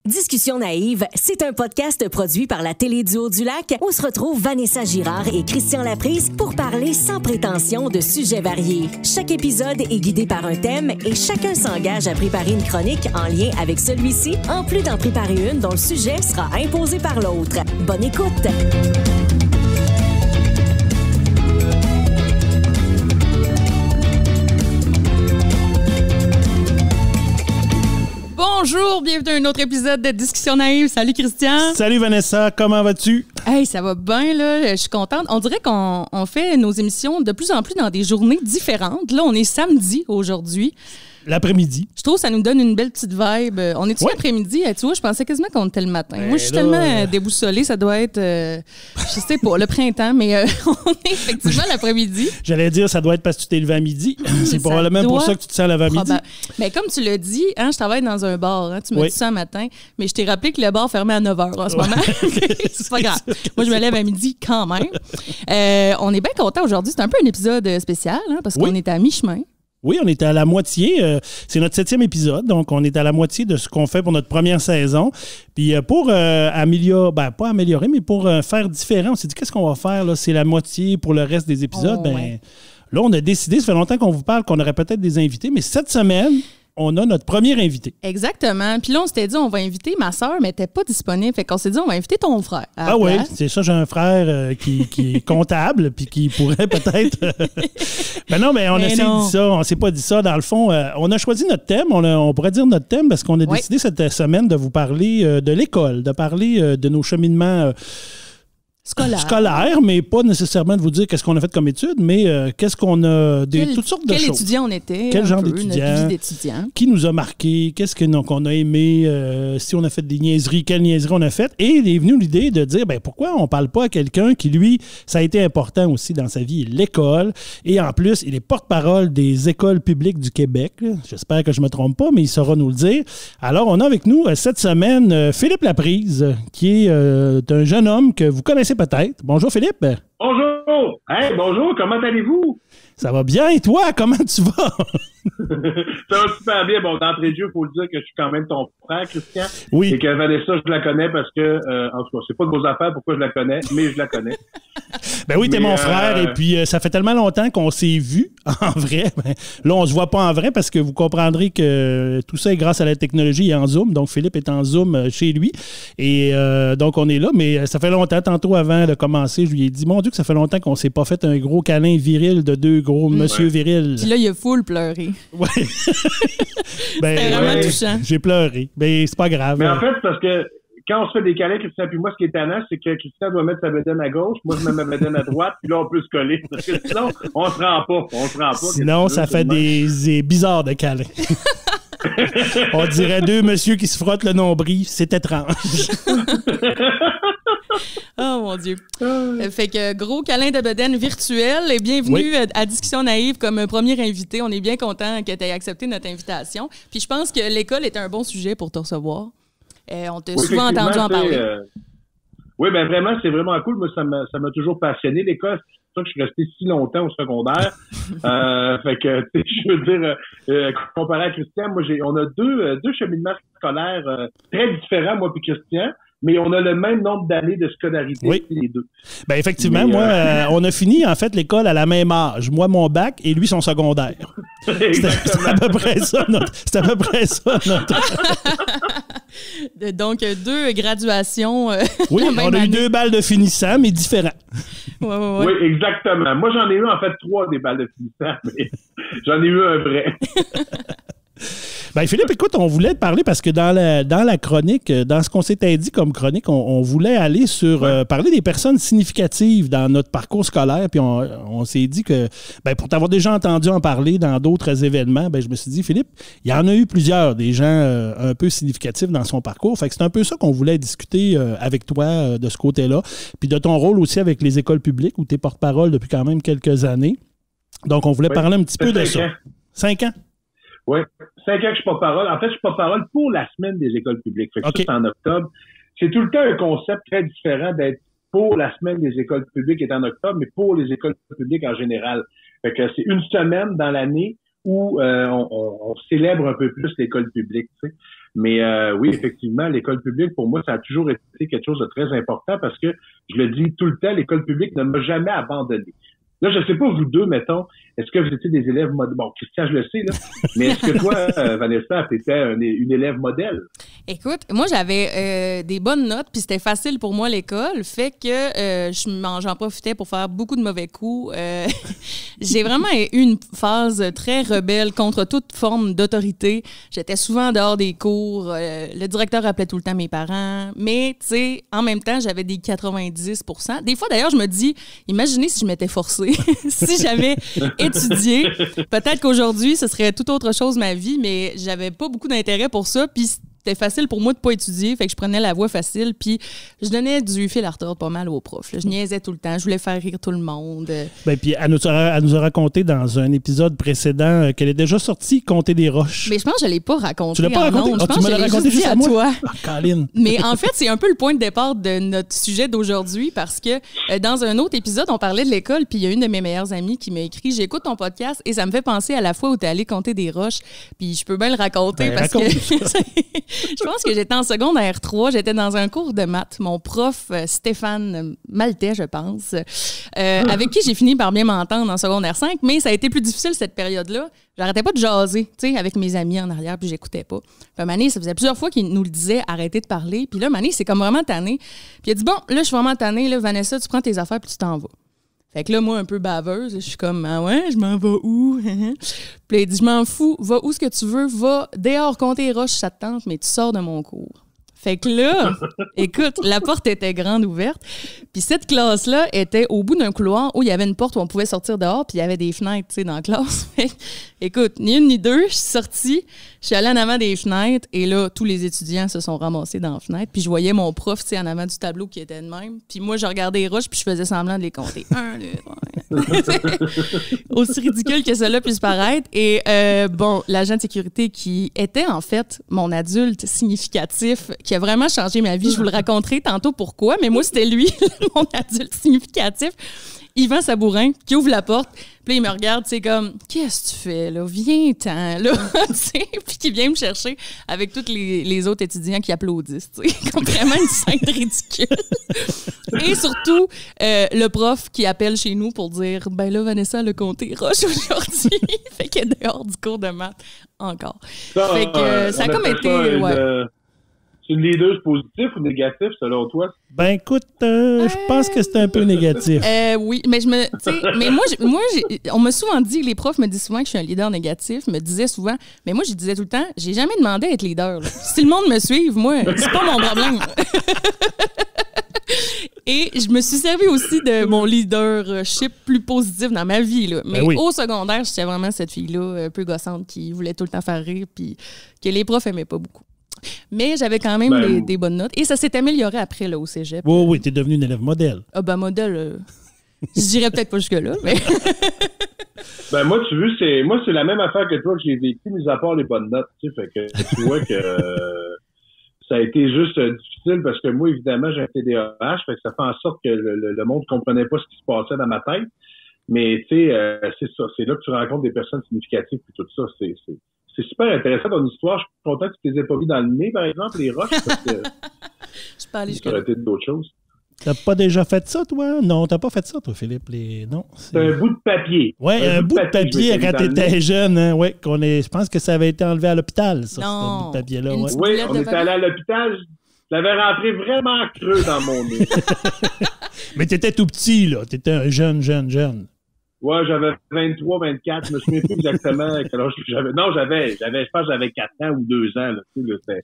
Discussion naïve, c'est un podcast produit par la Télé du Haut-du-Lac où se retrouvent Vanessa Girard et Christian Laprise pour parler sans prétention de sujets variés. Chaque épisode est guidé par un thème et chacun s'engage à préparer une chronique en lien avec celui-ci, en plus d'en préparer une dont le sujet sera imposé par l'autre. Bonne écoute! Bonjour, bienvenue à un autre épisode de Discussion naïve. Salut Christian. Salut Vanessa, comment vas-tu? Hey, ça va bien, là. Je suis contente. On dirait qu'on fait nos émissions de plus en plus dans des journées différentes. Là, on est samedi aujourd'hui. L'après-midi. Je trouve que ça nous donne une belle petite vibe. On est-tu l'après-midi? Tu vois, je pensais quasiment qu'on était le matin. Moi, je suis tellement déboussolée, ça doit être, je sais pas, le printemps, mais on est effectivement l'après-midi. J'allais dire, ça doit être parce que tu t'es levé à midi. C'est probablement pour ça que tu te sens levé à midi. Mais comme tu l'as dit, je travaille dans un bar. Tu m'as dit ça un matin, mais je t'ai rappelé que le bar fermait à 9h en ce moment. C'est pas grave. Moi, je me lève à midi quand même. On est bien contents aujourd'hui. C'est un peu un épisode spécial parce qu'on est à mi-chemin. Oui, on est à la moitié. C'est notre 7e épisode, donc on est à la moitié de ce qu'on fait pour notre première saison. Puis pour pas améliorer, mais pour faire différent, on s'est dit qu'est-ce qu'on va faire là? C'est la moitié pour le reste des épisodes. Là, on a décidé, ça fait longtemps qu'on vous parle, qu'on aurait peut-être des invités, mais cette semaine, on a notre premier invité. Exactement. Puis là, on s'était dit, on va inviter ma soeur, mais elle n'était pas disponible. Fait qu'on s'est dit, on va inviter ton frère. Oui, c'est ça. J'ai un frère qui est comptable puis qui pourrait peut-être... non, mais on dit ça. On s'est pas dit ça. Dans le fond, on a choisi notre thème. On pourrait dire notre thème parce qu'on a décidé cette semaine de vous parler de l'école, de parler de nos cheminements... Scolaire, mais pas nécessairement de vous dire qu'est-ce qu'on a fait comme études, mais qu'est-ce qu'on a... toutes sortes de choses. Quel étudiant on était. Quel genre d'étudiant. Notre vie d'étudiant. Qui nous a marqué, qu'est-ce qu'on a aimé, si on a fait des niaiseries, quelles niaiseries on a faites. Et il est venu l'idée de dire, pourquoi on parle pas à quelqu'un qui, lui, ça a été important aussi dans sa vie, l'école. Et en plus, il est porte-parole des écoles publiques du Québec. J'espère que je me trompe pas, mais il saura nous le dire. Alors, on a avec nous cette semaine Philippe Laprise, qui est un jeune homme que vous connaissez peut-être. Bonjour Philippe. Bonjour. Hey, bonjour, comment allez-vous? Ça va bien et toi, comment tu vas? Ça va super bien. Bon, d'entrée de jeu, il faut le dire que je suis quand même ton frère, Christian. Oui. Et que Vanessa, je la connais parce que, en tout cas, c'est pas de vos affaires pourquoi je la connais, mais je la connais. Oui, t'es mon frère et puis ça fait tellement longtemps qu'on s'est vu en vrai. Là, on se voit pas en vrai parce que vous comprendrez que tout ça est grâce à la technologie et en Zoom. Donc, Philippe est en Zoom chez lui et donc on est là. Mais ça fait longtemps, tantôt avant de commencer, je lui ai dit, mon Dieu, que ça fait longtemps qu'on s'est pas fait un gros câlin viril de deux gros monsieur virils. Puis là, il a full pleuré. Oui. C'était vraiment touchant. J'ai pleuré. Mais c'est pas grave. Mais en fait, parce que quand on se fait des câlins, Christian puis moi, ce qui est tannant, c'est que Christian doit mettre sa bedaine à gauche, moi je mets ma bedaine à droite, puis là on peut se coller. Parce que sinon, on se rend pas. Sinon, ça fait des bizarres de câlins. On dirait deux messieurs qui se frottent le nombril. C'est étrange. Oh mon Dieu. Fait que gros câlin de bedaine virtuel et bienvenue à Discussion naïve comme premier invité. On est bien content que tu aies accepté notre invitation. Puis je pense que l'école est un bon sujet pour te recevoir. On t'a souvent entendu en parler. Oui, vraiment, c'est vraiment cool. Moi, ça m'a toujours passionné, l'école. C'est pour ça que je suis resté si longtemps au secondaire. Fait que, je veux dire, comparé à Christian, moi, on a deux cheminements scolaires très différents, moi puis Christian. Mais on a le même nombre d'années de scolarité, les deux. Effectivement, moi, on a fini, en fait, l'école à la même âge. Moi, mon bac et lui, son secondaire. C'était à peu près ça, Donc, deux graduations. Oui, on a eu 2 balles de finissant, mais différents. Oui, exactement. Moi, j'en ai eu, en fait, 3 des balles de finissant, mais j'en ai eu un vrai. Philippe, écoute, on voulait te parler parce que dans la chronique, dans ce qu'on s'était dit comme chronique, on voulait aller sur parler des personnes significatives dans notre parcours scolaire. Puis on s'est dit que, pour t'avoir déjà entendu en parler dans d'autres événements, je me suis dit, Philippe, il y en a eu plusieurs, des gens un peu significatifs dans son parcours. Fait que c'est un peu ça qu'on voulait discuter avec toi de ce côté-là. Puis de ton rôle aussi avec les écoles publiques où tu es porte-parole depuis quand même quelques années. Donc, on voulait parler un petit peu de ça. 5 ans? Oui, 5 ans que je suis porte-parole. En fait, je suis porte-parole pour la semaine des écoles publiques. Fait que ça, c'est en octobre. C'est tout le temps un concept très différent d'être pour la semaine des écoles publiques est en octobre, mais pour les écoles publiques en général. Fait que c'est une semaine dans l'année où on célèbre un peu plus l'école publique. Tu sais. Mais oui, effectivement, l'école publique, pour moi, ça a toujours été quelque chose de très important parce que, je le dis tout le temps, l'école publique ne m'a jamais abandonné. Là, je sais pas, vous deux, mettons, est-ce que vous étiez des élèves modèles? Bon, Christian, je le sais, là. Mais est-ce que toi, Vanessa, t'étais une élève modèle? Écoute, moi, j'avais des bonnes notes, puis c'était facile pour moi, l'école. Fait que j'en profitais pour faire beaucoup de mauvais coups. J'ai vraiment eu une phase très rebelle contre toute forme d'autorité. J'étais souvent dehors des cours. Le directeur appelait tout le temps mes parents. Mais, tu sais, en même temps, j'avais des 90%. Des fois, d'ailleurs, je me dis, imaginez si je m'étais forcée. Si j'avais étudié, peut-être qu'aujourd'hui, ce serait tout autre chose ma vie, mais j'avais pas beaucoup d'intérêt pour ça. Puis c'était facile pour moi de pas étudier, fait que je prenais la voie facile, puis je donnais du fil à retordre pas mal aux profs. Là. Je niaisais tout le temps, je voulais faire rire tout le monde. Ben, puis elle nous a raconté dans un épisode précédent qu'elle est déjà sortie compter des roches. Mais je pense que je l'ai pas raconté. Tu l'as pas raconté? Je pense tu me l'as raconté juste à moi? Toi. Ah, Caroline. Mais en fait, c'est un peu le point de départ de notre sujet d'aujourd'hui parce que dans un autre épisode, on parlait de l'école, puis il y a une de mes meilleures amies qui m'a écrit « J'écoute ton podcast et ça me fait penser à la fois où tu es allé compter des roches. » Puis je peux bien le raconter parce que je pense que j'étais en secondaire 3, j'étais dans un cours de maths. Mon prof, Stéphane Maltais, je pense, avec qui j'ai fini par bien m'entendre en secondaire 5, mais ça a été plus difficile cette période-là. J'arrêtais pas de jaser, tu sais, avec mes amis en arrière, puis j'écoutais pas. Puis Mané, ça faisait plusieurs fois qu'il nous le disait, arrêtez de parler. Puis là, Mané, c'est comme vraiment tanné. Puis il a dit, bon, là, je suis vraiment tanné, là, Vanessa, tu prends tes affaires, puis tu t'en vas. Fait que là, moi, un peu baveuse, je suis comme, ah ouais, je m'en vais où? Puis là, il dit, je m'en fous, va où ce que tu veux, va dehors compter les roches, ça te tente, mais tu sors de mon cours. Fait que là, écoute, la porte était grande ouverte. Puis cette classe-là était au bout d'un couloir où il y avait une porte où on pouvait sortir dehors, puis il y avait des fenêtres, tu sais, dans la classe. Fait que, écoute, ni une ni deux, je suis sortie, je suis allée en avant des fenêtres, et là, tous les étudiants se sont ramassés dans la fenêtre, puis je voyais mon prof, tu sais, en avant du tableau qui était de même. Puis moi, je regardais les roches, puis je faisais semblant de les compter. 1, 2, 3. Aussi ridicule que cela puisse paraître. Et bon, l'agent de sécurité qui était, en fait, mon adulte significatif, qui a vraiment changé ma vie. Je vous le raconterai tantôt pourquoi, mais moi, c'était lui, mon adulte significatif. Yvan Sabourin, qui ouvre la porte, puis là, il me regarde, c'est comme, qu'est-ce que tu fais, là? Viens-t'en, là, tu sais, puis qui vient me chercher avec tous les autres étudiants qui applaudissent, tu sais, comme vraiment une scène ridicule. Et surtout, le prof qui appelle chez nous pour dire, ben là, Vanessa, le compté roche aujourd'hui, fait qu'elle est dehors du cours de maths encore. Fait que ça a comme été, ouais. C'est une leader positif ou négatif, selon toi? Ben, écoute, je pense que c'est un peu négatif. Oui, mais moi, on m'a souvent dit, les profs me disent souvent que je suis un leader négatif, me disaient souvent, mais moi, je disais tout le temps, j'ai jamais demandé à être leader. Là. Si le monde me suive, moi, c'est pas mon problème. Et je me suis servi aussi de mon leadership plus positif dans ma vie. Là. Mais au secondaire, j'étais vraiment cette fille-là, un peu gossante, qui voulait tout le temps faire rire, puis que les profs aimaient pas beaucoup. Mais j'avais quand même des bonnes notes. Et ça s'est amélioré après, là, au cégep. Oui, t'es devenue une élève modèle. Ah ben, modèle, je dirais peut-être pas jusque-là, mais... Ben, moi, tu vois, c'est la même affaire que toi que j'ai vécu, mis à part les bonnes notes, tu sais, fait que tu vois que ça a été juste difficile parce que moi, évidemment, j'ai un TDAH, fait que ça fait en sorte que le monde comprenait pas ce qui se passait dans ma tête. Mais, tu sais, c'est ça, c'est là que tu rencontres des personnes significatives et tout ça, c'est super intéressant ton histoire. Je suis content que tu ne les aies pas mis dans le nez, par exemple, les roches, parce que je peux aller ça aurait été d'autres choses. T'as pas déjà fait ça, toi? Non, t'as pas fait ça, toi, Philippe. Non. C'est un bout de papier. Oui, un bout de papier quand t'étais jeune. Hein? Ouais, je pense que ça avait été enlevé à l'hôpital, ça, ce bout de papier-là. Ouais. Oui, on était allé à l'hôpital. Je l'avais rentré vraiment creux dans mon nez. Mais t'étais tout petit, là. T'étais un jeune. Ouais, j'avais 23, 24, je me souviens plus exactement quel âge j'avais. Non, je pense que j'avais 4 ans ou 2 ans, là, tu sais,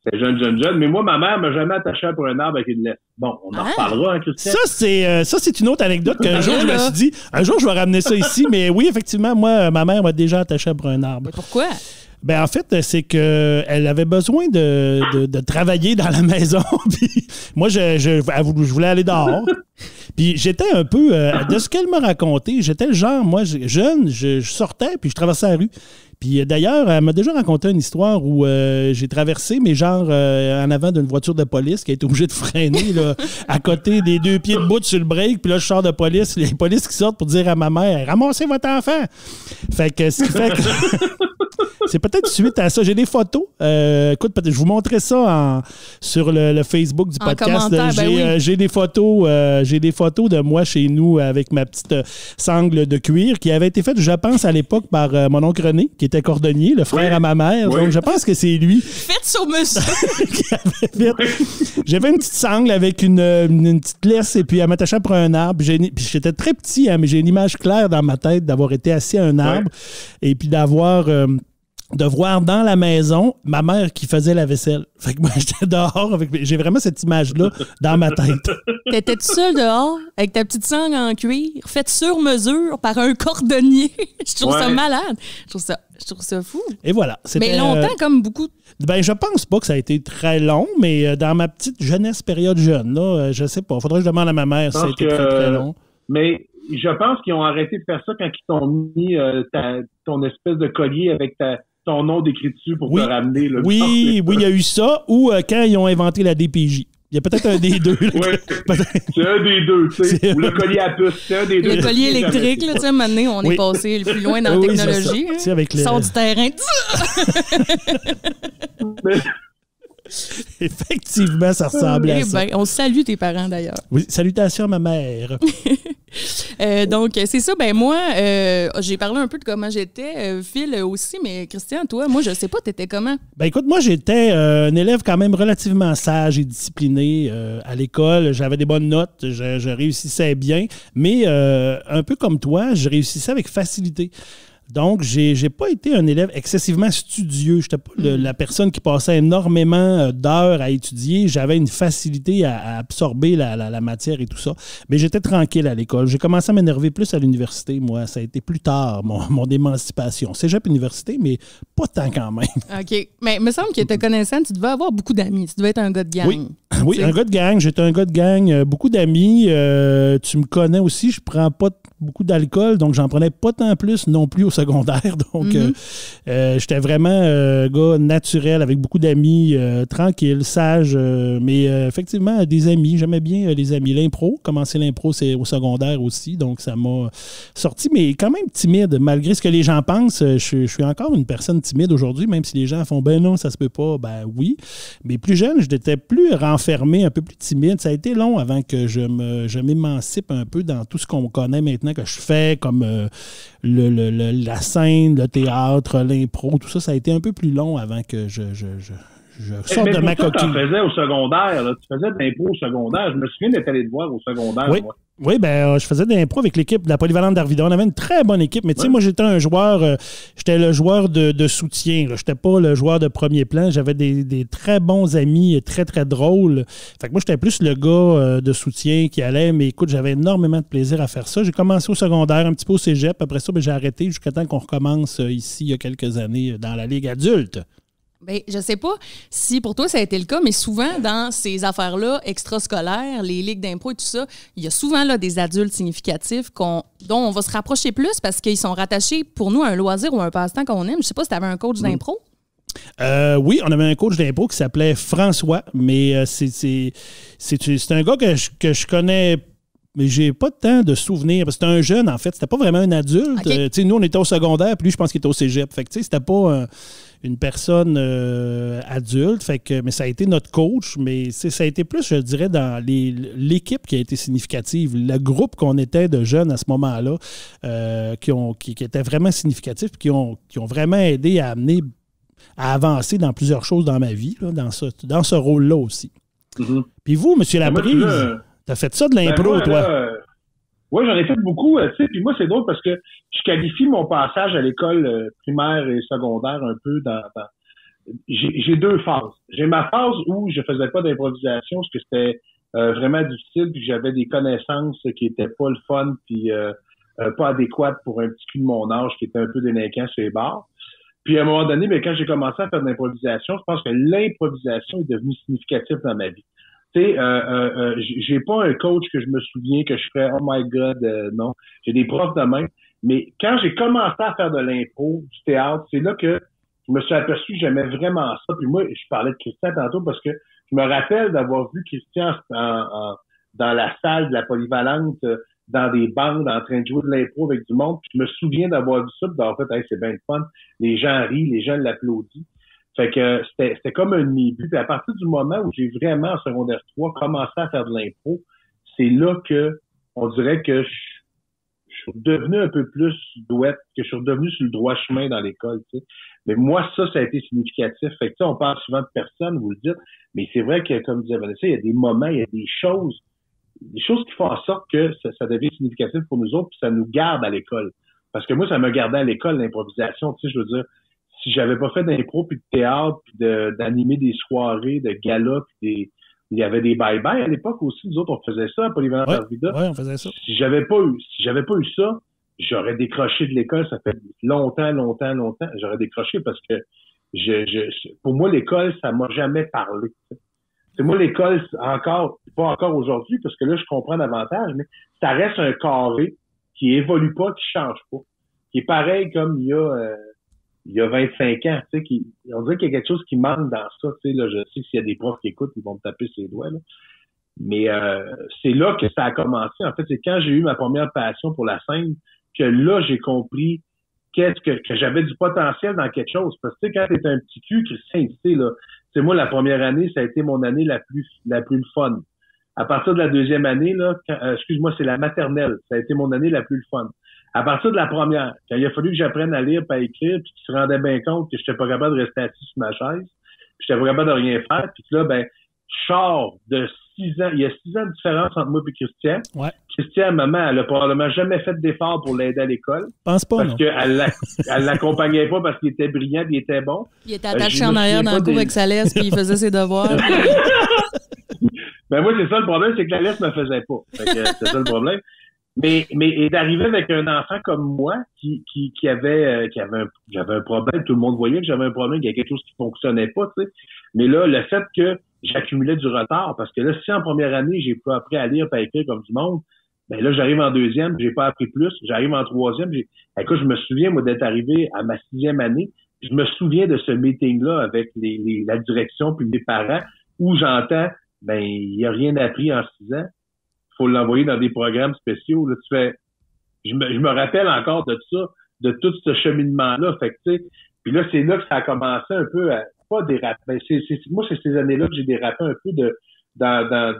c'était jeune. Mais moi, ma mère m'a jamais attaché pour un arbre avec une laisse. Bon, on en reparlera, hein, Christian? Ça, c'est une autre anecdote qu'un jour, je me suis dit, un jour, je vais ramener ça ici, mais oui, effectivement, moi, ma mère m'a déjà attaché pour un arbre. Mais pourquoi? Ben en fait, c'est qu'elle avait besoin de travailler dans la maison. Puis moi, je voulais aller dehors. Puis j'étais un peu... de ce qu'elle m'a raconté, j'étais le genre, moi, jeune, je sortais, puis je traversais la rue. Puis d'ailleurs, elle m'a déjà raconté une histoire où j'ai traversé, mais genre en avant d'une voiture de police qui a été obligée de freiner là, à côté des 2 pieds de bout sur le break. Puis là, je sors de police, les polices qui sortent pour dire à ma mère « Ramassez votre enfant! » Fait que ce qui fait que... C'est peut-être suite à ça. J'ai des photos. Écoute, peut-être, je vous montrerai ça sur le Facebook du podcast. J'ai des photos. J'ai des photos de moi chez nous avec ma petite sangle de cuir qui avait été faite, je pense, à l'époque par mon oncle René, qui était cordonnier, le frère à ma mère. Donc, je pense que c'est lui. Faites sur mesure. J'avais une petite sangle avec une petite laisse et puis elle m'attachait pour un arbre. Puis j'étais très petit, mais j'ai une image claire dans ma tête d'avoir été assis à un arbre et puis de voir dans la maison ma mère qui faisait la vaisselle. Fait que moi, j'étais dehors j'ai vraiment cette image-là dans ma tête. T'étais-tu seul dehors avec ta petite sangle en cuir, faite sur mesure par un cordonnier? Je trouve ça malade. Je trouve ça fou. Et voilà. Mais longtemps, comme beaucoup. Ben, je pense pas que ça a été très long, mais dans ma petite jeunesse, période jeune, là, je sais pas. Faudrait que je demande à ma mère si ça a été très, très long. Mais je pense qu'ils ont arrêté de faire ça quand ils t'ont mis ton espèce de collier avec ton nom décrit dessus pour te ramener. Là, oui, il y a eu ça, ou quand ils ont inventé la DPJ. Il y a peut-être un des deux. Oui, c'est un des deux, tu sais. Ou le collier à puce, c'est un des deux. Le collier électrique, là, tu sais, maintenant, on est passé le plus loin dans la technologie. Ça. Avec sort du terrain. Effectivement, ça ressemble à ça. On salue tes parents, d'ailleurs. Oui, salutations à ma mère. Donc, c'est ça. Ben moi, j'ai parlé un peu de comment j'étais. Phil aussi, mais Christian, toi, moi, je sais pas, t'étais comment? Ben écoute, moi, j'étais un élève quand même relativement sage et discipliné à l'école. J'avais des bonnes notes, je réussissais bien, mais un peu comme toi, je réussissais avec facilité. Donc, j'ai pas été un élève excessivement studieux. Je n'étais pas la personne qui passait énormément d'heures à étudier. J'avais une facilité à absorber la matière et tout ça. Mais j'étais tranquille à l'école. J'ai commencé à m'énerver plus à l'université, moi. Ça a été plus tard, mon émancipation. Cégep université, mais pas tant quand même. OK. Mais il me semble que te connaissant, tu devais avoir beaucoup d'amis. Tu devais être un gars de gang. Oui, un gars de gang. J'étais un gars de gang. Beaucoup d'amis. Tu me connais aussi. Je prends pas beaucoup d'alcool, donc j'en prenais pas tant plus non plus au secondaire. Donc, j'étais vraiment un gars naturel avec beaucoup d'amis, tranquille, sage, mais effectivement, des amis. J'aimais bien les amis. L'impro, commencer l'impro, c'est au secondaire aussi, donc ça m'a sorti, mais quand même timide. Malgré ce que les gens pensent, je suis encore une personne timide aujourd'hui, même si les gens font « ben non, ça se peut pas », ben oui. Mais plus jeune, j'étais plus renfermé, un peu plus timide. Ça a été long avant que je m'émancipe un peu dans tout ce qu'on connaît maintenant que je fais, comme la scène, le théâtre, l'impro, tout ça. Ça a été un peu plus long avant que je sorte de ma coquille. Tu faisais au secondaire, là. Tu faisais de l'impro au secondaire. Je me souviens d'être allé te voir au secondaire, moi. Oui, je faisais de l'impro avec l'équipe de la Polyvalente d'Arvida. On avait une très bonne équipe, mais tu sais, moi, j'étais un joueur, j'étais le joueur de soutien. Je n'étais pas le joueur de premier plan. J'avais des très bons amis, très, très drôles. Fait que moi, j'étais plus le gars de soutien qui allait, mais écoute, j'avais énormément de plaisir à faire ça. J'ai commencé au secondaire, un petit peu au cégep. Après ça, j'ai arrêté jusqu'à temps qu'on recommence ici, il y a quelques années, dans la Ligue adulte. Bien, je sais pas si pour toi ça a été le cas, mais souvent dans ces affaires-là extrascolaires, les ligues d'impro et tout ça, il y a souvent là, des adultes significatifs dont on va se rapprocher plus parce qu'ils sont rattachés pour nous à un loisir ou un passe-temps qu'on aime. Je sais pas si tu avais un coach d'impro. Oui, on avait un coach d'impro qui s'appelait François, mais c'est un gars que je connais. Mais j'ai pas tant de souvenirs. Parce que c'était un jeune, en fait. C'était pas vraiment un adulte. Okay. Nous, on était au secondaire, puis lui, je pense qu'il était au cégep. Fait que, c'était pas une personne adulte. Fait que, mais ça a été notre coach. Mais ça a été plus, je dirais, dans l'équipe qui a été significative. Le groupe qu'on était de jeunes à ce moment-là, qui était vraiment significatif, puis qui ont vraiment aidé à avancer dans plusieurs choses dans ma vie, là, dans ce rôle-là aussi. Mm-hmm. Puis vous, M. Laprise... T'as fait ça de l'impro, toi? Oui, j'en ai fait beaucoup. Tu sais, puis moi, c'est drôle parce que je qualifie mon passage à l'école primaire et secondaire un peu dans j'ai deux phases. J'ai ma phase où je faisais pas d'improvisation parce que c'était vraiment difficile puis j'avais des connaissances qui étaient pas le fun puis pas adéquates pour un petit cul de mon âge qui était un peu délinquant sur les bars. Puis à un moment donné, quand j'ai commencé à faire de l'improvisation, je pense que l'improvisation est devenue significative dans ma vie. Tu sais, j'ai pas un coach que je me souviens que je ferais « Oh my God », non. J'ai des profs de même. Mais quand j'ai commencé à faire de l'impro, du théâtre, c'est là que je me suis aperçu que j'aimais vraiment ça. Puis moi, je parlais de Christian tantôt parce que je me rappelle d'avoir vu Christian dans la salle de la Polyvalente dans des bandes en train de jouer de l'impro avec du monde. Puis je me souviens d'avoir vu ça, puis d'avoir fait, hey, c'est bien le fun. Les gens rient, les gens l'applaudissent. Fait que c'était comme un début. Puis à partir du moment où j'ai vraiment, en secondaire 3, commencé à faire de l'impro, c'est là que on dirait que je suis devenu un peu plus douette, que je suis redevenu sur le droit chemin dans l'école, tu sais. Mais moi, ça a été significatif. Fait que on parle souvent de personnes, vous le dites, mais c'est vrai que, comme disait Vanessa, il y a des moments, il y a des choses qui font en sorte que ça devient significatif pour nous autres, puis ça nous garde à l'école. Parce que moi, ça me gardait à l'école, l'improvisation, tu sais, je veux dire, si j'avais pas fait d'impro, puis de théâtre, puis d'animer des soirées, de galas, puis il y avait des bye-bye à l'époque aussi, nous autres, on faisait ça à Polyvalent Arvida. Oui, on faisait ça. Si j'avais pas eu ça, j'aurais décroché de l'école, ça fait longtemps, j'aurais décroché parce que pour moi, l'école, ça m'a jamais parlé. C'est moi, l'école, pas encore aujourd'hui, parce que là, je comprends davantage, mais ça reste un carré qui évolue pas, qui change pas. Qui est pareil comme il y a 25 ans, tu sais, on dirait qu'il y a quelque chose qui manque dans ça, tu sais, là, je sais que s'il y a des profs qui écoutent, ils vont me taper ses doigts, là. Mais c'est là que ça a commencé. En fait, c'est quand j'ai eu ma première passion pour la scène que là, j'ai compris que j'avais du potentiel dans quelque chose. Parce que, tu sais, quand t'es un petit cul, Christian, tu sais, là, c'est moi, la première année, ça a été mon année la plus fun. À partir de la deuxième année, là, excuse-moi, c'est la maternelle. Ça a été mon année la plus fun. À partir de la première, quand il a fallu que j'apprenne à lire, pas à écrire, puis qu'il se rendait bien compte que j'étais pas capable de rester assis sur ma chaise, puis j'étais pas capable de rien faire, puis que là, ben, je sors de 6 ans. Il y a 6 ans de différence entre moi et Christian. Ouais. Christian, maman, elle a probablement jamais fait d'effort pour l'aider à l'école. Pense pas, parce qu'elle l'accompagnait pas parce qu'il était brillant, il était bon. Il était attaché en arrière dans le cours avec sa laisse, puis il faisait ses devoirs. Ben moi, c'est ça le problème, c'est que la laisse me faisait pas. Fait que c'est ça le problème. Mais d'arriver avec un enfant comme moi qui avait un problème, tout le monde voyait que j'avais un problème, qu'il y a quelque chose qui fonctionnait pas, tu sais. Mais là, le fait que j'accumulais du retard, parce que là, si en première année, j'ai pas appris à lire et à écrire comme du monde, ben là, j'arrive en deuxième, j'ai pas appris plus, j'arrive en troisième, écoute, je me souviens, moi, d'être arrivé à ma 6e année, je me souviens de ce meeting-là avec la direction puis les parents, où j'entends, ben, il y a rien appris en 6 ans. Faut l'envoyer dans des programmes spéciaux. Là, je me rappelle encore de ça, de tout ce cheminement-là. Fait que, tu sais, puis là, c'est là que ça a commencé un peu à pas déraper. Ben, moi, c'est ces années-là que j'ai dérapé un peu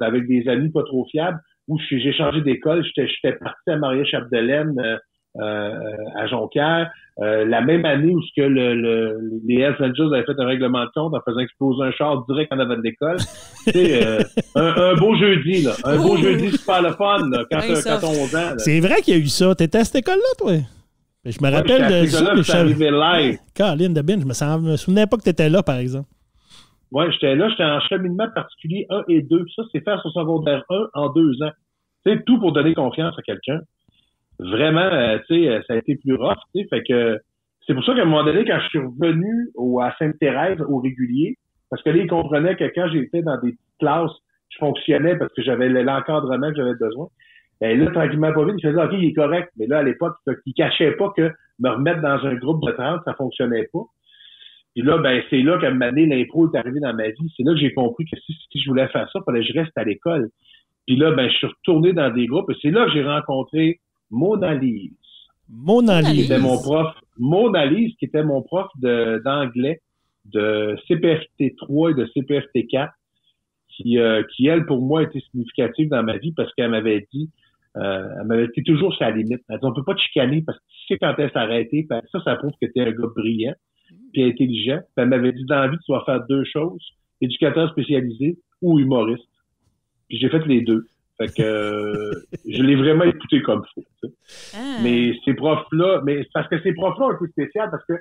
avec des amis pas trop fiables, où j'ai changé d'école. J'étais parti à Maria-Chapdelaine, à Jonquière, la même année où les Hells Angels avaient fait un règlement de compte en faisant exploser un char direct en avant de l'école. Tu sais, un beau jeudi, là. Un beau jeudi super le fun, là, quand t'as 11 ans. Là. C'est vrai qu'il y a eu ça. T'étais à cette école-là, toi? Je me rappelle de ça. Je suis arrivé live. Caroline de Bin, je me souvenais pas que t'étais là, par exemple. Ouais, j'étais en cheminement particulier 1 et 2. Ça, c'est faire son secondaire 1 en 2 ans. C'est tout pour donner confiance à quelqu'un. Vraiment, tu sais, ça a été plus rough, tu sais, fait que c'est pour ça qu'à un moment donné, quand je suis revenu à Sainte-Thérèse, au régulier, parce que là, ils comprenaient que quand j'étais dans des classes, je fonctionnais parce que j'avais l'encadrement que j'avais besoin. Et là, tranquillement, pas vite, ils faisaient, OK, il est correct. Mais là, à l'époque, ils cachaient pas que me remettre dans un groupe de 30, ça fonctionnait pas. Puis là, ben, c'est là qu'à un moment donné, l'impro est arrivé dans ma vie. C'est là que j'ai compris que si je voulais faire ça, il fallait que je reste à l'école. Puis là, ben, je suis retourné dans des groupes et c'est là que j'ai rencontré Monalise. Monalise. C'était mon prof. Monalise, qui était mon prof d'anglais de CPFT 3 et de CPFT 4, qui elle, pour moi, était significative dans ma vie parce qu'elle m'avait dit, elle m'avait été toujours sur la limite. Elle dit, on peut pas te chicaner parce que tu sais quand elle s'arrêtait, ça prouve que t'es un gars brillant puis intelligent. Puis elle m'avait dit, dans la vie, tu vas faire 2 choses, éducateur spécialisé ou humoriste. Puis j'ai fait les 2. Fait que je l'ai vraiment écouté comme il faut. Mais ces profs-là, parce que ces profs-là ont été spéciaux parce que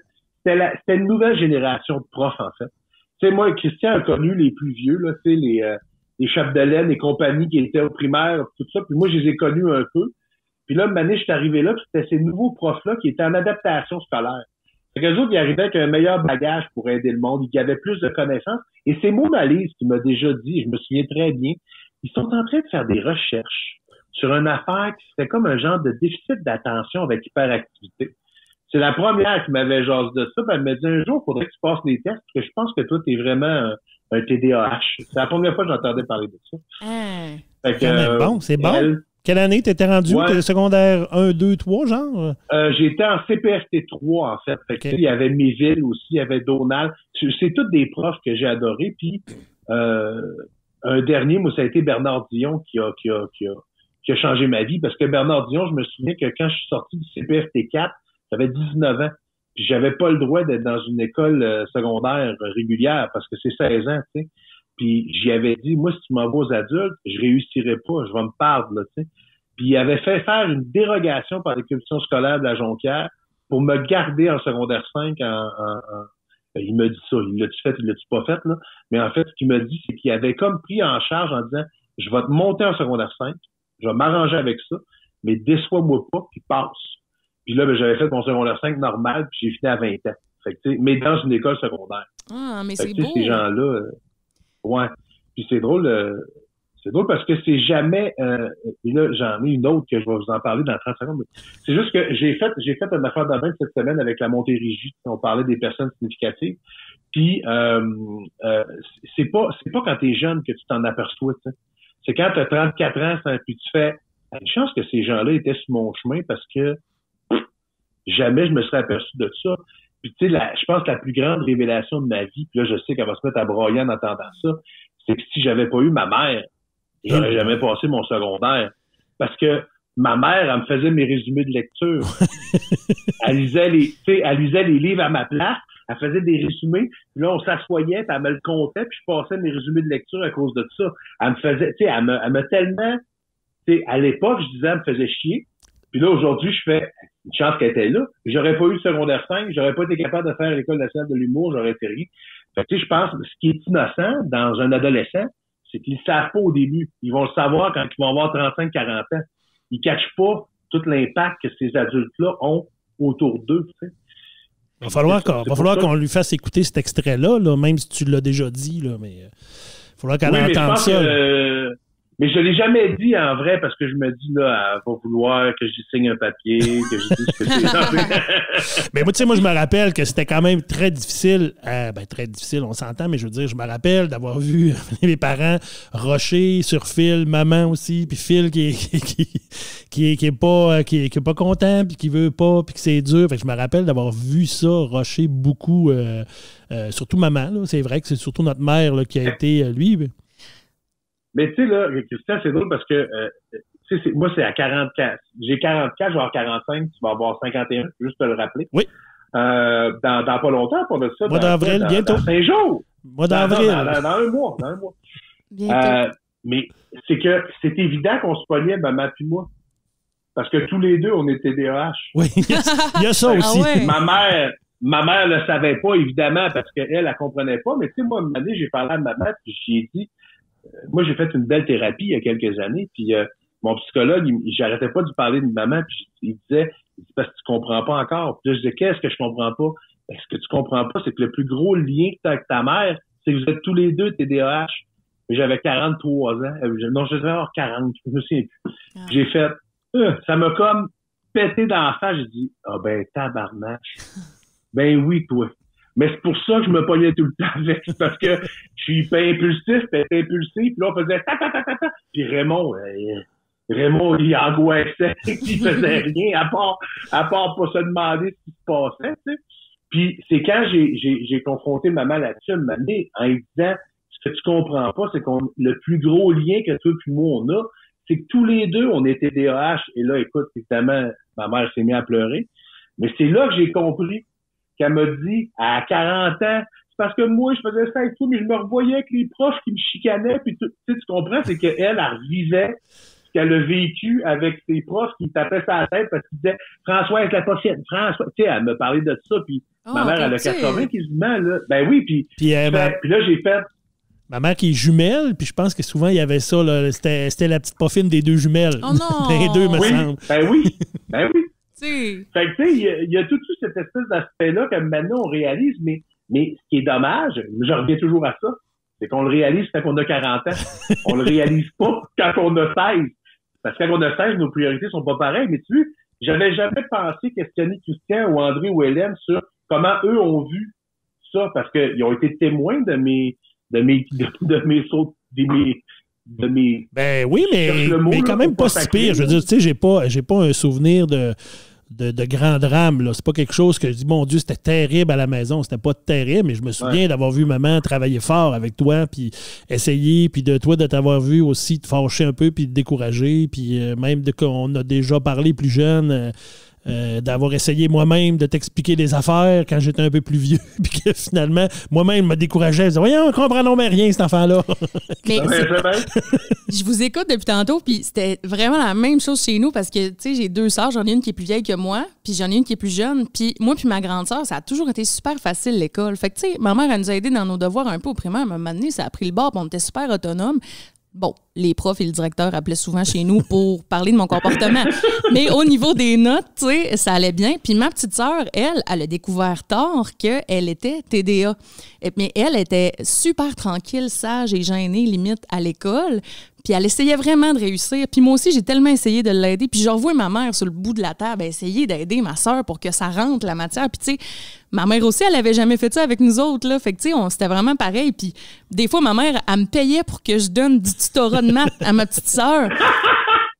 c'était une nouvelle génération de profs, en fait. Tu sais, moi, Christian a connu les plus vieux, là, tu sais, les Chapdelaine et compagnie qui étaient au primaire, tout ça. Puis moi, je les ai connus un peu. Puis là, une année, je suis arrivé là, puis c'était ces nouveaux profs-là qui étaient en adaptation scolaire. Fait qu'eux autres, ils arrivaient avec un meilleur bagage pour aider le monde, ils avaient plus de connaissances. Et c'est Monalise qui m'a déjà dit, je me souviens très bien, ils sont en train de faire des recherches sur une affaire qui serait comme un genre de déficit d'attention avec hyperactivité. C'est la première qui m'avait jasé de ça. Elle me dit, un jour, il faudrait que tu passes les tests, parce que je pense que toi, t'es vraiment un TDAH. C'est la première fois que j'entendais parler de ça. Fait que, c'est bon. Quelle année t'étais rendu? Ouais. T'étais secondaire 1, 2, 3, genre? J'étais en CPST 3, en fait. Fait que, Okay. il y avait Méville aussi, il y avait Donald. C'est tous des profs que j'ai adorés. Puis, un dernier, moi, ça a été Bernard Dion qui a changé ma vie. Parce que Bernard Dion, je me souviens que quand je suis sorti du CPST 4, j'avais 19 ans. Puis, j'avais pas le droit d'être dans une école secondaire régulière parce que c'est 16 ans, tu sais. Puis, j'y avais dit, moi, si tu m'envoies aux adultes, je réussirai pas, je vais me perdre, là, tu sais. Puis, il avait fait faire une dérogation par les commissions scolaires de la Jonquière pour me garder en secondaire 5 il m'a dit ça. Il l'a-tu fait, il l'a-tu pas fait, là? Mais en fait, ce qu'il m'a dit, c'est qu'il avait comme pris en charge en disant, je vais te monter en secondaire 5, je vais m'arranger avec ça, mais déçois-moi pas, puis passe. Puis là, ben, j'avais fait mon secondaire 5 normal, puis j'ai fini à 20 ans. Fait que, tu sais, mais dans une école secondaire. Ah, mais Fait c'est que, tu sais, beau. ces gens-là, ouais. Puis c'est drôle parce que c'est jamais, et là, j'en ai une autre que je vais vous en parler dans 30 secondes. C'est juste que j'ai fait une affaire de même cette semaine avec la Montérégie. On parlait des personnes significatives. Puis, c'est pas quand t'es jeune que tu t'en aperçois, tu sais. C'est quand t'as 34 ans, puis tu fais, une chance que ces gens-là étaient sur mon chemin parce que jamais je me serais aperçu de ça. Puis, tu sais, je pense que la plus grande révélation de ma vie, puis là, je sais qu'elle va se mettre à broyer en entendant ça, c'est que si j'avais pas eu ma mère, j'aurais jamais passé mon secondaire. Parce que ma mère, elle me faisait mes résumés de lecture. Elle lisait les livres à ma place, elle faisait des résumés, puis là, on s'assoyait, puis elle me le comptait, puis je passais mes résumés de lecture à cause de ça. Elle me faisait, tu sais, elle me tellement, tu sais, à l'époque, je disais, elle me faisait chier. Puis là, aujourd'hui, je fais une chance qu'elle était là. J'aurais pas eu le secondaire 5, j'aurais pas été capable de faire l'École nationale de l'humour, j'aurais été rien. Fait que, tu sais, je pense que ce qui est innocent dans un adolescent, c'est qu'ils ne savent pas au début. Ils vont le savoir quand ils vont avoir 35-40 ans. Ils cachent pas tout l'impact que ces adultes-là ont autour d'eux, tu sais. Il va falloir qu'on lui fasse écouter cet extrait-là, là, même si tu l'as déjà dit, là, mais il faudra qu'elle entende ça. Mais je l'ai jamais dit en vrai parce que je me dis, là, elle va vouloir que j'y signe un papier, que je dise que c'est... Mais moi, tu sais, moi, je me rappelle que c'était quand même très difficile. Très difficile, on s'entend, mais je veux dire, je me rappelle d'avoir vu mes parents rusher sur Phil, maman aussi, puis Phil qui est pas content, puis qui veut pas, puis que c'est dur. Fait que je me rappelle d'avoir vu ça rusher beaucoup, surtout maman, là. C'est vrai que c'est surtout notre mère là, qui a été, lui... Mais tu sais, là, Christian, c'est drôle parce que moi, c'est à 44. J'ai 44, je vais avoir 45, tu vas avoir 51, juste te le rappeler. Oui. Dans pas longtemps, pour de ça. Mois d'avril, bientôt. Dans 5 jours. Mois d'avril. Dans un mois. Bientôt. Mais c'est que c'est évident qu'on se pognait, maman puis moi. Parce que tous les deux, on était TDAH. Oui, il y a ça aussi. Ah ouais. Ma mère le savait pas, évidemment, parce qu'elle, elle comprenait pas. Mais tu sais, moi, une année, j'ai parlé à ma mère, puis j'ai dit, moi, j'ai fait une belle thérapie il y a quelques années, puis mon psychologue, j'arrêtais pas de parler de maman, puis il disait, parce que tu comprends pas encore. Puis là, je disais, qu'est-ce que je comprends pas? Ce que tu comprends pas, c'est que le plus gros lien que tu as avec ta mère, c'est que vous êtes tous les deux TDAH. J'avais 43 ans. Non, je devais avoir 40, je me souviens plus. Ah. J'ai fait, ça m'a comme pété dans la face. J'ai dit, tabarnak. Ben oui, toi. Mais c'est pour ça que je me pognais tout le temps avec, parce que je suis hyper impulsif, puis là, on faisait ta. Puis Raymond, il angoissait, il faisait rien, à part pas se demander ce qui se passait, tu sais. Puis c'est quand j'ai confronté maman là-dessus, une année, en lui disant, ce que tu comprends pas, c'est qu'on le plus gros lien que toi puis moi on a, c'est que tous les deux, on était TDAH. Et là, écoute, évidemment, ma mère s'est mise à pleurer. Mais c'est là que j'ai compris qu'elle m'a dit, à 40 ans, c'est parce que moi, je faisais ça et tout, mais je me revoyais avec les profs qui me chicanaient, puis tu comprends, c'est qu'elle, elle revivait ce qu'elle a vécu avec ses profs qui tapaient sa tête parce qu'ils disaient, François, elle l'a pas fait, François, tu sais, elle me parlait de ça, puis ma mère, elle a 80 quasiment, là. Ben oui, puis là, j'ai fait... Ma mère qui est jumelle, puis je pense que souvent, il y avait ça, là, c'était la petite poffine des deux jumelles. Oh non! Les deux, me semble. Ben oui. T'sais. Fait que, tu sais, il y a tout cette espèce d'aspect-là que maintenant, on réalise, mais ce qui est dommage, je reviens toujours à ça, c'est qu'on le réalise quand on a 40 ans. On le réalise pas quand on a 16. Parce que quand on a 16, nos priorités sont pas pareilles. Mais tu vois, j'avais jamais pensé questionner Christian ou André ou Hélène sur comment eux ont vu ça, parce qu'ils ont été témoins de mes de mes... Ben oui, mais quand même pas si pire. Je veux dire, tu sais, j'ai pas un souvenir de grand drame. Là. C'est pas quelque chose que je dis, mon Dieu, c'était terrible à la maison. C'était pas terrible, mais je me souviens d'avoir vu maman travailler fort avec toi, puis essayer, puis de toi de t'avoir vu aussi te fâcher un peu, puis te décourager, puis même qu'on a déjà parlé plus jeune... d'avoir essayé moi-même de t'expliquer des affaires quand j'étais un peu plus vieux, puis que finalement, moi-même, me décourageais. Je disais, voyons, on comprend mais rien, cet enfant-là. Mais je vous écoute depuis tantôt, puis c'était vraiment la même chose chez nous, parce que, tu sais, j'ai 2 sœurs, j'en ai une qui est plus vieille que moi, puis j'en ai une qui est plus jeune, puis moi puis ma grande sœur, ça a toujours été super facile, l'école. Fait que, tu sais, ma mère, elle nous a aidés dans nos devoirs un peu au primaire, à un moment donné, ça a pris le bord, puis on était super autonomes. Bon, les profs et le directeur appelaient souvent chez nous pour parler de mon comportement. Mais au niveau des notes, tu sais, ça allait bien. Puis ma petite sœur, elle a découvert tard qu'elle était TDA. Mais elle était super tranquille, sage et gênée, limite, à l'école. Puis elle essayait vraiment de réussir. Puis moi aussi, j'ai tellement essayé de l'aider. Puis je revois ma mère sur le bout de la table essayer d'aider ma sœur pour que ça rentre, la matière. Puis tu sais, ma mère aussi, elle avait jamais fait ça avec nous autres, là. Fait que tu sais, c'était vraiment pareil. Puis des fois, ma mère, elle me payait pour que je donne du tutorat de maths à ma petite sœur.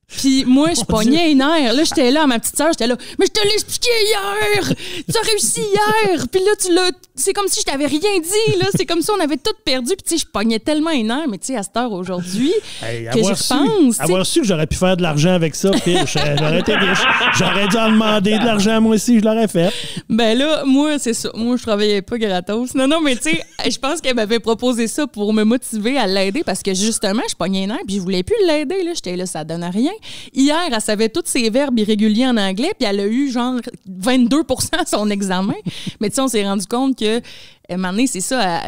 Puis moi, je pognais une heure. Là, j'étais là à ma petite sœur, j'étais là. Mais je te l'ai expliqué hier! Tu as réussi hier! Puis là, c'est comme si je t'avais rien dit, là. C'est comme si on avait tout perdu. Puis tu sais, je pognais tellement une heure, mais tu sais, à cette heure aujourd'hui, que je pense. Avoir su que j'aurais pu faire de l'argent avec ça, j'aurais été riche. J'aurais dû en demander de l'argent, moi aussi, je l'aurais fait. Ben là, moi, c'est ça. Moi, je travaillais pas gratos. Non, mais tu sais, je pense qu'elle m'avait proposé ça pour me motiver à l'aider parce que justement, je pognais une heure puis je voulais plus l'aider, là. J'étais là, ça donne rien. Hier, elle savait tous ses verbes irréguliers en anglais, puis elle a eu genre 22% à son examen. Mais tu sais, on s'est rendu compte que à un moment donné, c'est ça,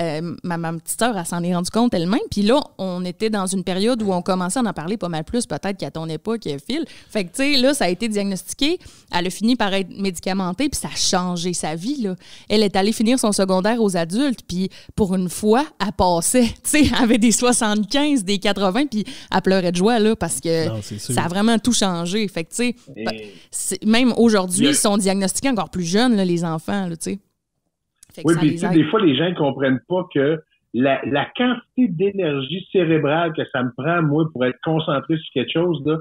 ma petite sœur, elle s'en est rendue compte elle-même. Puis là, on était dans une période où on commençait à en parler pas mal plus, peut-être qu'à ton époque, Phil. Fait que, tu sais, là, ça a été diagnostiqué. Elle a fini par être médicamentée, puis ça a changé sa vie, là. Elle est allée finir son secondaire aux adultes, puis pour une fois, elle passait. Tu sais, elle avait des 75, des 80, puis elle pleurait de joie, là, parce que ça a vraiment tout changé. Fait que, tu sais, même aujourd'hui, ils sont diagnostiqués encore plus jeunes, là, les enfants, là, tu sais. Oui, puis tu sais, des fois, les gens ne comprennent pas que la quantité d'énergie cérébrale que ça me prend, moi, pour être concentré sur quelque chose, là,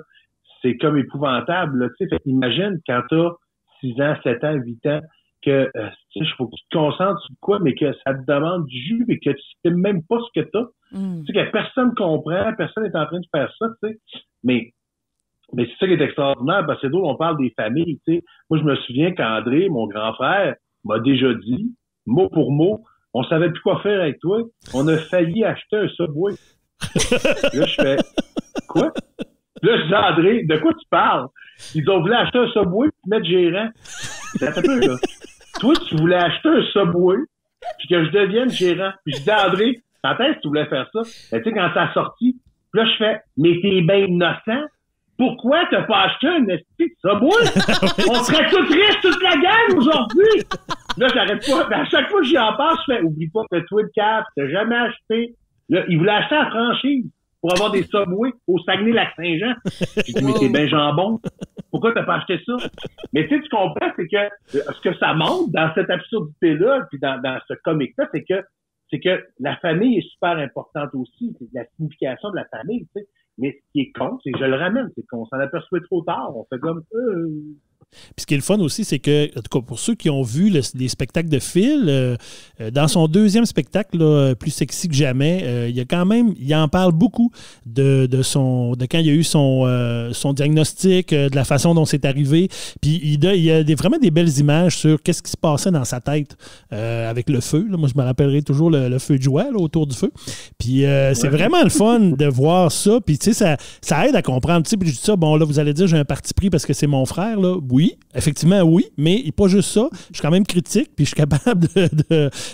c'est comme épouvantable. Là, tu sais, imagine quand tu as 6 ans, 7 ans, 8 ans, que il faut que tu te concentres sur quoi, mais que ça te demande du jus et que tu sais même pas ce que tu as. Tu sais, que personne comprend, personne n'est en train de faire ça, tu sais. Mais c'est ça qui est extraordinaire, parce que c'est drôle, on parle des familles, tu sais. Moi, je me souviens qu'André, mon grand frère, m'a déjà dit, mot pour mot, on savait plus quoi faire avec toi. On a failli acheter un Subway. Là, je fais, quoi? Là, je dis, André, de quoi tu parles? Ils ont voulu acheter un Subway et mettre gérant. Ça fait peu, là. Toi, tu voulais acheter un Subway puis que je devienne gérant. Puis je dis, André, quand est-ce que tu voulais faire ça? Ben, tu sais, quand ça a sorti, là, je fais, mais t'es bien innocent. Pourquoi t'as pas acheté un esti de Subway? On serait tous riches, toute la gang, aujourd'hui! Là, j'arrête pas. Mais à chaque fois que j'y en passe, je fais, oublie pas que toi, le cap, t'as jamais acheté. Là, il voulait acheter la franchise pour avoir des Subway au Saguenay-Lac-Saint-Jean. J'ai dit, mais t'es bien jambon. Pourquoi t'as pas acheté ça? Mais tu sais, tu comprends, c'est que ce que ça montre dans cette absurdité-là, puis dans ce comique-là, c'est que la famille est super importante aussi. C'est la signification de la famille, tu sais. Mais ce qui est con, c'est que je le ramène, c'est qu'on s'en aperçoit trop tard. On fait comme... Puis ce qui est le fun aussi, c'est que, en tout cas, pour ceux qui ont vu les spectacles de Phil, dans son deuxième spectacle, là, plus sexy que jamais, il en parle beaucoup de quand il y a eu son diagnostic, de la façon dont c'est arrivé. Puis il y a vraiment des belles images sur qu'est-ce qui se passait dans sa tête avec le feu. Là. Moi, je me rappellerai toujours le feu de joie là, autour du feu. Puis c'est vraiment le fun de voir ça. Puis tu sais, ça aide à comprendre. Tu sais, puis je dis ça, bon là, vous allez dire, j'ai un parti pris parce que c'est mon frère, là. Oui, effectivement, oui, mais pas juste ça. Je suis quand même critique, puis je suis capable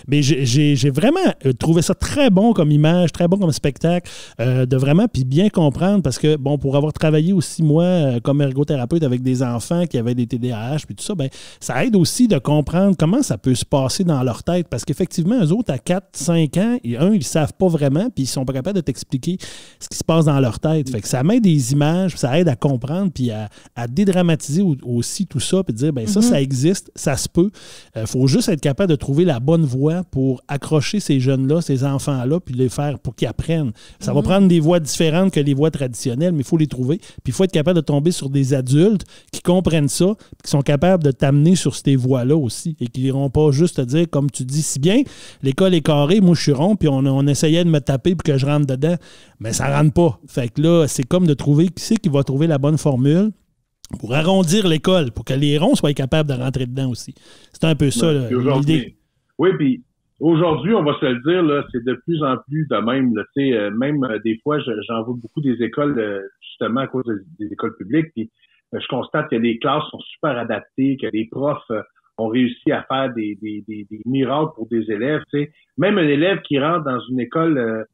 mais j'ai vraiment trouvé ça très bon comme image, très bon comme spectacle, de vraiment, puis bien comprendre, parce que, bon, pour avoir travaillé aussi, moi, comme ergothérapeute avec des enfants qui avaient des TDAH, puis tout ça, ben ça aide aussi de comprendre comment ça peut se passer dans leur tête, parce qu'effectivement, eux autres, à 4-5 ans, ils savent pas vraiment, puis ils sont pas capables de t'expliquer ce qui se passe dans leur tête. Fait que ça met des images, puis ça aide à comprendre, puis à dédramatiser aussi aussi tout ça, puis de dire, bien ça existe, ça se peut. Il faut juste être capable de trouver la bonne voie pour accrocher ces jeunes-là, ces enfants-là, puis les faire pour qu'ils apprennent. Ça va prendre des voies différentes que les voies traditionnelles, mais il faut les trouver. Puis il faut être capable de tomber sur des adultes qui comprennent ça, puis qui sont capables de t'amener sur ces voies-là aussi, et qui n'iront pas juste te dire, comme tu dis si bien, l'école est carrée, moi je suis rond, puis on essayait de me taper pour que je rentre dedans, mais ça rentre pas. Fait que là, c'est comme de trouver qui c'est qui va trouver la bonne formule pour arrondir l'école, pour que les ronds soient capables de rentrer dedans aussi. C'est un peu ça, l'idée. Oui, puis aujourd'hui, on va se le dire, là, c'est de plus en plus de même. Là, même des fois, j'en vois beaucoup des écoles, justement à cause des écoles publiques, puis je constate que les classes sont super adaptées, que les profs ont réussi à faire des miracles pour des élèves. T'sais. Même un élève qui rentre dans une école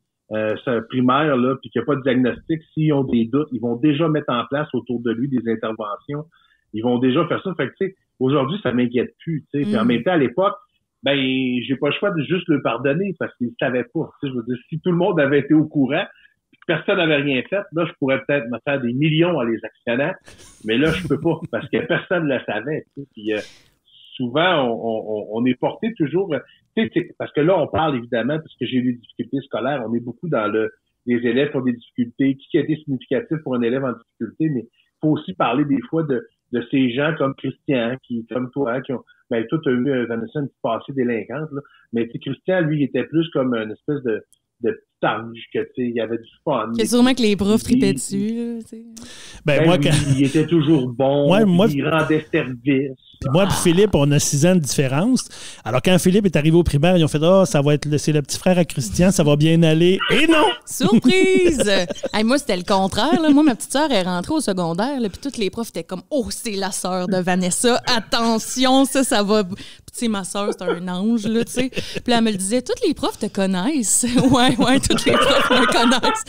primaire, là, puis qui n'a pas de diagnostic, s'ils ont des doutes, ils vont déjà mettre en place autour de lui des interventions. Ils vont déjà faire ça. Fait que, tu sais, aujourd'hui, ça m'inquiète plus. Tu sais. Puis en même temps, à l'époque, ben, j'ai pas le choix de juste le pardonner parce qu'ils ne savaient pas. Tu sais, je veux dire, si tout le monde avait été au courant, puis que personne n'avait rien fait, là, je pourrais peut-être me faire des millions en les actionnant. Mais là, je peux pas parce que personne ne le savait. Tu sais. Puis souvent, on est porté toujours. Tu sais, parce que là, on parle évidemment, parce que j'ai eu des difficultés scolaires, on est beaucoup dans les élèves qui ont des difficultés, qui a été significatif pour un élève en difficulté, mais il faut aussi parler des fois de ces gens comme Christian, comme toi, qui ont, ben, toi, tu as eu, Vanessa, une petite passée délinquante, là, mais Christian, lui, il était plus comme une espèce de petit ange, que, tu sais, il y avait du fun. C'est sûrement que les profs tripaient dessus, là, tu sais. Ben, moi, il était toujours bon, il rendait service. Puis moi et Philippe, on a 6 ans de différence. Alors, quand Philippe est arrivé au primaire, ils ont fait « ça va être c'est le petit frère à Christian, ça va bien aller. » Et non! Surprise! Hey, moi, c'était le contraire. Là. Moi, ma petite sœur est rentrée au secondaire, puis tous les profs étaient comme « Oh, c'est la sœur de Vanessa. Attention, ça va... » Puis, tu sais, ma sœur, c'est un ange, là, tu sais. Puis là, elle me le disait « Tous les profs te connaissent. » Ouais, tous les profs me connaissent.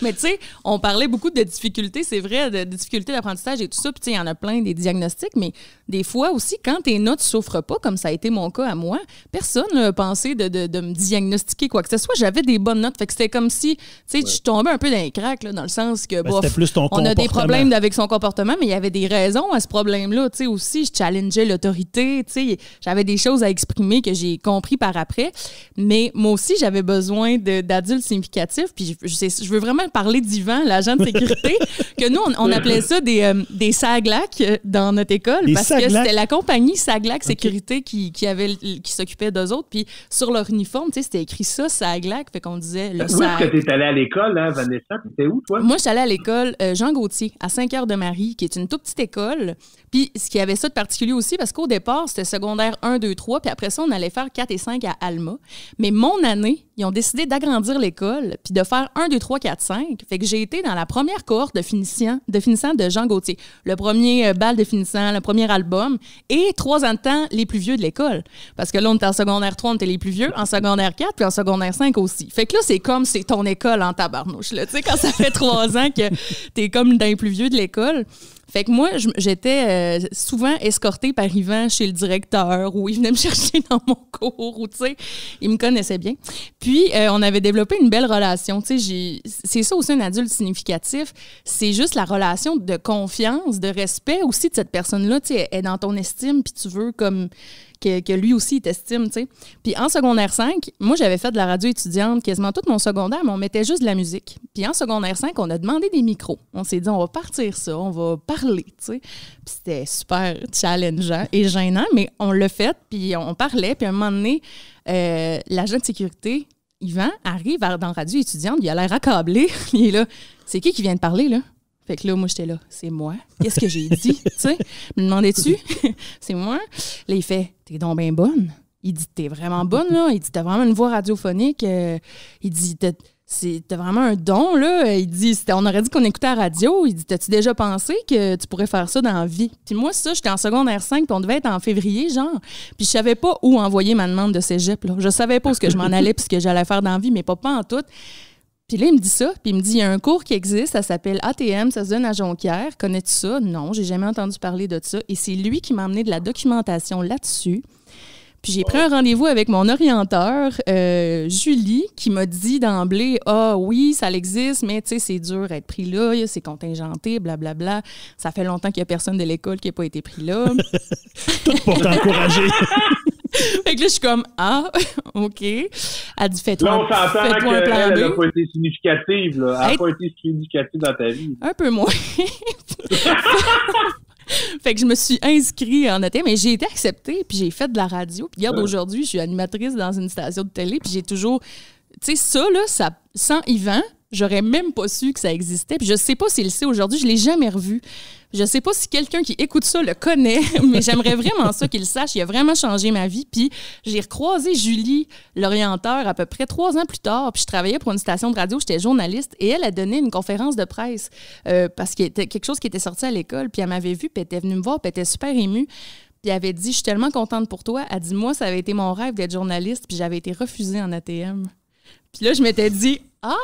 Mais tu sais, on parlait beaucoup de difficultés, c'est vrai, de difficultés d'apprentissage et tout ça. Puis tu sais, il y en a plein des diagnostics. Mais des fois aussi, quand tes notes ne souffrent pas, comme ça a été mon cas à moi, personne n'a pensé de me diagnostiquer quoi que ce soit. J'avais des bonnes notes. Fait que c'était comme si, tu sais, je tombais un peu dans les cracks, là, dans le sens que, bof, plus ton on a des problèmes avec son comportement, mais il y avait des raisons à ce problème-là. Tu sais, aussi, je challengeais l'autorité. Tu sais, j'avais des choses à exprimer que j'ai compris par après. Mais moi aussi, j'avais besoin d'adultes significatifs. Puis je veux vraiment parler d'Yvan, l'agent de sécurité, que nous, on appelait ça des SAGLAC dans notre école, parce que c'était la compagnie SAGLAC Sécurité qui s'occupait d'eux autres. Puis sur leur uniforme, tu sais, c'était écrit ça, SAGLAC, fait qu'on disait le SAG. Où est-ce que tu es allée à l'école, hein, Vanessa? T'étais où, toi? Moi, je suis allée à l'école Jean Gauthier, à Saint-Cœur-de-Marie, qui est une toute petite école. Puis ce qui avait ça de particulier aussi, parce qu'au départ, c'était secondaire 1, 2, 3, puis après ça, on allait faire 4 et 5 à Alma. Mais mon année, ils ont décidé d'agrandir l'école, puis de faire 1, 2, 3, 4, 5. Fait que j'ai été dans la première cohorte de finissant de Jean Gauthier. Le premier bal de finissant, le premier album, et 3 ans de temps, les plus vieux de l'école. Parce que là, on était en secondaire 3, on était les plus vieux, en secondaire 4, puis en secondaire 5 aussi. Fait que là, c'est comme c'est ton école en tabarnouche. Tu sais, quand ça fait 3 ans que t'es comme dans les plus vieux de l'école. Fait que moi, j'étais souvent escortée par Yvan chez le directeur, ou il venait me chercher dans mon cours, ou tu sais, il me connaissait bien. Puis, on avait développé une belle relation. Tu sais, c'est ça aussi un adulte significatif. C'est juste la relation de confiance, de respect aussi de cette personne-là. Tu sais, elle est dans ton estime, puis tu veux comme... Que lui aussi, il t'estime, tu sais. Puis en secondaire 5, moi, j'avais fait de la radio étudiante quasiment tout mon secondaire, mais on mettait juste de la musique. Puis en secondaire 5, on a demandé des micros. On s'est dit, on va partir ça, on va parler, tu sais. Puis c'était super challengeant et gênant, mais on l'a fait, puis on parlait. Puis à un moment donné, l'agent de sécurité, Yvan, arrive dans radio étudiante, il a l'air accablé. Il est là, c'est qui vient de parler, là? Fait que là, moi, j'étais là, c'est moi. Qu'est-ce que j'ai dit? Tu sais, me demandais-tu? C'est moi. Là, il fait, t'es donc bien bonne. Il dit, t'es vraiment bonne, là. Il dit, t'as vraiment une voix radiophonique. Il dit, t'as vraiment un don, là. Il dit, on aurait dit qu'on écoutait la radio. Il dit, t'as-tu déjà pensé que tu pourrais faire ça dans la vie? Puis moi, ça, j'étais en secondaire 5, puis on devait être en février, genre. Puis je savais pas où envoyer ma demande de cégep, là. Je savais pas où que je m'en allais, puis ce que j'allais faire dans la vie, mais pas en tout. Puis là, il me dit ça, puis il me dit, il y a un cours qui existe, ça s'appelle ATM, ça se donne à Jonquière. Connais-tu ça? Non, j'ai jamais entendu parler de ça. Et c'est lui qui m'a amené de la documentation là-dessus. Puis j'ai pris un rendez-vous avec mon orienteur, Julie, qui m'a dit d'emblée, « Ah oui, ça existe, mais tu sais, c'est dur à être pris là, c'est contingenté, blablabla. Ça fait longtemps qu'il n'y a personne de l'école qui n'a pas été pris là. » Tout pour t'encourager. Fait que là, je suis comme, ah, OK. Elle dit, fais-toi là, on s'entend qu'elle n'a pas été significative. Là. Elle n'a pas été significative dans ta vie. Un peu moins. Fait que je me suis inscrite en ATM, mais j'ai été acceptée, puis j'ai fait de la radio. Puis regarde, aujourd'hui, je suis animatrice dans une station de télé, puis j'ai toujours... Tu sais, ça, là, sans Yvan, j'aurais même pas su que ça existait. Puis je sais pas s'il le sait aujourd'hui, je l'ai jamais revu. Je sais pas si quelqu'un qui écoute ça le connaît, mais j'aimerais vraiment ça qu'il le sache. Il a vraiment changé ma vie. Puis j'ai recroisé Julie, l'orienteur, à peu près 3 ans plus tard. Puis je travaillais pour une station de radio, j'étais journaliste, et elle a donné une conférence de presse parce qu'il y était quelque chose qui était sorti à l'école. Puis elle m'avait vue, puis elle était venue me voir, puis elle était super émue. Puis elle avait dit, je suis tellement contente pour toi. Elle dit, moi, ça avait été mon rêve d'être journaliste, puis j'avais été refusée en ATM. Puis là, je m'étais dit, ah,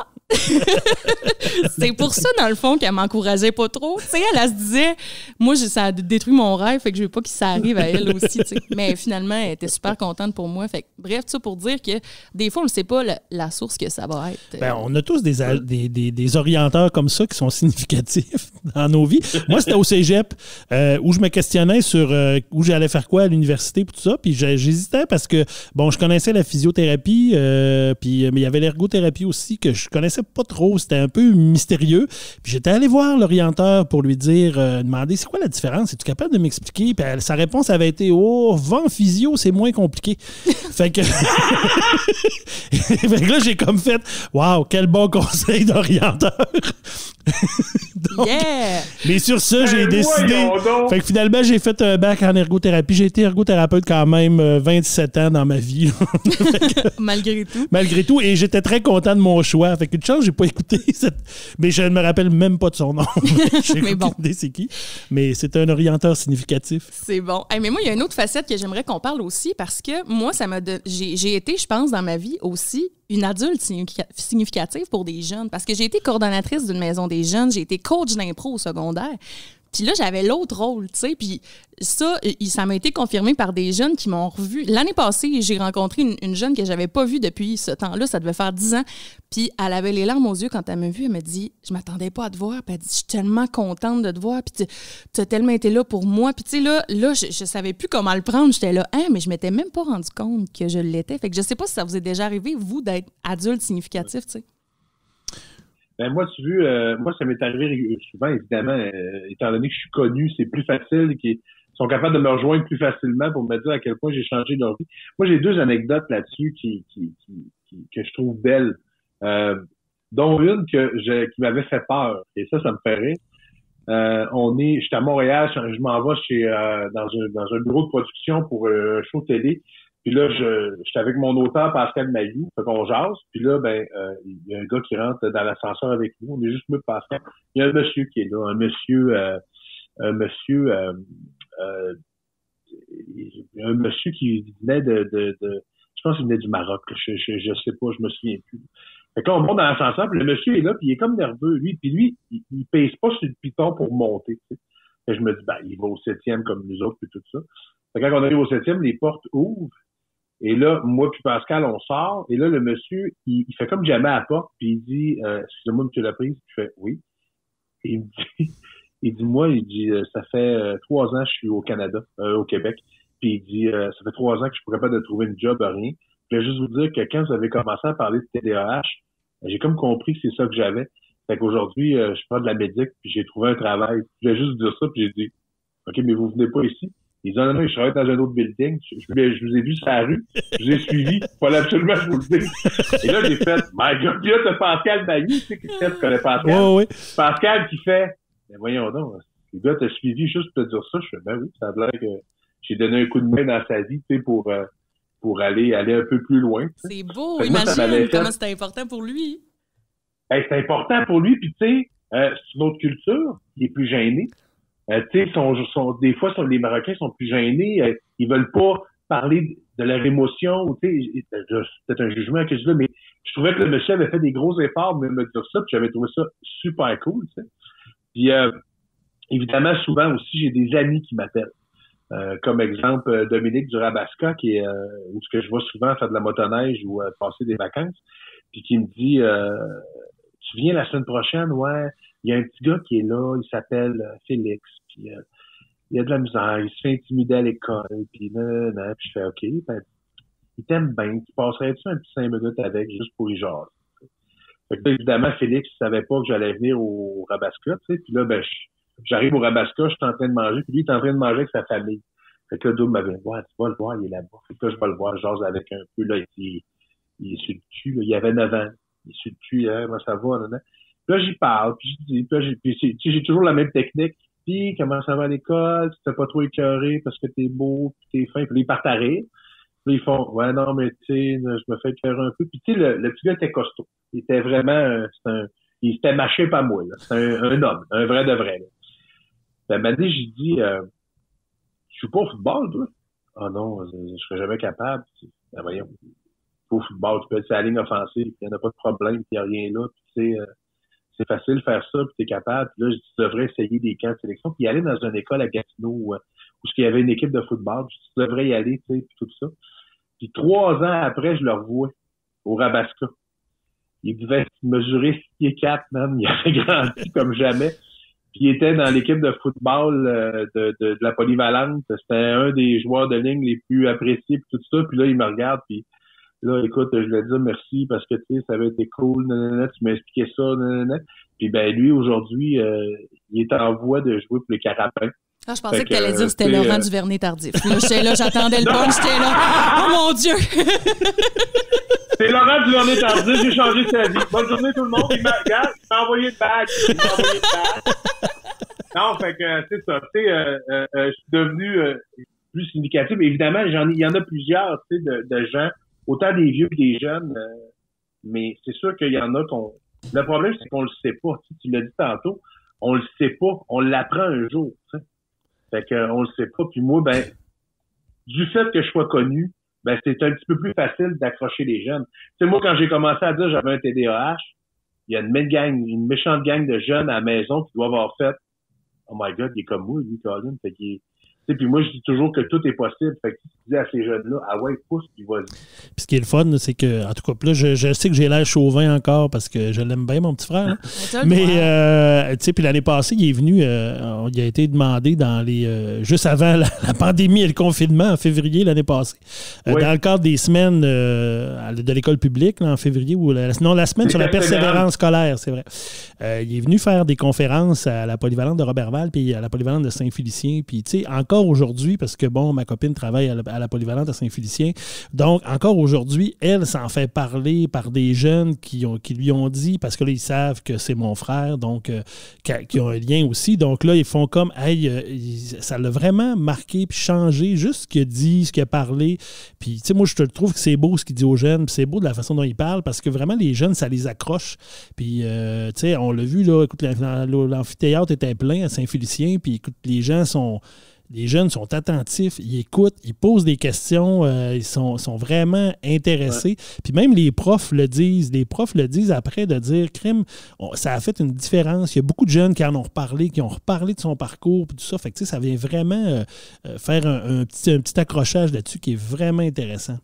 c'est pour ça, dans le fond, qu'elle m'encourageait pas trop. Tu sais, elle se disait, moi, ça a détruit mon rêve, fait que je veux pas que ça arrive à elle aussi, tu sais. Mais finalement, elle était super contente pour moi. Fait que, bref, tout ça pour dire que des fois, on ne sait pas la source que ça va être. Ben, on a tous des orienteurs comme ça qui sont significatifs dans nos vies. Moi, c'était au cégep où je me questionnais sur où j'allais faire quoi à l'université, puis tout ça. Puis j'hésitais parce que, bon, je connaissais la physiothérapie, mais il y avait l'ergothérapie aussi que je connaissais pas trop. C'était un peu mystérieux. Puis j'étais allé voir l'orienteur pour lui demander c'est quoi la différence? Es-tu capable de m'expliquer? Puis sa réponse avait été va en physio, c'est moins compliqué. Fait que là, j'ai comme fait waouh, quel bon conseil d'orienteur! Donc, yeah! Mais sur ça, j'ai décidé. Fait que finalement, j'ai fait un bac en ergothérapie. J'ai été ergothérapeute quand même 27 ans dans ma vie. Malgré tout. Malgré tout. Et j'étais très content de mon choix. Fait qu'une chance, j'ai pas écouté mais je ne me rappelle même pas de son nom. Mais bon. C'est qui. Mais c'est un orienteur significatif. C'est bon. Hey, mais moi, il y a une autre facette que j'aimerais qu'on parle aussi parce que moi, j'ai été, je pense, dans ma vie aussi une adulte significative pour des jeunes parce que j'ai été coordonnatrice d'une maison des jeunes, j'ai été coach d'impro au secondaire. Puis là, j'avais l'autre rôle, tu sais. Puis ça m'a été confirmé par des jeunes qui m'ont revu. L'année passée, j'ai rencontré une jeune que j'avais pas vue depuis ce temps-là. Ça devait faire 10 ans. Puis elle avait les larmes aux yeux quand elle m'a vue. Elle m'a dit, je m'attendais pas à te voir. Puis elle dit, je suis tellement contente de te voir. Puis tu as tellement été là pour moi. Puis tu sais, là, je savais plus comment le prendre. J'étais là, mais je m'étais même pas rendu compte que je l'étais. Fait que je sais pas si ça vous est déjà arrivé, vous, d'être adulte significatif, tu sais. Ben moi, moi, ça m'est arrivé souvent, évidemment, étant donné que je suis connu, c'est plus facile, qu'ils sont capables de me rejoindre plus facilement pour me dire à quel point j'ai changé leur vie. Moi, j'ai 2 anecdotes là-dessus que je trouve belles, dont une qui m'avait fait peur, et ça me fait rire. J'étais à Montréal, je m'en vais dans un bureau de production pour un show télé. Puis là, j'étais avec mon auteur Pascal Mailloux, fait qu'on jase. Puis là, il y a un gars qui rentre dans l'ascenseur avec nous. On est juste moi et Pascal. Il y a un monsieur qui est là, un monsieur qui venait je pense qu'il venait du Maroc. Je sais pas, je me souviens plus. Fait que là, on monte dans l'ascenseur, puis le monsieur est là, puis il est comme nerveux, lui. Puis lui, il pèse pas sur le piton pour monter, tu sais. Et je me dis, il va au 7e comme nous autres, puis tout ça. Fait que quand on arrive au 7e, les portes ouvrent. Et là, moi puis Pascal, on sort. Et là, le monsieur, il fait comme jamais à la porte, puis il dit, excusez-moi, monsieur Laprise. Je fais, oui. Et il dit, ça fait 3 ans que je suis au Canada, au Québec. Puis il dit, ça fait 3 ans que je suis pas capable de trouver une job, rien. Je voulais juste vous dire que quand vous avez commencé à parler de TDAH, j'ai comme compris que c'est ça que j'avais. Fait qu'aujourd'hui, je prends de la médic, puis j'ai trouvé un travail. Je voulais juste vous dire ça, puis j'ai dit, OK, mais vous venez pas ici? Ils disent, non, je travaille dans un autre building. Je vous ai vu sur la rue. Je vous ai suivi. Il fallait absolument que je vous le dise. Et là, j'ai fait, my God, puis là, t'as Pascal Mailloux, tu sais, tu connais Pascal. Oh, oui. Pascal qui fait, voyons donc, le gars t'a suivi juste pour te dire ça. Je fais, oui, ça a l'air que j'ai donné un coup de main dans sa vie, tu sais, pour aller un peu plus loin. T'sais. C'est beau, imagine comment c'était important pour lui. C'est important pour lui, puis tu sais, c'est une autre culture, il est plus gêné. Tu sais, des fois, les Marocains sont plus gênés. Ils veulent pas parler de leur émotion. Tu sais, c'est peut-être un jugement que je dis là, mais je trouvais que le monsieur avait fait des gros efforts de me dire ça, puis j'avais trouvé ça super cool. Tu sais. Puis évidemment, souvent aussi, j'ai des amis qui m'appellent. Comme exemple, Dominique du Rabasca, qui est où ce que je vois souvent faire de la motoneige ou passer des vacances, puis qui me dit tu viens la semaine prochaine, ouais, il y a un petit gars qui est là, il s'appelle Félix, puis il a de la misère, il se fait intimider à l'école, puis puis je fais OK, ben, il t'aime bien, tu passerais-tu un petit 5 minutes avec juste pour y jaser? Fait que là, évidemment, Félix ne savait pas que j'allais venir au Rabasca, tu sais, puis là, ben, j'arrive au Rabasca, je suis en train de manger, puis lui, il est en train de manger avec sa famille. Fait que là, Doug m'avait dit, ouais, tu vas le voir, il est là-bas. Fait que là, je vais le voir, je jase avec un peu, là, il est sur le cul, là, il avait 9 ans, il est sur le cul, hein, moi, ça va, là. Puis là, j'y parle, puis je dis, puis j'ai toujours la même technique. Puis, comment ça va à l'école? Tu t'es pas trop écœuré parce que t'es beau, puis t'es fin. Puis là, ils partent à rire. Puis ils font, ouais, non, mais tu sais, je me fais écœurer un peu. Puis tu sais, le petit gars était costaud. Il était vraiment, il s'était mâché par moi, là. C'est un homme, un vrai de vrai, là. Puis elle m'a dit, j'ai dit, je suis pas au football, toi. Ah non, je serais jamais capable. Ben voyons, au football, tu peux être sur la ligne offensive, il n'y en a pas de problème, puis il n'y a rien là, puis tu sais, c'est facile de faire ça, puis t'es capable. Puis là, tu devrais essayer des camps de sélection, puis aller dans une école à Gatineau où il y avait une équipe de football, puis tu devrais y aller, tu sais, puis tout ça. Puis 3 ans après, je le revois au Rabasca. Il devait mesurer 6 pieds 4, man. Il avait grandi comme jamais. Puis il était dans l'équipe de football de la Polyvalente. C'était un des joueurs de ligne les plus appréciés, puis tout ça. Puis là, il me regarde, puis là, écoute, je lui ai dit merci parce que, tu sais, ça avait été cool, nanana, tu m'as expliqué ça, nanana. Puis ben lui, aujourd'hui, il est en voie de jouer pour les Carapins. Ah, je pensais que tu allais dire que c'était Laurent Duvernay-Tardif. Là, j'étais là, j'attendais le punch, j'étais là. Oh mon Dieu! C'est Laurent Duvernay-Tardif, j'ai changé sa vie. Bonne journée tout le monde. Il m'a envoyé une bague. Non, fait que c'est ça. Tu sais, je suis devenu plus significatif. Évidemment, il y en a plusieurs, tu sais, de gens, autant des vieux que des jeunes, mais c'est sûr qu'il y en a qu'on... Le problème, c'est qu'on le sait pas. Tu l'as dit tantôt, on le sait pas. On l'apprend un jour, tu sais. Fait que on le sait pas. Puis moi, ben, du fait que je sois connu, ben c'est un petit peu plus facile d'accrocher les jeunes. Tu sais, moi, quand j'ai commencé à dire j'avais un TDAH, il y a une méchante gang de jeunes à la maison qui doivent avoir fait « Oh my God, il est comme moi, lui, Colin. » Fait qu'il est... Puis moi, je dis toujours que tout est possible. Fait que tu dis à ces jeunes-là, ah ouais, pousse, puis vas-y. Puis ce qui est le fun, c'est que, en tout cas, là, je sais que j'ai l'air chauvin encore parce que je l'aime bien, mon petit frère. Hein. Mais, tu sais, puis l'année passée, il est venu, il a été demandé dans les. Juste avant la pandémie et le confinement, en février l'année passée. Oui. Dans le cadre des semaines de l'école publique, là, en février, ou la semaine sur la persévérance scolaire, c'est vrai. Il est venu faire des conférences à la Polyvalente de Roberval puis à la Polyvalente de Saint-Félicien. Puis, tu sais, encore aujourd'hui, parce que, bon, ma copine travaille à la Polyvalente à Saint-Félicien, donc, encore aujourd'hui, elle s'en fait parler par des jeunes qui lui ont dit, parce que là, ils savent que c'est mon frère, donc, qui ont un lien aussi. Donc, là, ils font comme, hey, ça l'a vraiment marqué puis changé, juste ce qu'il a dit, ce qu'il a parlé. Puis, tu sais, moi, je te trouve que c'est beau ce qu'il dit aux jeunes, puis c'est beau de la façon dont il parle, parce que vraiment, les jeunes, ça les accroche. Puis, tu sais, on l'a vu, là, écoute, l'amphithéâtre était plein à Saint-Félicien, puis, écoute, les jeunes sont attentifs, ils écoutent, ils posent des questions, ils sont vraiment intéressés. Ouais. Puis même les profs le disent. Les profs le disent après de dire, crime, ça a fait une différence. Il y a beaucoup de jeunes qui en ont reparlé, qui ont reparlé de son parcours, puis tout ça. Fait que, tu sais, ça vient vraiment faire un petit accrochage là-dessus qui est vraiment intéressant.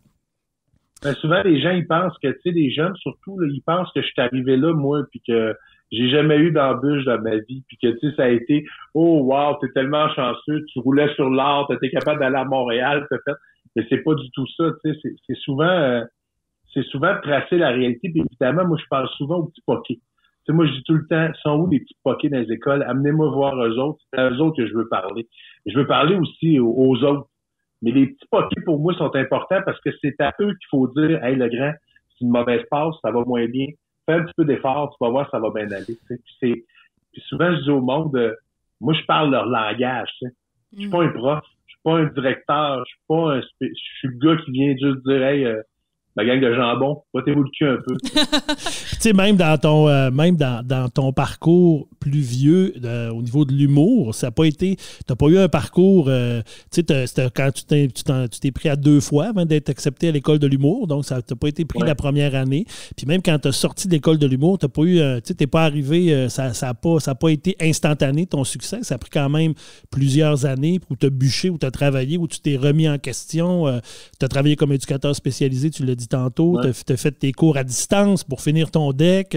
Ben, souvent, les gens, ils pensent que, tu sais, les jeunes, surtout, là, ils pensent que je suis arrivé là, moi, puis que j'ai jamais eu d'embûche dans ma vie, puis que, tu sais, ça a été, oh, wow, t'es tellement chanceux, tu roulais sur l'art, t'étais capable d'aller à Montréal, t'as fait. Mais c'est pas du tout ça, tu sais, c'est souvent de tracer la réalité, puis évidemment, moi, je parle souvent aux petits poquets. Tu sais, moi, je dis tout le temps, sont où les petits poquets dans les écoles? Amenez-moi voir eux autres, c'est à eux autres que je veux parler. Je veux parler aussi aux autres. Mais les petits poquets, pour moi, sont importants parce que c'est à eux qu'il faut dire, hey, le grand, c'est une mauvaise passe, ça va moins bien. Fais un petit peu d'effort, tu vas voir, ça va bien aller. Puis souvent, je dis au monde, moi, je parle leur langage. Tu sais. Je suis pas un prof, je suis pas un directeur, je suis le gars qui vient juste dire, hey, ma gang de jambon, bottez-vous le cul un peu. Tu sais, même dans ton parcours plus vieux, au niveau de l'humour, ça n'a pas été. T'as pas eu un parcours. Tu sais, quand tu t'es pris à 2 fois avant d'être accepté à l'école de l'humour, donc ça t'as pas été pris la première année. Puis même quand tu as sorti de l'école de l'humour, t'as pas eu. Tu sais, t'es pas arrivé. Ça a pas été instantané ton succès. Ça a pris quand même plusieurs années où tu as bûché, où tu as travaillé, où tu t'es remis en question. Tu as travaillé comme éducateur spécialisé, tu l'as dit tantôt. Tu as fait tes cours à distance pour finir ton deck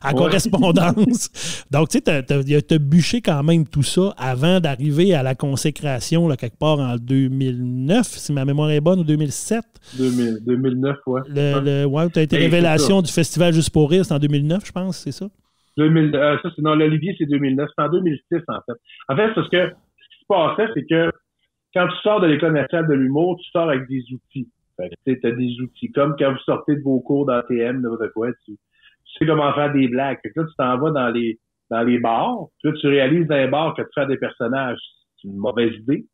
à correspondance. Donc, tu sais, tu as bûché quand même tout ça avant d'arriver à la consécration, là, quelque part en 2009, si ma mémoire est bonne, ou 2007. 2009, ouais. Tu as été révélation du Festival Juste pour rire, c'est en 2009, je pense, c'est ça? Non, l'Olivier, c'est 2009. C'est en 2006, en fait. En fait, parce que ce qui se passait, c'est que quand tu sors de l'École nationale de l'humour, tu sors avec des outils. Tu as des outils. Comme quand vous sortez de vos cours d'ATM, tu sais comment faire des blagues. Fait que là, tu t'en vas dans les bars. Puis là, tu réalises dans les bars que de faire des personnages, c'est une mauvaise idée.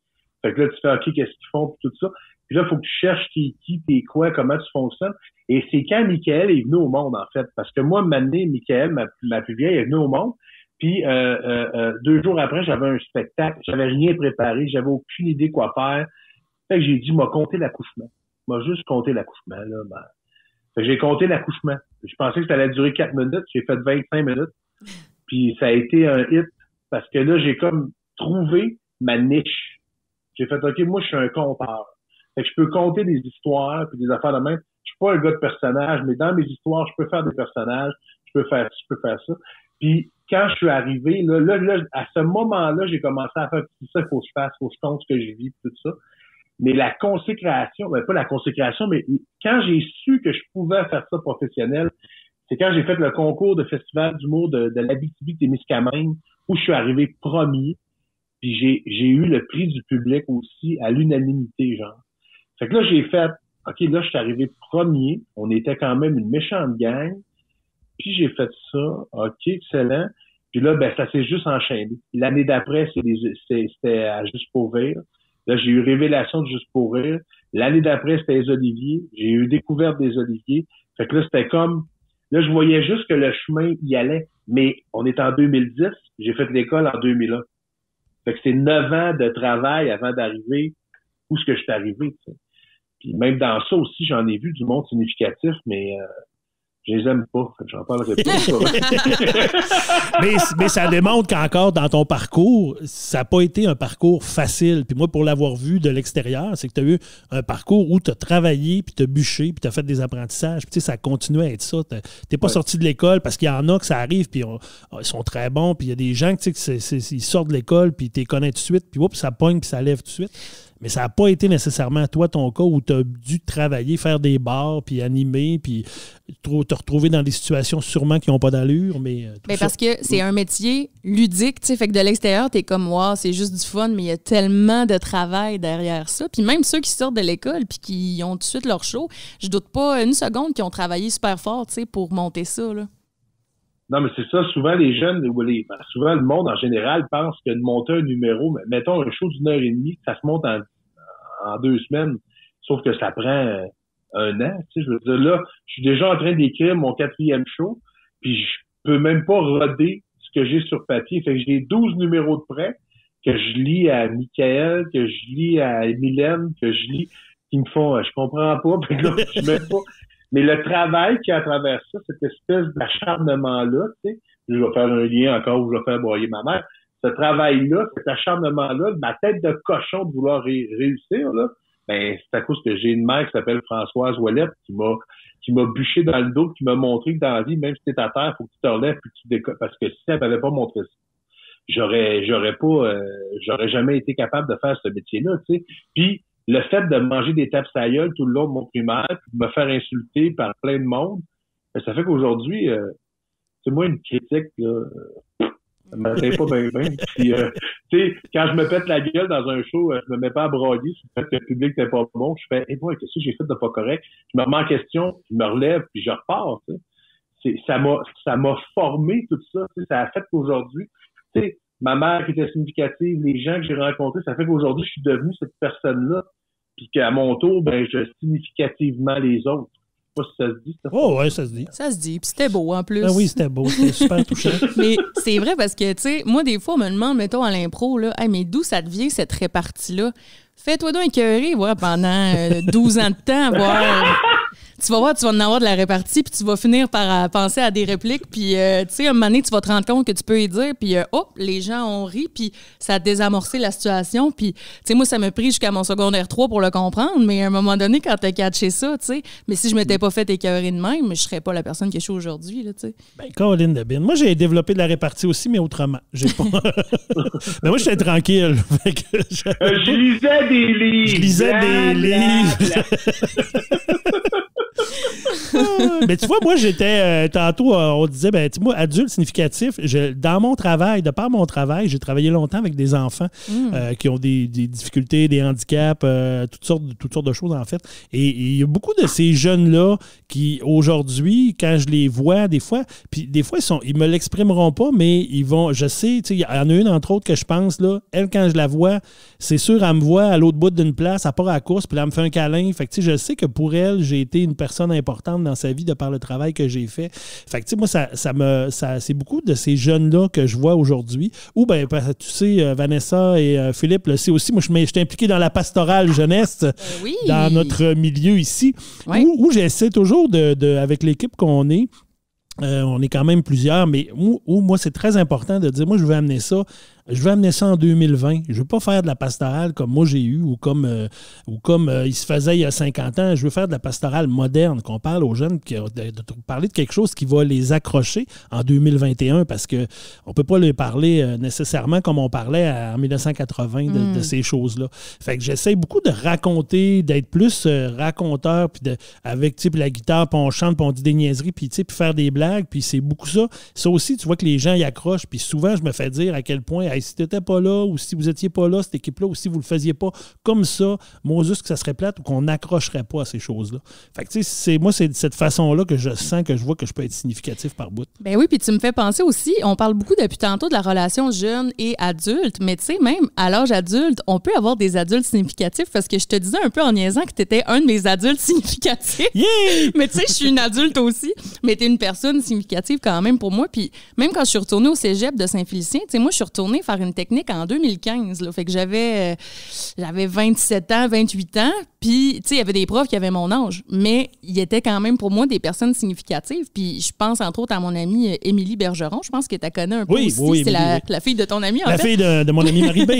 Fait que là, tu fais OK, qu'est-ce qu'ils font, puis tout ça. Puis là, il faut que tu cherches qui, t'es quoi, comment tu fonctionnes. Et c'est quand Michael est venu au monde, en fait. Parce que moi, m'amener Michael, ma plus vieille, est venue au monde. Puis 2 jours après, j'avais un spectacle. J'avais rien préparé. J'avais aucune idée quoi faire. Fait que j'ai dit, m'a compté l'accouchement. M'a juste compté l'accouchement, là. Fait que j'ai compté l'accouchement. Je pensais que ça allait durer 4 minutes. J'ai fait 25 minutes. Puis ça a été un hit. Parce que là, j'ai comme trouvé ma niche. J'ai fait, OK, moi, je suis un conteur. Fait que je peux compter des histoires puis des affaires de même. Je suis pas un gars de personnage, mais dans mes histoires, je peux faire des personnages. Je peux faire ça. Puis quand je suis arrivé, là, à ce moment-là, j'ai commencé à faire tout ça, faut que je fasse, faut que je compte ce que je vis, tout ça. Mais la consécration, pas la consécration, mais quand j'ai su que je pouvais faire ça professionnel, c'est quand j'ai fait le concours de festival d'humour de l'Abitibi-Témiscamingue, où je suis arrivé premier, puis j'ai eu le prix du public aussi à l'unanimité, genre. Fait que là, j'ai fait, OK, là, je suis arrivé premier, on était quand même une méchante gang, puis j'ai fait ça, OK, excellent. Puis là, ben ça s'est juste enchaîné. L'année d'après, c'était à Juste pour rire. Là, j'ai eu Révélation de Juste pour rire. L'année d'après, c'était les Oliviers. J'ai eu Découverte des Oliviers. Fait que là, c'était comme... Là, je voyais juste que le chemin y allait. Mais on est en 2010. J'ai fait l'école en 2001. Fait que c'est 9 ans de travail avant d'arriver où est-ce que je suis arrivé, tu sais. Puis même dans ça aussi, j'en ai vu du monde significatif, mais... je les aime pas, j'en parlerai pas. mais ça démontre qu'encore dans ton parcours, ça n'a pas été un parcours facile. Puis moi, pour l'avoir vu de l'extérieur, c'est que tu as eu un parcours où tu as travaillé, puis tu as bûché, puis tu as fait des apprentissages. Puis tu sais, ça continue à être ça. Tu n'es pas sorti de l'école parce qu'il y en a que ça arrive, puis ils sont très bons. Puis il y a des gens tu sais, ils sortent de l'école, puis tu les connais tout de suite, puis ça pogne, puis ça lève tout de suite. Mais ça n'a pas été nécessairement, toi, ton cas où tu as dû travailler, faire des bars, puis animer, puis te retrouver dans des situations sûrement qui n'ont pas d'allure. Mais parce que c'est un métier ludique, tu sais, fait que de l'extérieur, tu es comme, wow, c'est juste du fun, mais il y a tellement de travail derrière ça. Puis même ceux qui sortent de l'école puis qui ont tout de suite leur show, je doute pas une seconde qu'ils ont travaillé super fort, tu sais, pour monter ça, là. Non, mais c'est ça. Souvent, les jeunes, souvent, le monde en général pense que de monter un numéro, mettons un show d'1 heure et demie, ça se monte en 2 semaines. Sauf que ça prend 1 an. Tu sais, je veux dire, là, je suis déjà en train d'écrire mon 4e show, puis je peux même pas roder ce que j'ai sur papier. Fait que j'ai 12 numéros de prêt que je lis à Michael, que je lis à Mylène, que je lis, qui me font, je comprends pas, puis là, je mets pas. Mais le travail qui est à travers ça, cette espèce d'acharnement-là, tu sais, je vais faire un lien encore où je vais faire broyer ma mère, ce travail-là, cet acharnement-là, ma tête de cochon de vouloir réussir, là, ben, c'est à cause que j'ai une mère qui s'appelle Françoise Ouellette qui m'a bûché dans le dos, qui m'a montré que dans la vie, même si t'es à terre, faut que tu te relèves puis que tu décolles. Parce que si elle m'avait pas montré ça, j'aurais jamais été capable de faire ce métier-là, tu sais. Puis, le fait de manger des tapes à la gueule tout le long de mon primaire, puis de me faire insulter par plein de monde, ça fait qu'aujourd'hui, c'est moi une critique, là, ça m'atteint pas bien. Puis, tu sais, quand je me pète la gueule dans un show, je me mets pas à broyer sur le fait que le public n'est pas bon. Je fais, moi, qu'est-ce que j'ai fait de pas correct? Je me remets en question, je me relève, puis je repars, tu sais. Ça m'a formé tout ça, tu sais, ça a fait qu'aujourd'hui, tu sais, ma mère qui était significative, les gens que j'ai rencontrés, ça fait qu'aujourd'hui, je suis devenu cette personne-là. Puis qu'à mon tour, ben, je significativement les autres. sais pas si ça se dit. Oh, ouais, ça se dit. Ça se dit. Puis c'était beau, en plus. Ah oui, c'était beau. C'était super touchant. Mais c'est vrai parce que, tu sais, moi, des fois, on me demande, mettons, à l'impro, là, hey, mais d'où ça devient cette répartie-là? Fais-toi donc écœurer, voir pendant 12 ans de temps, voir. Tu vas voir, tu vas en avoir de la répartie, puis tu vas finir par penser à des répliques, puis, tu sais, à un moment donné, tu vas te rendre compte que tu peux y dire, puis, hop, les gens ont ri, puis ça a désamorcé la situation, puis, tu sais, moi, ça m'a pris jusqu'à mon secondaire 3 pour le comprendre, mais à un moment donné, quand t'as catché ça, tu sais, mais si je m'étais pas fait écœurer de même, je serais pas la personne que je suis aujourd'hui, là, tu sais. Ben, Caroline Debine. Moi, j'ai développé de la répartie aussi, mais autrement. J'ai pas... Mais moi, j'étais tranquille. Fait que je lisais des livres. Je lisais des livres. Mais tu vois, moi, j'étais tantôt, on disait, ben, tu vois, adulte significatif. Dans mon travail, de par mon travail, j'ai travaillé longtemps avec des enfants qui ont des difficultés, des handicaps, toutes sortes de choses, en fait. Et il y a beaucoup de ces jeunes-là qui, aujourd'hui, quand je les vois, des fois, puis des fois, ils me l'exprimeront pas, mais ils vont, je sais, tu sais, il y en a une, entre autres, que je pense, là, elle, quand je la vois, c'est sûr, elle me voit à l'autre bout d'une place, elle part à la course, puis là, elle me fait un câlin. Fait que, tu sais, je sais que pour elle, j'ai été une personne importante dans sa vie de par le travail que j'ai fait. Fait que, tu sais, moi, c'est beaucoup de ces jeunes-là que je vois aujourd'hui. Ou, ben, tu sais, Vanessa et Philippe le sait aussi. Moi, je suis impliqué dans la pastorale jeunesse dans notre milieu ici, où j'essaie toujours avec l'équipe qu'on est. On est quand même plusieurs, mais moi, c'est très important de dire, moi, je veux amener ça en 2020. Je veux pas faire de la pastorale comme moi j'ai eu ou comme il se faisait il y a 50 ans. Je veux faire de la pastorale moderne, qu'on parle aux jeunes, de parler de quelque chose qui va les accrocher en 2021 parce que on peut pas leur parler nécessairement comme on parlait en 1980 de ces choses-là. Fait que j'essaie beaucoup de raconter, d'être plus raconteur, puis avec la guitare, puis on chante, puis on dit des niaiseries, puis faire des blagues, puis c'est beaucoup ça. Ça aussi, tu vois que les gens y accrochent, puis souvent, je me fais dire à quel point hey, si tu n'étais pas là ou si vous n'étiez pas là, cette équipe-là, ou si vous ne le faisiez pas comme ça, Moses, que ça serait plate ou qu'on n'accrocherait pas à ces choses-là. Fait que, tu sais, moi, c'est de cette façon-là que je sens que je vois que je peux être significatif par bout. Ben oui, puis tu me fais penser aussi, on parle beaucoup depuis tantôt de la relation jeune et adulte, mais tu sais, même à l'âge adulte, on peut avoir des adultes significatifs parce que je te disais un peu en niaisant que tu étais un de mes adultes significatifs. Yeah! Mais tu sais, je suis une adulte aussi, mais tu es une personne significative quand même pour moi. Puis même quand je suis retournée au cégep de Saint-Félicien, tu sais, moi, je suis retournée faire une technique en 2015. Là, fait que j'avais 27 ans, 28 ans. Puis, tu sais, il y avait des profs qui avaient mon âge, mais ils étaient quand même pour moi des personnes significatives. Puis, je pense entre autres à mon amie Émilie Bergeron. Je pense que tu la connais un peu aussi. Oui, c'est la fille de ton amie, en fait. La fille de mon amie Marie B.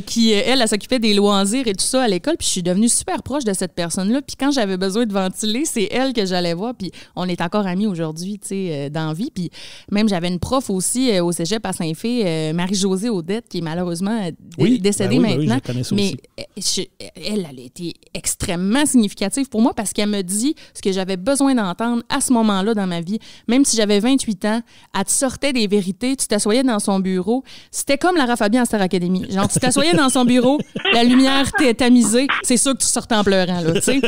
Qui, elle s'occupait des loisirs et tout ça à l'école. Puis, je suis devenue super proche de cette personne-là. Puis, quand j'avais besoin de ventiler, c'est elle que j'allais voir. Puis, on est encore amis aujourd'hui, tu sais, dans la vie. Puis, même, j'avais une prof aussi au cégep à Saint-Fé, Marie-Josée Audette, qui est malheureusement décédée maintenant. Oui, je connais ça mais aussi. elle a été extrêmement significative pour moi parce qu'elle me dit ce que j'avais besoin d'entendre à ce moment-là dans ma vie. Même si j'avais 28 ans, elle te sortait des vérités, tu t'assoyais dans son bureau. C'était comme Lara Fabian à Star Academy. Genre, tu t'assoyais dans son bureau, la lumière tamisée, c'est sûr que tu sortais en pleurant, là, tu sais.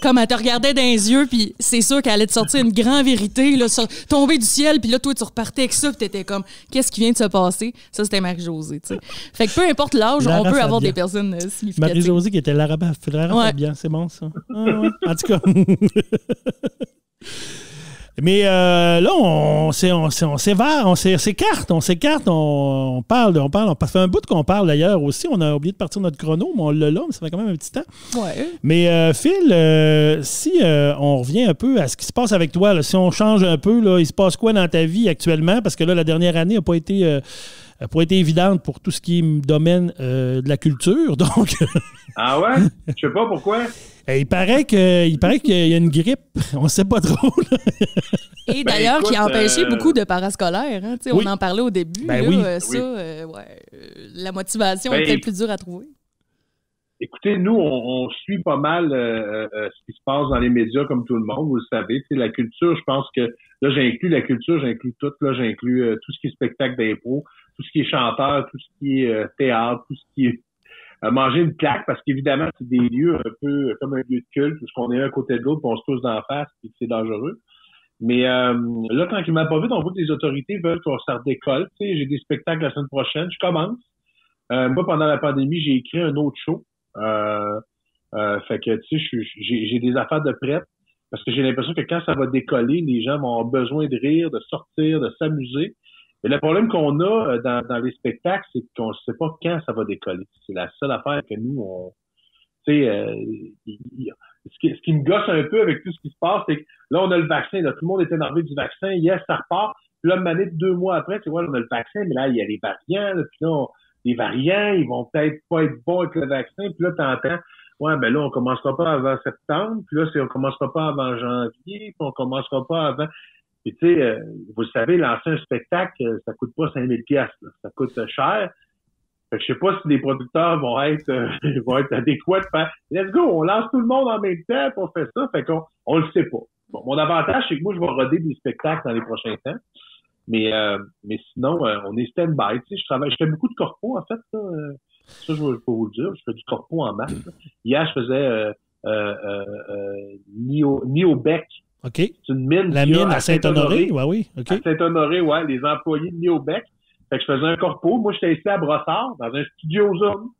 Comme elle te regardait dans les yeux, puis c'est sûr qu'elle allait te sortir une grande vérité, là, tomber du ciel, puis là, toi, tu repartais avec ça, puis t'étais comme, qu'est-ce qui vient de se passer? Ça, c'était Marie-Josée, tu sais. Fait que peu importe l'âge, on peut avoir des personnes significatives. Marie-Josée qui était Lara Fabian, c'est bon, ça. Ah, ouais. En tout cas. Mais là, on s'écarte, on parle. Ça fait un bout qu'on parle d'ailleurs aussi. On a oublié de partir notre chrono, mais on l'a là, mais ça fait quand même un petit temps. Ouais. Mais Phil, si on revient un peu à ce qui se passe avec toi, là, si on change un peu, là, il se passe quoi dans ta vie actuellement? Parce que là, la dernière année n'a pas été évidente pour tout ce qui est domaine de la culture. Donc. Ah ouais? Je sais pas pourquoi. Il paraît qu'il y a une grippe. On ne sait pas trop. Là. Et d'ailleurs, qui a empêché beaucoup de parascolaires. Hein? Oui. On en parlait au début. Ben là, oui. La motivation est peut-être plus dure à trouver. Écoutez, nous, on suit pas mal ce qui se passe dans les médias comme tout le monde, vous le savez. La culture, je pense que là, j'inclus la culture, j'inclus tout. Là, j'inclus tout ce qui est spectacle d'impro, tout ce qui est chanteur, tout ce qui est théâtre, tout ce qui est manger une claque, parce qu'évidemment, c'est des lieux un peu comme un lieu de culte, parce qu'on est un à côté de l'autre, puis on se touche d'en face, puis c'est dangereux. Mais là, tranquillement pas vite, on voit que les autorités veulent qu'on se redécolle. Tu sais, j'ai des spectacles la semaine prochaine, je commence. Moi, pendant la pandémie, j'ai écrit un autre show. Fait que, tu sais, j'ai des affaires de prête. parce que j'ai l'impression que quand ça va décoller, les gens vont avoir besoin de rire, de sortir, de s'amuser. Mais le problème qu'on a dans les spectacles, c'est qu'on ne sait pas quand ça va décoller. C'est la seule affaire que nous, tu sais, ce qui me gosse un peu avec tout ce qui se passe, c'est que là, on a le vaccin, là, tout le monde est énervé du vaccin, yes, ça repart. Puis là, une année, 2 mois après, c'est ouais, on a le vaccin, mais là, il y a les variants, là, puis là, les variants, ils vont peut-être pas être bons avec le vaccin, puis là, t'entends, ouais, ben là, on commencera pas avant septembre, puis là, on commencera pas avant janvier, puis on commencera pas avant... Puis tu sais, vous le savez, lancer un spectacle, ça coûte pas 5000 pièces, ça coûte cher. Fait que je sais pas si les producteurs vont être adéquats de faire let's go, on lance tout le monde en même temps, puis on fait ça. Fait qu'on le sait pas. Bon, mon avantage, c'est que moi, je vais roder des spectacles dans les prochains temps. Mais sinon, on est stand-by. Tu sais, je fais beaucoup de corpo, en fait. Ça, je vais vous le dire. Je fais du corpo en masse. Hier, je faisais Niobec. OK. C'est une mine. La mine à Saint-Honoré, oui. OK. À Saint-Honoré, ouais, les employés de Niobec. Fait que je faisais un corpo. Moi, j'étais ici à Brossard, dans un studio Zoom.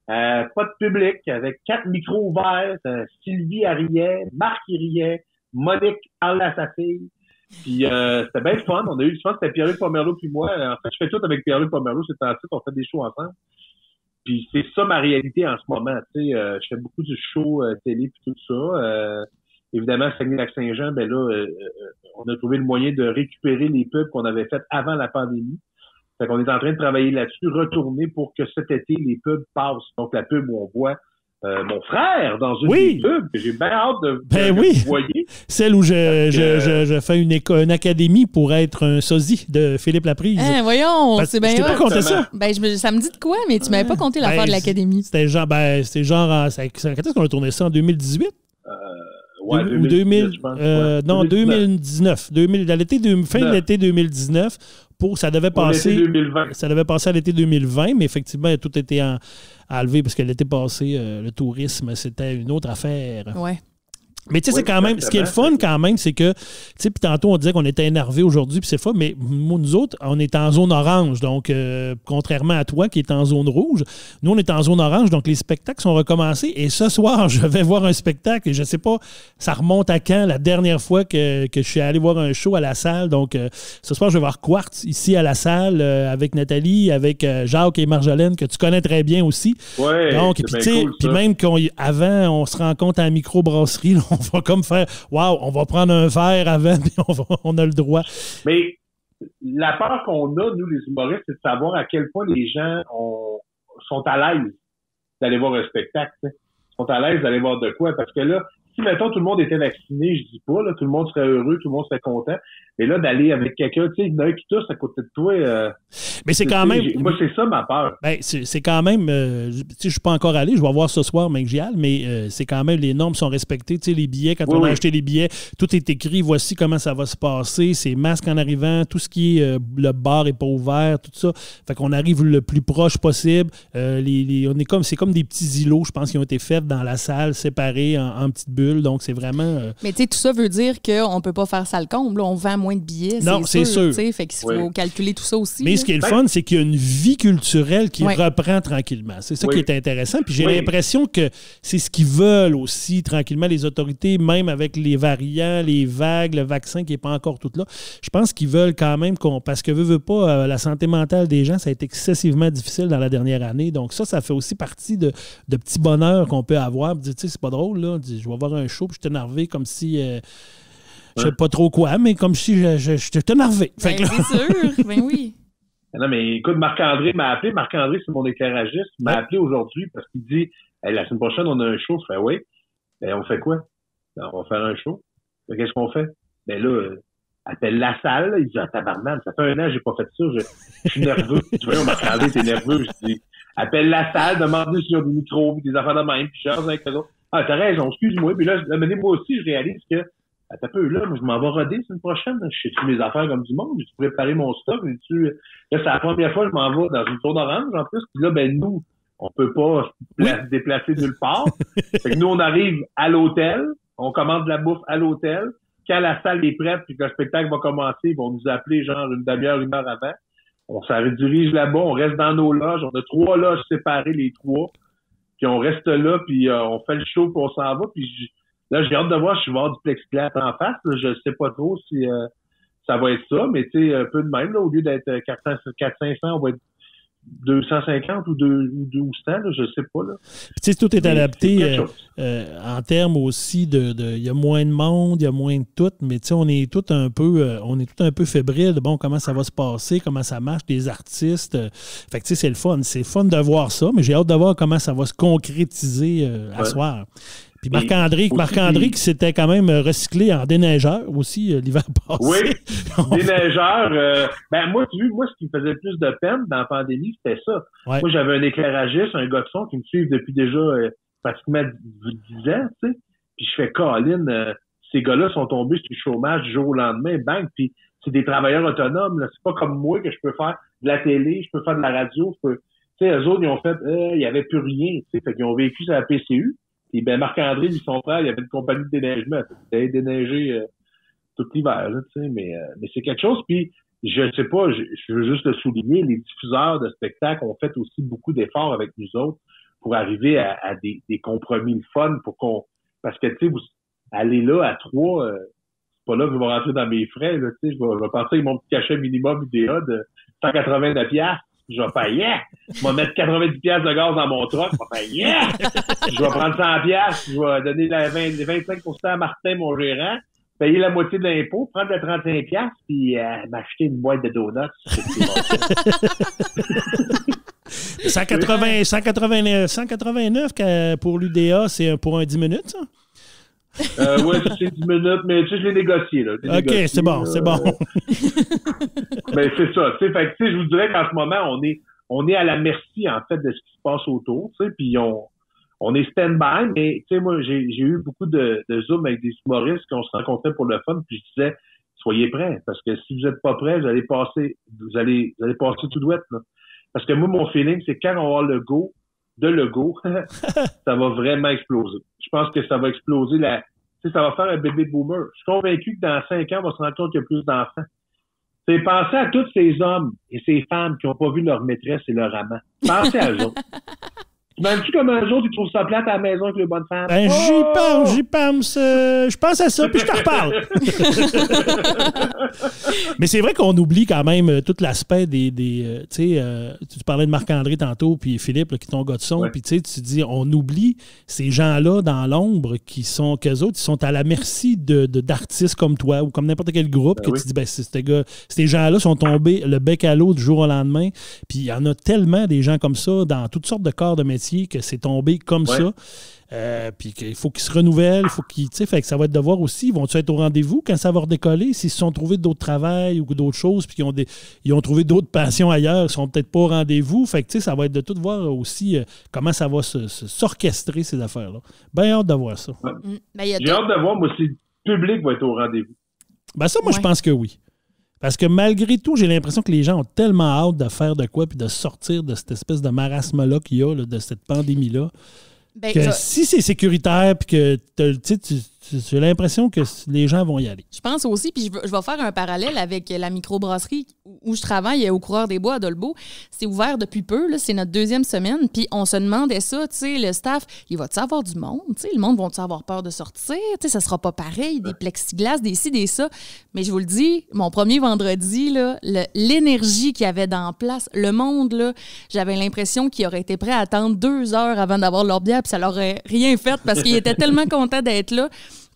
Pas de public, avec 4 micros ouverts. Sylvie riait, Marc riait, Monique parlait à sa fille. Puis c'était bien fun. On a eu, je pense que c'était Pierre-Luc Pomerleau puis moi. En fait, je fais tout avec Pierre-Luc Pomerleau, c'est un titre, on fait des shows ensemble. Puis c'est ça ma réalité en ce moment. Tu sais, je fais beaucoup de shows télé puis tout ça. Évidemment, Saguenay-Lac-Saint-Jean, ben là, on a trouvé le moyen de récupérer les pubs qu'on avait faites avant la pandémie. Fait qu'on est en train de travailler là-dessus, retourner pour que cet été, les pubs passent. Donc, la pub où on voit mon frère dans une des pubs, que j'ai bien hâte de vous voyez. Celle où je fais une académie pour être un sosie de Philippe Laprise. Voyons, c'est bien. Je t'ai pas conté ça. Ben, ça me dit de quoi, mais tu m'avais pas conté l'affaire de l'académie. C'était genre, quand est-ce qu'on a tourné ça, en 2018? Ouais, ou 2000, je pense, non, 2019. Fin de l'été 2019. Ça devait passer. 2020. Ça devait passer à l'été 2020, mais effectivement, tout était enlevé parce que l'été passé, le tourisme, c'était une autre affaire. Ouais. Mais tu sais, c'est quand même, ce qui est le fun quand même, c'est que, tu sais, puis tantôt on disait qu'on était énervé aujourd'hui, puis c'est fun, mais nous autres, on est en zone orange, donc contrairement à toi qui est en zone rouge, nous on est en zone orange, donc les spectacles sont recommencés, et ce soir, je vais voir un spectacle, et je sais pas, ça remonte à quand, la dernière fois que je suis allé voir un show à la salle, donc ce soir, je vais voir Quartz ici à la salle, avec Nathalie, avec Jacques et Marjolaine, que tu connais très bien aussi. Ouais, donc, puis tu sais, puis même qu'avant, on se rencontre à la microbrasserie, là, on va comme faire wow, on va prendre un verre avant, puis on a le droit. Mais la peur qu'on a, nous, les humoristes, c'est de savoir à quel point les gens sont à l'aise d'aller voir un spectacle. T'sais. Sont à l'aise d'aller voir de quoi. Parce que là, si, mettons, tout le monde était vacciné, je dis pas, là, tout le monde serait heureux, tout le monde serait content. Mais là, d'aller avec quelqu'un, tu sais, il y en a un qui tousse à côté de toi. Mais c'est quand même. Moi, c'est ça ma peur. Ben, c'est quand même. Tu sais, je suis pas encore allé, je vais voir ce soir, mais j'y aille, mais c'est quand même, les normes sont respectées. Tu sais, les billets, quand on a acheté les billets, tout est écrit, voici comment ça va se passer, c'est masque en arrivant, tout ce qui est le bar est pas ouvert, tout ça. Fait qu'on arrive le plus proche possible. C'est comme des petits îlots, je pense, qui ont été faits dans la salle, séparés en petites bulles. Donc, c'est vraiment. Mais tu sais, tout ça veut dire qu'on peut pas faire ça le comble. Là, on vend moins de billets. Non, c'est sûr. Fait qu'il faut calculer tout ça aussi. Mais ce qui est le fun, c'est qu'il y a une vie culturelle qui reprend tranquillement. C'est ça qui est intéressant. Puis j'ai l'impression que c'est ce qu'ils veulent aussi tranquillement, les autorités, même avec les variants, les vagues, le vaccin qui n'est pas encore tout là. Je pense qu'ils veulent quand même parce que veut pas, la santé mentale des gens, ça a été excessivement difficile dans la dernière année. Donc ça fait aussi partie de petits bonheurs qu'on peut avoir. Tu sais, c'est pas drôle, là. Je vais voir un show, puis je suis énervé comme si. Je sais pas trop quoi, mais comme si je suis énervé. Ben, c'est sûr, ben oui. Non, mais écoute, Marc-André m'a appelé. Marc-André, c'est mon éclairagiste. Il m'a appelé aujourd'hui parce qu'il dit hey, la semaine prochaine, on a un show. Je fais oui. Ben, on fait quoi? Ben, on va faire un show. Ben, qu'est-ce qu'on fait? Ben là, appelle la salle. Il dit tabarnak, ça fait 1 an que j'ai pas fait ça. Je suis nerveux. Tu vois, Marc-André, t'es nerveux. Je dis appelle la salle, demande-lui s'il y a des micros, des affaires de même, puis je charge avec les autres. Ah, t'as raison, excuse-moi. Puis là, moi aussi, je réalise que t'as peu là, moi, je m'en vais roder la semaine prochaine. Je sais mes affaires comme du monde. J'ai préparé mon stock. Là, c'est la première fois que je m'en vais dans une tour d'orange, en plus. Puis là, ben, nous, on peut pas se déplacer nulle part. Fait que nous, on arrive à l'hôtel. On commande de la bouffe à l'hôtel. Quand la salle est prête puis que le spectacle va commencer, ils vont nous appeler genre une demi-heure, 1 heure avant. On s'en redirige là-bas. On reste dans nos loges. On a 3 loges séparées, les 3. Puis on reste là, puis on fait le show, puis on s'en va. Puis Là, j'ai hâte de voir si je vais avoir du plexiglas en face. Là, je sais pas trop si ça va être ça, mais tu sais, un peu de même, là, au lieu d'être 400-500, on va être 250 ou 200, là, je sais pas. Là. Puis, tout est adapté en termes aussi il y a moins de monde, il y a moins de tout, mais on est tout un peu fébrile. Bon, comment ça va se passer, comment ça marche, les artistes. Fait que c'est le fun. C'est fun de voir ça, mais j'ai hâte de voir comment ça va se concrétiser à soir. Puis Marc-André qui s'était quand même recyclé en déneigeur aussi l'hiver passé. Oui, déneigeur. Moi, ce qui me faisait le plus de peine dans la pandémie, c'était ça. Ouais. Moi, j'avais un éclairagiste, un gars de son qui me suit depuis déjà pratiquement 10 ans, tu sais. Puis je fais Colin, ces gars-là sont tombés sur le chômage du jour au lendemain, bang. Puis c'est des travailleurs autonomes, là. C'est pas comme moi que je peux faire de la télé, je peux faire de la radio, tu sais, eux autres, ils ont fait, il y avait plus rien, tu sais. Fait qu'ils ont vécu sur la PCU. Et ben Marc-André, lui, son frère, il avait une compagnie de déneigement. Il avait déneigé tout l'hiver, là, tu sais, mais c'est quelque chose. Puis, je sais pas, je veux juste le souligner, les diffuseurs de spectacles ont fait aussi beaucoup d'efforts avec nous autres pour arriver à des compromis de fun parce que, tu sais, aller là à 3, c'est pas là que je vais rentrer dans mes frais, là, tu sais, je vais partir avec mon petit cachet minimum UDA de 189$. Je vais faire yeah! Je vais mettre 90$ de gaz dans mon truck. Je vais faire yeah! Je vais prendre 100$. Je vais donner les 25% à Martin, mon gérant. Payer la moitié de l'impôt. Prendre le 35$. Puis m'acheter une boîte de donuts. 189 pour l'UDA, c'est pour un 10 minutes, ça? Oui, c'est 10 minutes, mais tu sais, je l'ai négocié, là. OK, c'est bon. Mais c'est ça, tu sais, fait que, tu sais, je vous dirais qu'en ce moment, on est à la merci, en fait, de ce qui se passe autour, tu sais, puis on est stand-by, mais, tu sais, moi, j'ai eu beaucoup de Zoom avec des humoristes qu'on se rencontrait pour le fun, puis je disais, soyez prêts, parce que si vous êtes pas prêts, vous allez passer tout douette, là. Parce que moi, mon feeling, c'est quand on va avoir le go, ça va vraiment exploser. Je pense que ça va exploser ça va faire un bébé boomer. Je suis convaincu que dans 5 ans, on va se rendre compte qu'il y a plus d'enfants. C'est penser à tous ces hommes et ces femmes qui n'ont pas vu leur maîtresse et leur amant. Pensez à eux autres. T'imagines-tu comme un jour, tu trouves ça plate à la maison avec les bonnes femmes? Ben, j'y pense. Je pense à ça, puis je te reparle. Mais c'est vrai qu'on oublie quand même tout l'aspect des tu sais, tu parlais de Marc-André tantôt, puis Philippe, là, qui est ton gars de son, puis tu sais, tu dis, on oublie ces gens-là dans l'ombre qu'eux autres, ils sont à la merci d'artistes comme toi ou comme n'importe quel groupe, tu dis, ben, ces gens-là sont tombés le bec à l'eau du jour au lendemain, puis il y en a tellement des gens comme ça dans toutes sortes de corps de métier que c'est tombé comme ça. Puis qu'il faut qu'ils se renouvellent, fait que ça va être de voir aussi, vont-ils être au rendez-vous quand ça va redécoller, s'ils se sont trouvés d'autres travails ou d'autres choses, puis ils ont trouvé d'autres passions ailleurs, ils sont peut-être pas au rendez-vous. Fait que ça va être de tout voir aussi comment ça va s'orchestrer, ces affaires-là. Bien hâte de voir ça. Ouais. J'ai hâte de voir, moi, si le public va être au rendez-vous. Ben ça, moi, je pense que oui. Parce que malgré tout, j'ai l'impression que les gens ont tellement hâte de faire de quoi puis de sortir de cette espèce de marasme-là qu'il y a, là, de cette pandémie-là. Ben, que si c'est sécuritaire puis que j'ai l'impression que les gens vont y aller. Je pense aussi, puis je vais faire un parallèle avec la microbrasserie où je travaille au Coureur des Bois à Dolbeau. C'est ouvert depuis peu, là, c'est notre 2e semaine, puis on se demandait ça, tu sais, le staff, il va-tu avoir du monde? Tu sais, le monde va-tu avoir peur de sortir? Tu sais, ça sera pas pareil, des plexiglas, des ci, des ça. Mais je vous le dis, mon premier vendredi, là, l'énergie qu'il y avait dans la place, le monde, là, j'avais l'impression qu'ils auraient été prêts à attendre 2 heures avant d'avoir leur bière, puis ça leur aurait rien fait parce qu'ils étaient tellement contents d'être là.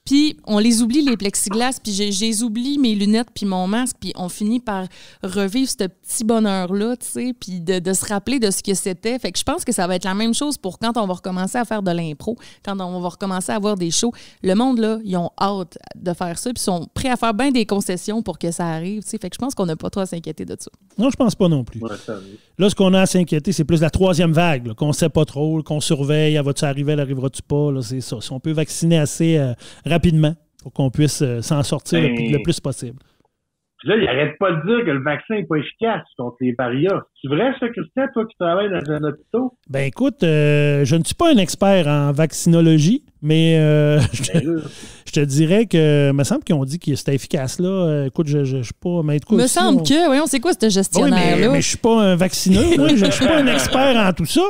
Puis on les oublie, les plexiglas, puis j'ai oublié mes lunettes puis mon masque, puis on finit par revivre ce petit bonheur-là, tu sais, puis de se rappeler de ce que c'était. Fait que je pense que ça va être la même chose pour quand on va recommencer à faire de l'impro, quand on va recommencer à avoir des shows. Le monde, là, ils ont hâte de faire ça, puis ils sont prêts à faire bien des concessions pour que ça arrive, tu sais. Fait que je pense qu'on n'a pas trop à s'inquiéter de ça. Non, je pense pas non plus. Ouais, là, ce qu'on a à s'inquiéter, c'est plus la 3e vague, là, qu'on sait pas trop, qu'on surveille, elle va-tu arriver, elle arrivera-tu pas, là, c'est ça. Si on peut vacciner assez rapidement pour qu'on puisse s'en sortir le plus possible. Puis là, il n'arrête pas de dire que le vaccin n'est pas efficace contre les variants. C'est vrai, ça, Christian, toi qui travailles dans un hôpital? Ben écoute, je ne suis pas un expert en vaccinologie, mais je te dirais que, il me semble qu'ils ont dit que c'était efficace, là. Écoute, je suis pas... Mais écoute, me semble que, voyons, c'est quoi ce gestionnaire-là? Oui, mais je suis pas un vaccineux, moi, je suis pas un expert en tout ça.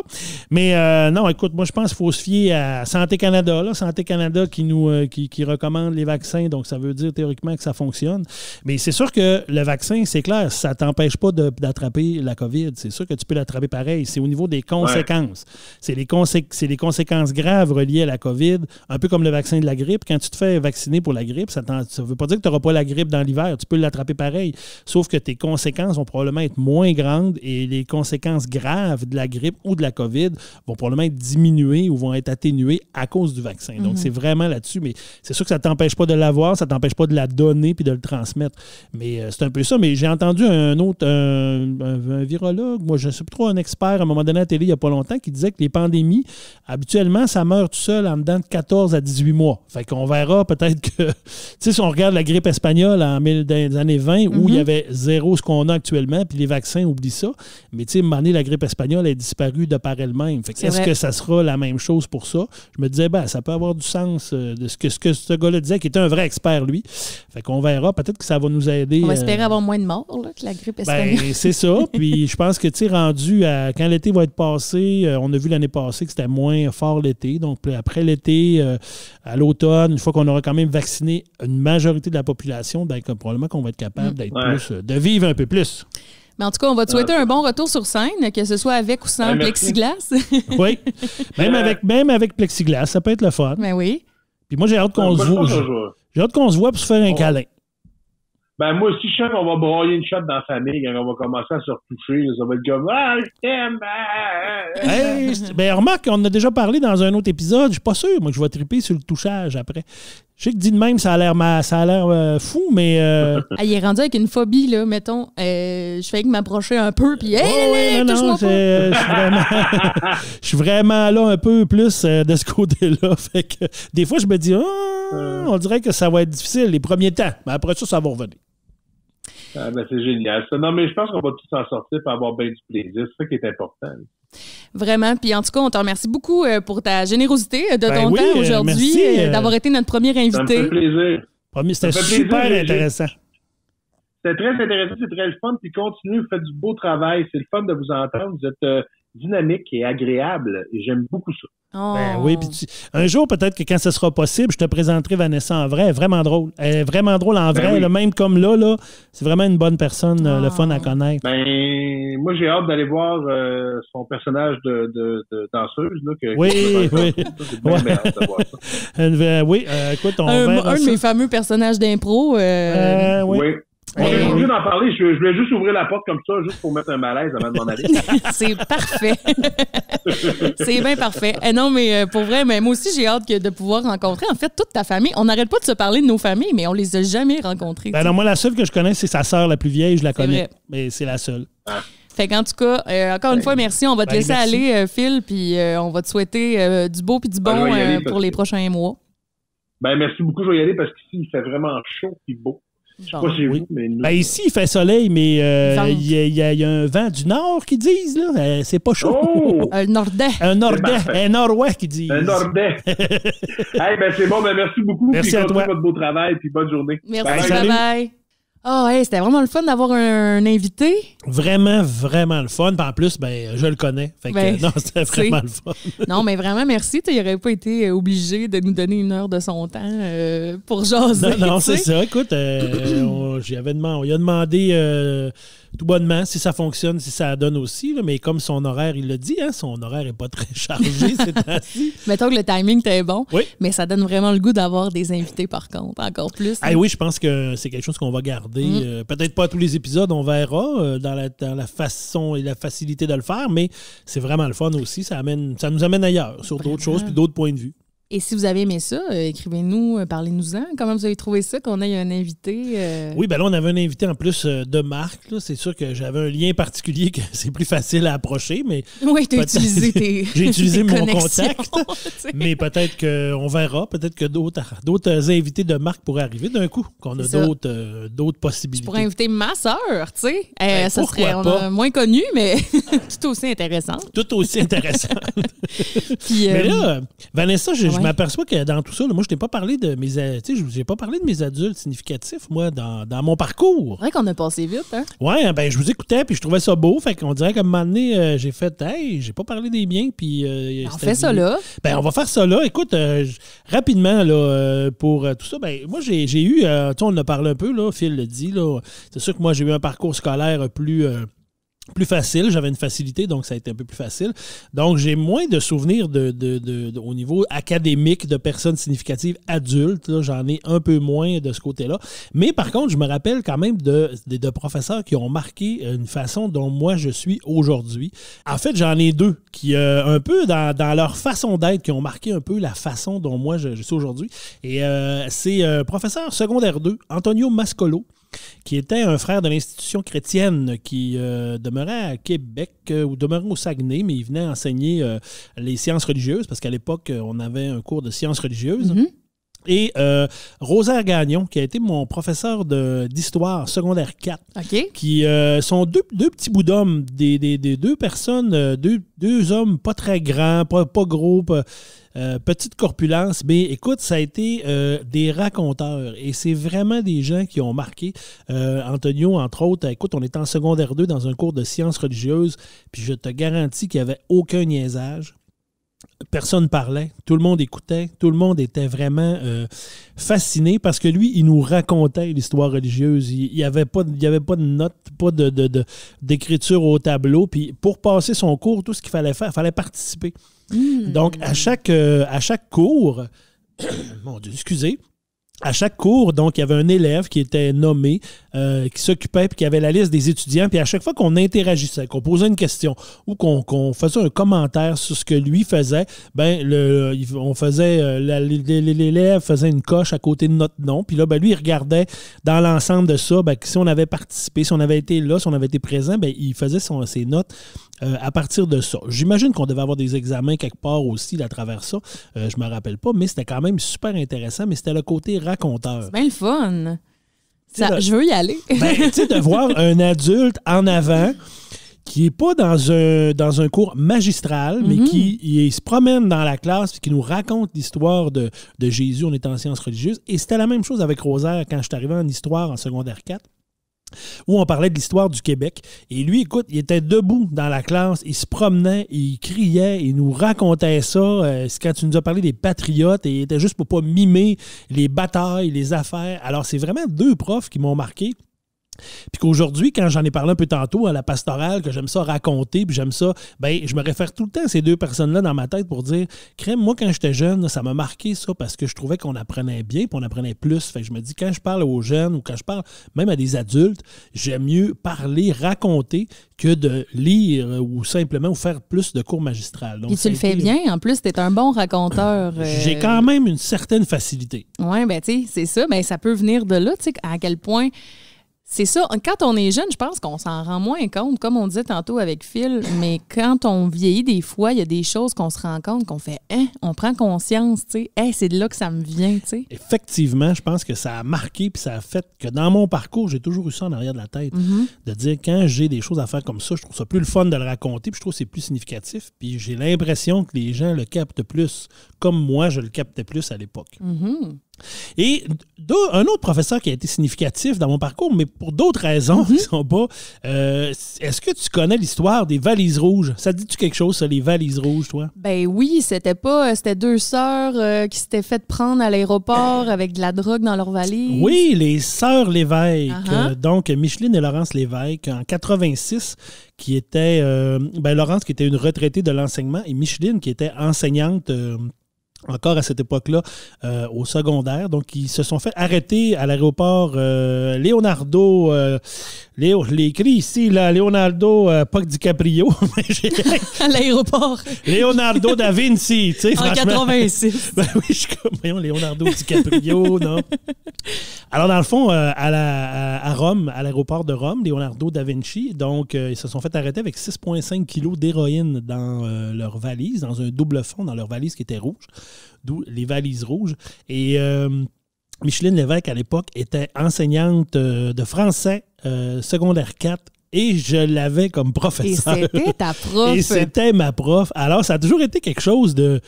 Mais non, écoute, moi, je pense qu'il faut se fier à Santé Canada, là. Santé Canada qui recommande les vaccins, donc ça veut dire théoriquement que ça fonctionne. Mais c'est sûr que le vaccin, c'est clair, ça ne t'empêche pas d'attraper la COVID. C'est sûr que tu peux l'attraper pareil. C'est au niveau des conséquences. Ouais. C'est les conséquences graves reliées à la COVID, un peu comme le vaccin de la grippe. Quand tu te fais vacciner pour la grippe, ça ne veut pas dire que tu n'auras pas la grippe dans l'hiver. Tu peux l'attraper pareil. Sauf que tes conséquences vont probablement être moins grandes et les conséquences graves de la grippe ou de la COVID vont probablement être diminuées ou vont être atténuées à cause du vaccin. Donc, c'est vraiment là-dessus. Mais c'est sûr que ça ne t'empêche pas de l'avoir, ça ne t'empêche pas de la donner puis de le transmettre. Mais c'est un peu ça. Mais j'ai entendu un autre, un virologue, moi, je ne sais pas trop, un expert, à un moment donné à la télé, il n'y a pas longtemps, qui disait que les pandémies, habituellement, ça meurt tout seul en dedans de 14 à 18 mois. Fait qu'on verra peut-être que, tu sais, si on regarde la grippe espagnole dans les années 20, où il y avait zéro ce qu'on a actuellement, puis les vaccins, oublie ça. Mais tu sais, à un moment donné, la grippe espagnole est disparue de par elle-même. Fait que est-ce que ça sera la même chose pour ça? Je me disais, ça peut avoir du sens de ce que ce gars-là disait, qui était un vrai expert, lui. Fait qu'on verra. Peut-être que ça va nous aider. On va espérer avoir moins de morts là, que la grippe espagnole. C'est ça. Puis je pense que, tu sais, rendu à quand l'été va être passé, on a vu l'année passée que c'était moins fort l'été. Donc, après l'été, à l'automne, une fois qu'on aura quand même vacciné une majorité de la population, probablement qu'on va être capable d'être plus, de vivre un peu plus. Mais en tout cas, on va te souhaiter un bon retour sur scène, que ce soit avec ou sans plexiglas. Oui. Même avec plexiglas, ça peut être le fun. Ben oui. Puis moi, j'ai hâte qu'on se voit. J'ai hâte qu'on se voit pour se faire un câlin. Moi aussi, je sens qu'on va broyer une shot dans la famille quand on va commencer à se retoucher. Ça va être comme je t'aime! Remarque, on en a déjà parlé dans un autre épisode. Je suis pas sûr, moi, que je vais triper sur le touchage après. Je sais que dit de même, ça a l'air fou, mais... il est rendu avec une phobie, là, mettons. Je fais que m'approcher un peu, puis touche-moi pas. Je suis vraiment là un peu plus de ce côté-là. Fait que des fois, je me dis, on dirait que ça va être difficile les premiers temps, mais après ça va revenir. C'est génial. Non, mais je pense qu'on va tous s'en sortir pour avoir bien du plaisir. C'est ça qui est important. Vraiment. Puis en tout cas, on te remercie beaucoup pour ta générosité de ton temps aujourd'hui, d'avoir été notre premier invité. Ça me fait plaisir. C'était super intéressant. C'était très intéressant, c'est très le fun. Puis continuez, vous faites du beau travail. C'est le fun de vous entendre. Vous êtes dynamique et agréable. Et j'aime beaucoup ça. Oui, puis un jour, peut-être que quand ce sera possible, je te présenterai Vanessa en vrai. Elle est vraiment drôle. Elle est vraiment drôle en vrai. Là, même comme là, c'est vraiment une bonne personne, le fun à connaître. Moi, j'ai hâte d'aller voir son personnage de danseuse. Là, oui. Écoute, un de mes fameux personnages d'impro. Oui. On est obligé d'en parler. Je voulais juste ouvrir la porte comme ça, juste pour mettre un malaise avant de m'en aller. C'est parfait. C'est bien parfait. Non, mais pour vrai, moi aussi, j'ai hâte de pouvoir rencontrer, en fait, toute ta famille. On n'arrête pas de se parler de nos familles, mais on les a jamais rencontrées. Non, moi, la seule que je connais, c'est sa sœur la plus vieille. Je la connais. Vrai. Mais c'est la seule. Fait qu'en tout cas, encore une fois, merci. On va te laisser aller, Phil, puis on va te souhaiter du beau puis du bon pour les prochains mois. Merci beaucoup. Je vais y aller parce qu'ici, il fait vraiment chaud et beau. Je sais pas chez vous, mais ici, il fait soleil, mais il y a un vent du nord qui disent, là. C'est pas chaud. Oh! Un nordais. Un nord-ouest qui disent. Un nordais. C'est bon, merci beaucoup. Merci à toi. Votre beau travail, puis bonne journée. Merci, bye. C'était vraiment le fun d'avoir un invité. Vraiment, vraiment le fun. Puis en plus, je le connais. Fait que, non, c'était vraiment le fun. Non, mais vraiment, merci. Il n'aurait pas été obligé de nous donner 1 heure de son temps pour jaser. Non, c'est ça. Écoute, on lui a demandé tout bonnement si ça fonctionne, si ça donne aussi. Là, mais comme son horaire, il l'a dit, son horaire n'est pas très chargé ces temps-ci. Mettons que le timing était bon. Oui. Mais ça donne vraiment le goût d'avoir des invités, par contre, encore plus. Oui, je pense que c'est quelque chose qu'on va garder. Peut-être pas à tous les épisodes, on verra dans la façon et la facilité de le faire, mais c'est vraiment le fun aussi. Ça nous amène ailleurs, sur d'autres choses puis d'autres points de vue. Et si vous avez aimé ça, écrivez-nous, parlez-nous-en. Comment vous avez trouvé ça qu'on ait un invité? Oui, là, on avait un invité en plus de Marc. Là. C'est sûr que j'avais un lien particulier que c'est plus facile à approcher, mais... Oui, tu as utilisé tes j'ai utilisé mon contact, mais peut-être qu'on verra. Peut-être que d'autres invités de Marc pourraient arriver d'un coup, qu'on a d'autres possibilités. Je pourrais inviter ma sœur, tu sais. Ça serait moins connu, mais tout aussi intéressant. Tout aussi intéressant. Mais là, Vanessa, j'ai je m'aperçois que dans tout ça, là, moi, je t'ai pas parlé de mes... j'ai pas parlé de mes adultes significatifs, moi, dans mon parcours. C'est vrai qu'on a passé vite, hein? Oui, ben je vous écoutais, puis je trouvais ça beau. Fait qu'on dirait qu'à un moment donné, j'ai fait, hey, j'ai pas parlé des miens, puis... on fait ça là. Ben, on va faire ça là. Écoute, rapidement, là, pour tout ça, ben moi, j'ai eu... on en a parlé un peu, là, Phil le dit, là. C'est sûr que moi, j'ai eu un parcours scolaire plus facile. J'avais une facilité, donc ça a été un peu plus facile. Donc, j'ai moins de souvenirs au niveau académique de personnes significatives adultes. Là, j'en ai un peu moins de ce côté-là. Mais par contre, je me rappelle quand même de professeurs qui ont marqué une façon dont moi je suis aujourd'hui. En fait, j'en ai deux qui, un peu dans leur façon d'être, qui ont marqué un peu la façon dont moi je suis aujourd'hui. Et c'est professeur secondaire 2, Antonio Mascolo, qui était un frère de l'institution chrétienne qui demeurait à Québec ou demeurait au Saguenay, mais il venait enseigner les sciences religieuses, parce qu'à l'époque, on avait un cours de sciences religieuses. Mm-hmm. Et Rosaire Gagnon, qui a été mon professeur d'histoire secondaire 4, qui sont deux petits bouts d'hommes, des deux personnes, deux hommes pas très grands, pas gros, petite corpulence, mais écoute, ça a été des raconteurs et c'est vraiment des gens qui ont marqué. Antonio, entre autres, écoute, on était en secondaire 2 dans un cours de sciences religieuses, puis je te garantis qu'il n'y avait aucun niaisage. Personne parlait, tout le monde écoutait, tout le monde était vraiment fasciné parce que lui, il nous racontait l'histoire religieuse. Il n'y avait pas de notes, pas d'écriture au tableau. Puis pour passer son cours, tout ce qu'il fallait faire, il fallait participer. Donc, à chaque cours, mon Dieu, excusez, à chaque cours, donc, il y avait un élève qui était nommé, qui s'occupait, puis qui avait la liste des étudiants. Puis à chaque fois qu'on interagissait, qu'on posait une question ou qu'on faisait un commentaire sur ce que lui faisait, on faisait, l'élève faisait une coche à côté de notre nom. Puis là, lui, il regardait dans l'ensemble de ça, si on avait participé, si on avait été là, si on avait été présent, il faisait ses notes à partir de ça. J'imagine qu'on devait avoir des examens quelque part aussi à travers ça. Je me rappelle pas, mais c'était quand même super intéressant. Mais c'était le côté raconteur. C'est bien le fun. Je veux y aller. De voir un adulte en avant qui n'est pas dans un cours magistral, mais qui se promène dans la classe et qui nous raconte l'histoire de Jésus. On est en sciences religieuses. Et c'était la même chose avec Rosaire quand je suis arrivé en histoire en secondaire 4. Où on parlait de l'histoire du Québec. Et lui, écoute, il était debout dans la classe, il se promenait, il criait, il nous racontait ça. C'est quand tu nous as parlé des patriotes, et il était juste pour pas mimer les batailles, les affaires. Alors, c'est vraiment deux profs qui m'ont marqué. Puis qu'aujourd'hui, quand j'en ai parlé un peu tantôt à la pastorale, que j'aime ça raconter, puis j'aime ça, je me réfère tout le temps à ces deux personnes-là dans ma tête pour dire, crème, moi, quand j'étais jeune, là, ça m'a marqué ça parce que je trouvais qu'on apprenait bien, puis on apprenait plus. Fait que je me dis, quand je parle aux jeunes ou quand je parle même à des adultes, j'aime mieux parler, raconter que de lire ou simplement ou faire plus de cours magistrales. Donc, puis tu le fais bien. En plus, tu es un bon raconteur. J'ai quand même une certaine facilité. Oui, tu sais, c'est ça. Ça peut venir de là, tu sais, à quel point... C'est ça. Quand on est jeune, je pense qu'on s'en rend moins compte, comme on disait tantôt avec Phil, mais quand on vieillit, des fois, il y a des choses qu'on se rend compte, qu'on fait « on prend conscience, tu sais, c'est de là que ça me vient, tu sais. » Effectivement, je pense que ça a marqué puis ça a fait que dans mon parcours, j'ai toujours eu ça en arrière de la tête, de dire quand j'ai des choses à faire comme ça, je trouve ça plus le fun de le raconter puis je trouve que c'est plus significatif puis j'ai l'impression que les gens le captent plus, comme moi, je le captais plus à l'époque. Et un autre professeur qui a été significatif dans mon parcours, mais pour d'autres raisons qui ne sont pas... est-ce que tu connais l'histoire des valises rouges? Ça te dit-tu quelque chose, ça, les valises rouges, toi? Ben oui, c'était deux sœurs qui s'étaient fait prendre à l'aéroport avec de la drogue dans leur valise. Oui, les sœurs Lévesque. Donc, Micheline et Laurence Lévesque, en 86, qui était... Laurence qui était une retraitée de l'enseignement et Micheline qui était enseignante... encore à cette époque-là, au secondaire. Donc, ils se sont fait arrêter à l'aéroport Leonardo... l'écrit ici, là, Leonardo, pas DiCaprio. À l'aéroport. Leonardo da Vinci, tu sais, franchement. En 86. Oui, je suis comme, voyons, Leonardo DiCaprio, non. Alors, dans le fond, à Rome, à l'aéroport de Rome, Leonardo da Vinci, donc, ils se sont fait arrêter avec 6,5 kilos d'héroïne dans leur valise, dans un double fond, dans leur valise qui était rouge, d'où les valises rouges. Et Micheline Lévesque, à l'époque, était enseignante de français secondaire 4 et je l'avais comme professeur. Et c'était ta prof. Et c'était ma prof. Alors, ça a toujours été quelque chose de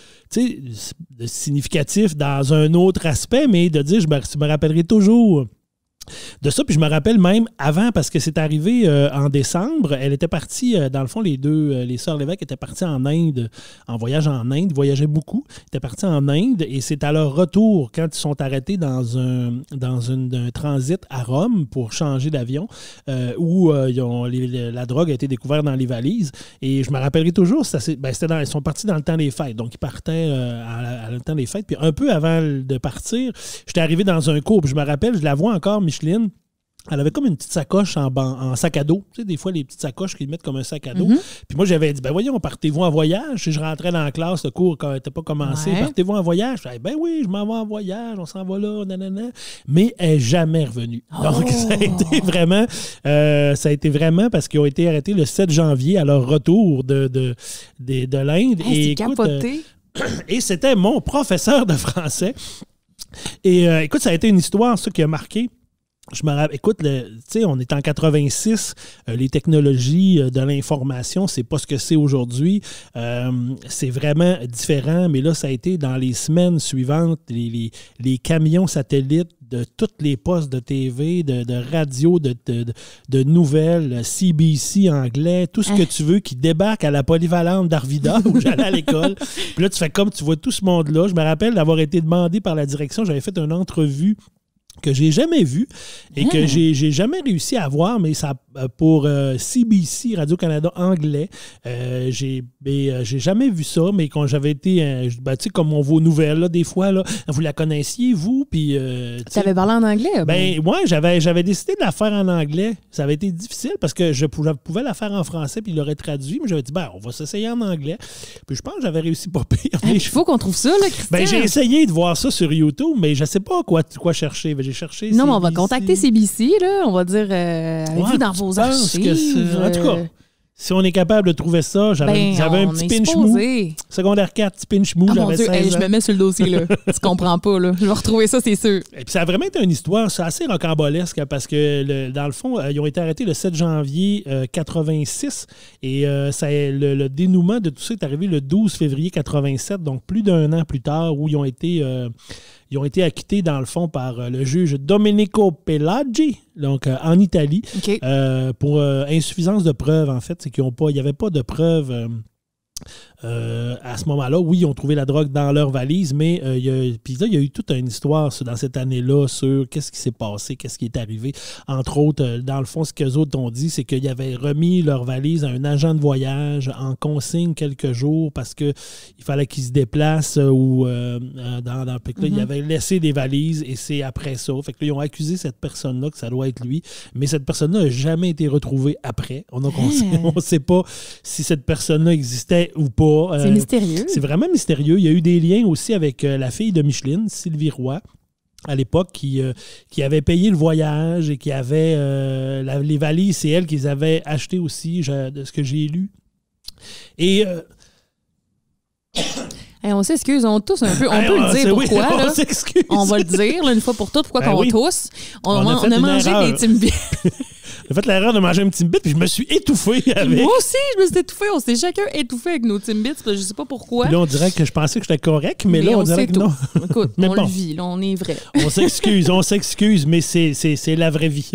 significatif dans un autre aspect, mais de dire, je me rappellerai toujours de ça. Puis je me rappelle même avant, parce que c'est arrivé en décembre, elle était partie, dans le fond, les sœurs Lévesque étaient parties en Inde, en voyage en Inde, ils voyageaient beaucoup, ils étaient partis en Inde, et c'est à leur retour, quand ils sont arrêtés dans un transit à Rome pour changer d'avion, où la drogue a été découverte dans les valises. Et je me rappellerai toujours, ils sont partis dans le temps des fêtes, donc ils partaient à le temps des fêtes. Puis un peu avant de partir, j'étais arrivé dans un cours, puis je me rappelle, je la vois encore, Micheline, elle avait comme une petite sacoche en sac à dos. Tu sais, des fois, les petites sacoches qu'ils mettent comme un sac à dos. Puis moi, j'avais dit, voyons, partez-vous en voyage. Si je rentrais dans la classe, le cours n'était pas commencé. Ouais. Partez-vous en voyage. Je disais, oui, je m'en vais en voyage, on s'en va là, nanana. Mais elle n'est jamais revenue. Donc, ça a été vraiment parce qu'ils ont été arrêtés le 7 janvier à leur retour de l'Inde. Hey, c'est capoté. Et c'était mon professeur de français. Et écoute, ça a été une histoire, ça, qui a marqué. Je me rappelle, écoute, on est en 86, les technologies de l'information, c'est pas ce que c'est aujourd'hui. C'est vraiment différent, mais là, ça a été dans les semaines suivantes, les camions satellites de toutes les postes de TV, de radio, de nouvelles, CBC anglais, tout ce que tu veux qui débarque à la polyvalente d'Arvida où j'allais à l'école. Puis là, tu fais comme tu vois tout ce monde-là. Je me rappelle d'avoir été demandé par la direction, j'avais fait une entrevue que j'ai jamais vu et que j'ai jamais réussi à voir, mais ça pour CBC, Radio-Canada anglais, j'ai jamais vu ça, mais quand j'avais été, tu sais, comme on voit aux nouvelles, là, des fois, là, vous la connaissiez, vous, puis... tu avais parlé en anglais? Ben, moi, j'avais décidé de la faire en anglais. Ça avait été difficile parce que je pouvais la faire en français, puis il l'aurait traduit, mais j'avais dit, on va s'essayer en anglais. Puis je pense que j'avais réussi pas pire. Il faut qu'on trouve ça, là, Christian. Ben, j'ai essayé de voir ça sur YouTube, mais je sais pas quoi chercher. J'ai cherché non, CBC. mais on va contacter CBC, là. On va dire, avez-vous dans vos archives? En tout cas, si on est capable de trouver ça, j'avais un petit pinch mou. Secondaire 4, petit pinch mou, j'avais 16 ans. Je me mets sur le dossier, là. Tu comprends pas, là. Je vais retrouver ça, c'est sûr. Et puis ça a vraiment été une histoire, c'est assez rocambolesque, parce que, dans le fond, ils ont été arrêtés le 7 janvier 86 et le dénouement de tout ça est arrivé le 12 février 87, donc plus d'un an plus tard, où ils ont été acquittés, dans le fond, par le juge Domenico Pelaggi, donc en Italie, pour insuffisance de preuves, en fait. C'est qu'il n'y avait pas de preuves à ce moment-là. Oui, ils ont trouvé la drogue dans leur valise, mais il y a eu toute une histoire dans cette année-là sur qu'est-ce qui s'est passé, qu'est-ce qui est arrivé. Entre autres, dans le fond, ce qu'eux autres ont dit, c'est qu'ils avaient remis leur valise à un agent de voyage en consigne quelques jours parce qu'il fallait qu'ils se déplacent ou ils avaient laissé des valises et c'est après ça. Fait que là, ils ont accusé cette personne-là que ça doit être lui, mais cette personne-là n'a jamais été retrouvée après. On ne sait pas si cette personne-là existait ou pas. C'est mystérieux. C'est vraiment mystérieux. Il y a eu des liens aussi avec la fille de Micheline, Sylvie Roy, à l'époque, qui avait payé le voyage et qui avait les valises. C'est elle qui les avait achetées aussi, de ce que j'ai lu. Et... on s'excuse, on tousse un peu. On peut le dire pourquoi. On s'excuse. On va le dire là, une fois pour toutes pourquoi qu'on tousse. On a mangé des Timbits. J'ai fait l'erreur de manger un Timbit puis je me suis étouffé avec. Moi aussi, je me suis étouffé. On s'est chacun étouffé avec nos Timbits. Je sais pas pourquoi. Puis là, on dirait que je pensais que j'étais correct, mais là, on dirait que non. Écoute, mais on le vit. Là, on est vrai. On s'excuse, mais c'est la vraie vie.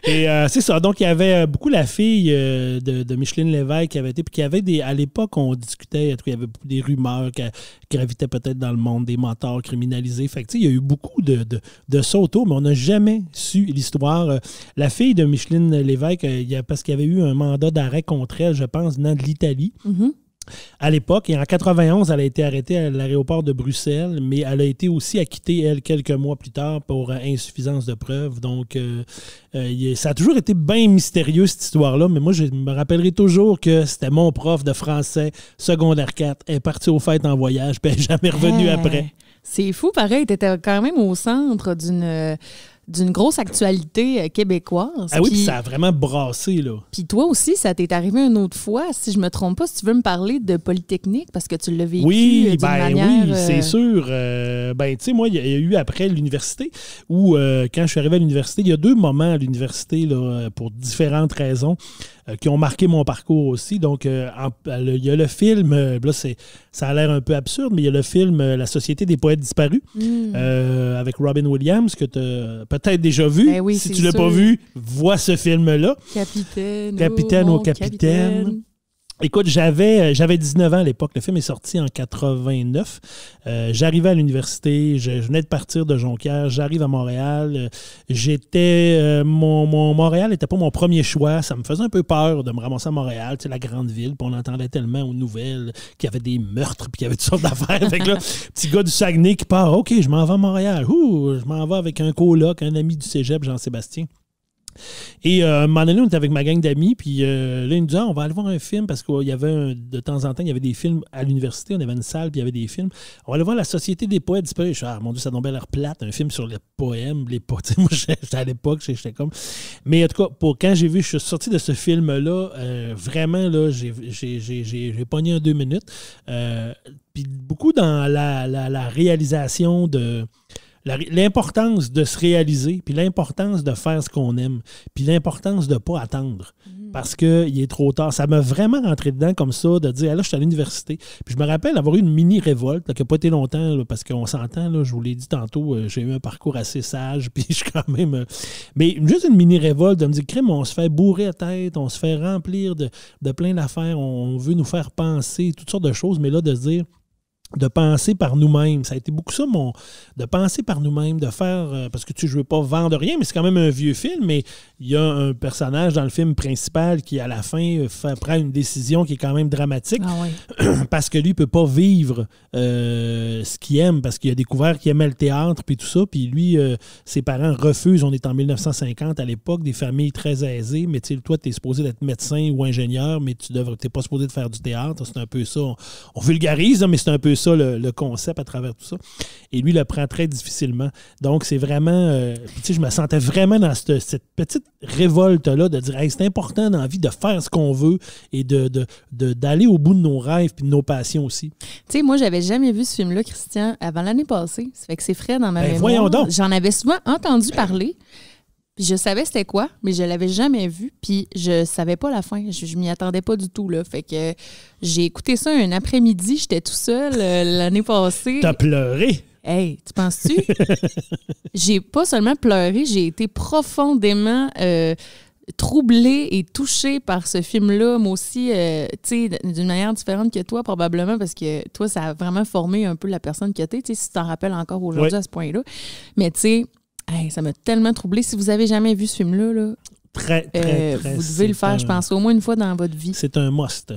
Et c'est ça. Donc, il y avait beaucoup la fille de Micheline Lévesque qui avait été... Puis qu'il y avait à l'époque, on discutait, il y avait beaucoup des rumeurs qui gravitaient peut-être dans le monde des motards criminalisés. Fait que, il y a eu beaucoup de ça autour, mais on n'a jamais su l'histoire. La fille de Micheline Lévesque, parce qu'il y avait eu un mandat d'arrêt contre elle, je pense, venant de l'Italie. À l'époque, et en 91, elle a été arrêtée à l'aéroport de Bruxelles, mais elle a été aussi acquittée, elle, quelques mois plus tard pour insuffisance de preuves. Donc, ça a toujours été bien mystérieux, cette histoire-là, mais moi, je me rappellerai toujours que c'était mon prof de français, secondaire 4, elle est partie aux fêtes en voyage, puis elle n'est jamais revenue après. C'est fou, pareil, tu étais quand même au centre d'une grosse actualité québécoise. Ah oui, puis ça a vraiment brassé, là. Puis toi aussi, ça t'est arrivé une autre fois, si je me trompe pas, si tu veux me parler de Polytechnique, parce que tu l'as vécu d'une manière... Oui, c'est sûr. Tu sais, moi, il y a eu après l'université, où quand je suis arrivé à l'université, il y a 2 moments à l'université, là, pour différentes raisons, qui ont marqué mon parcours aussi. Donc, il y a le film, là, ça a l'air un peu absurde, mais il y a le film La Société des poètes disparus, avec Robin Williams, que tu as peut-être déjà vu. Ben oui, si tu ne l'as pas vu, vois ce film-là. Capitaine. Écoute, j'avais 19 ans à l'époque. Le film est sorti en 89. J'arrivais à l'université. Je venais de partir de Jonquière. J'arrive à Montréal. Montréal n'était pas mon premier choix. Ça me faisait un peu peur de me ramasser à Montréal, tu sais, la grande ville. Puis on entendait tellement aux nouvelles qu'il y avait des meurtres puis qu'il y avait toutes sortes d'affaires. Fait que là, petit gars du Saguenay qui part. OK, je m'en vais à Montréal. Je m'en vais avec un coloc, un ami du cégep, Jean-Sébastien. Et à un moment donné, on était avec ma gang d'amis, puis là, ils nous disaient, on va aller voir un film, parce qu'il y avait de temps en temps, il y avait des films à l'université, on avait une salle, puis il y avait des films. On va aller voir La Société des poètes disparus. Je suis mon Dieu, ça tombait l'air plate, un film sur les poèmes, les poètes. Moi, j'étais à l'époque, j'étais comme... Mais en tout cas, quand je suis sorti de ce film-là, vraiment, là, j'ai pogné en 2 minutes. Puis beaucoup dans la réalisation de... L'importance de se réaliser, puis l'importance de faire ce qu'on aime, puis l'importance de ne pas attendre parce qu'il est trop tard. Ça m'a vraiment rentré dedans comme ça, de dire, là, je suis à l'université. Puis je me rappelle avoir eu une mini-révolte, là, qui n'a pas été longtemps, là, parce qu'on s'entend, là, je vous l'ai dit tantôt, j'ai eu un parcours assez sage, puis je suis quand même... mais juste une mini-révolte de me dire, crème, on se fait bourrer la tête, on se fait remplir de plein d'affaires, on veut nous faire penser, toutes sortes de choses, mais là, de se dire... de penser par nous-mêmes. Ça a été beaucoup ça, de penser par nous-mêmes, de faire... parce que je ne veux pas vendre rien, mais c'est quand même un vieux film, mais il y a un personnage dans le film principal qui, à la fin, prend une décision qui est quand même dramatique, parce que lui, il ne peut pas vivre ce qu'il aime, parce qu'il a découvert qu'il aimait le théâtre, puis tout ça, puis lui, ses parents refusent. On est en 1950 à l'époque, des familles très aisées, mais toi, tu es supposé d'être médecin ou ingénieur, mais tu n'es pas supposé de faire du théâtre. C'est un peu ça. On vulgarise, mais c'est un peu ça le concept à travers tout ça. Et lui, il le prend très difficilement. Donc, c'est vraiment... je me sentais vraiment dans cette petite révolte-là de dire, hey, c'est important dans la vie de faire ce qu'on veut et d'aller au bout de nos rêves et de nos passions aussi. Tu sais, moi, j'avais jamais vu ce film-là, Christian, avant l'année passée. Ça fait que c'est frais dans ma mémoire. Voyons donc. J'en avais souvent entendu parler. Puis je savais c'était quoi, mais je l'avais jamais vu. Puis je savais pas la fin. Je m'y attendais pas du tout, là. Fait que j'ai écouté ça un après-midi. J'étais tout seul l'année passée. T'as pleuré? Hey, tu penses-tu? J'ai pas seulement pleuré, j'ai été profondément troublée et touchée par ce film-là. Moi aussi, tu sais, d'une manière différente que toi, probablement, parce que toi, ça a vraiment formé un peu la personne que t'es, tu sais, si tu t'en rappelles encore aujourd'hui à ce point-là. Mais tu sais, hey, ça m'a tellement troublée. Si vous avez jamais vu ce film-là, là, très, vous devez le faire, je pense, au moins une fois dans votre vie. C'est un must.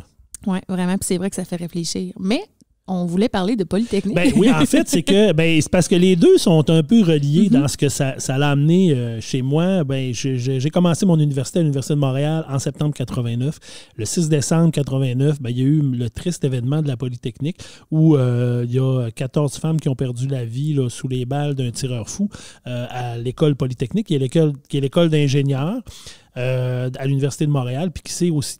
Oui, vraiment. Puis c'est vrai que ça fait réfléchir. Mais on voulait parler de Polytechnique. Ben oui, en fait, c'est que c'est parce que les deux sont un peu reliés dans ce que ça l'a amené chez moi. J'ai commencé mon université à l'Université de Montréal en septembre 89. Le 6 décembre 89, il y a eu le triste événement de la Polytechnique où il y a 14 femmes qui ont perdu la vie là, sous les balles d'un tireur fou à l'école Polytechnique, qui est l'école d'ingénieurs. À l'Université de Montréal, puis qui s'est aussi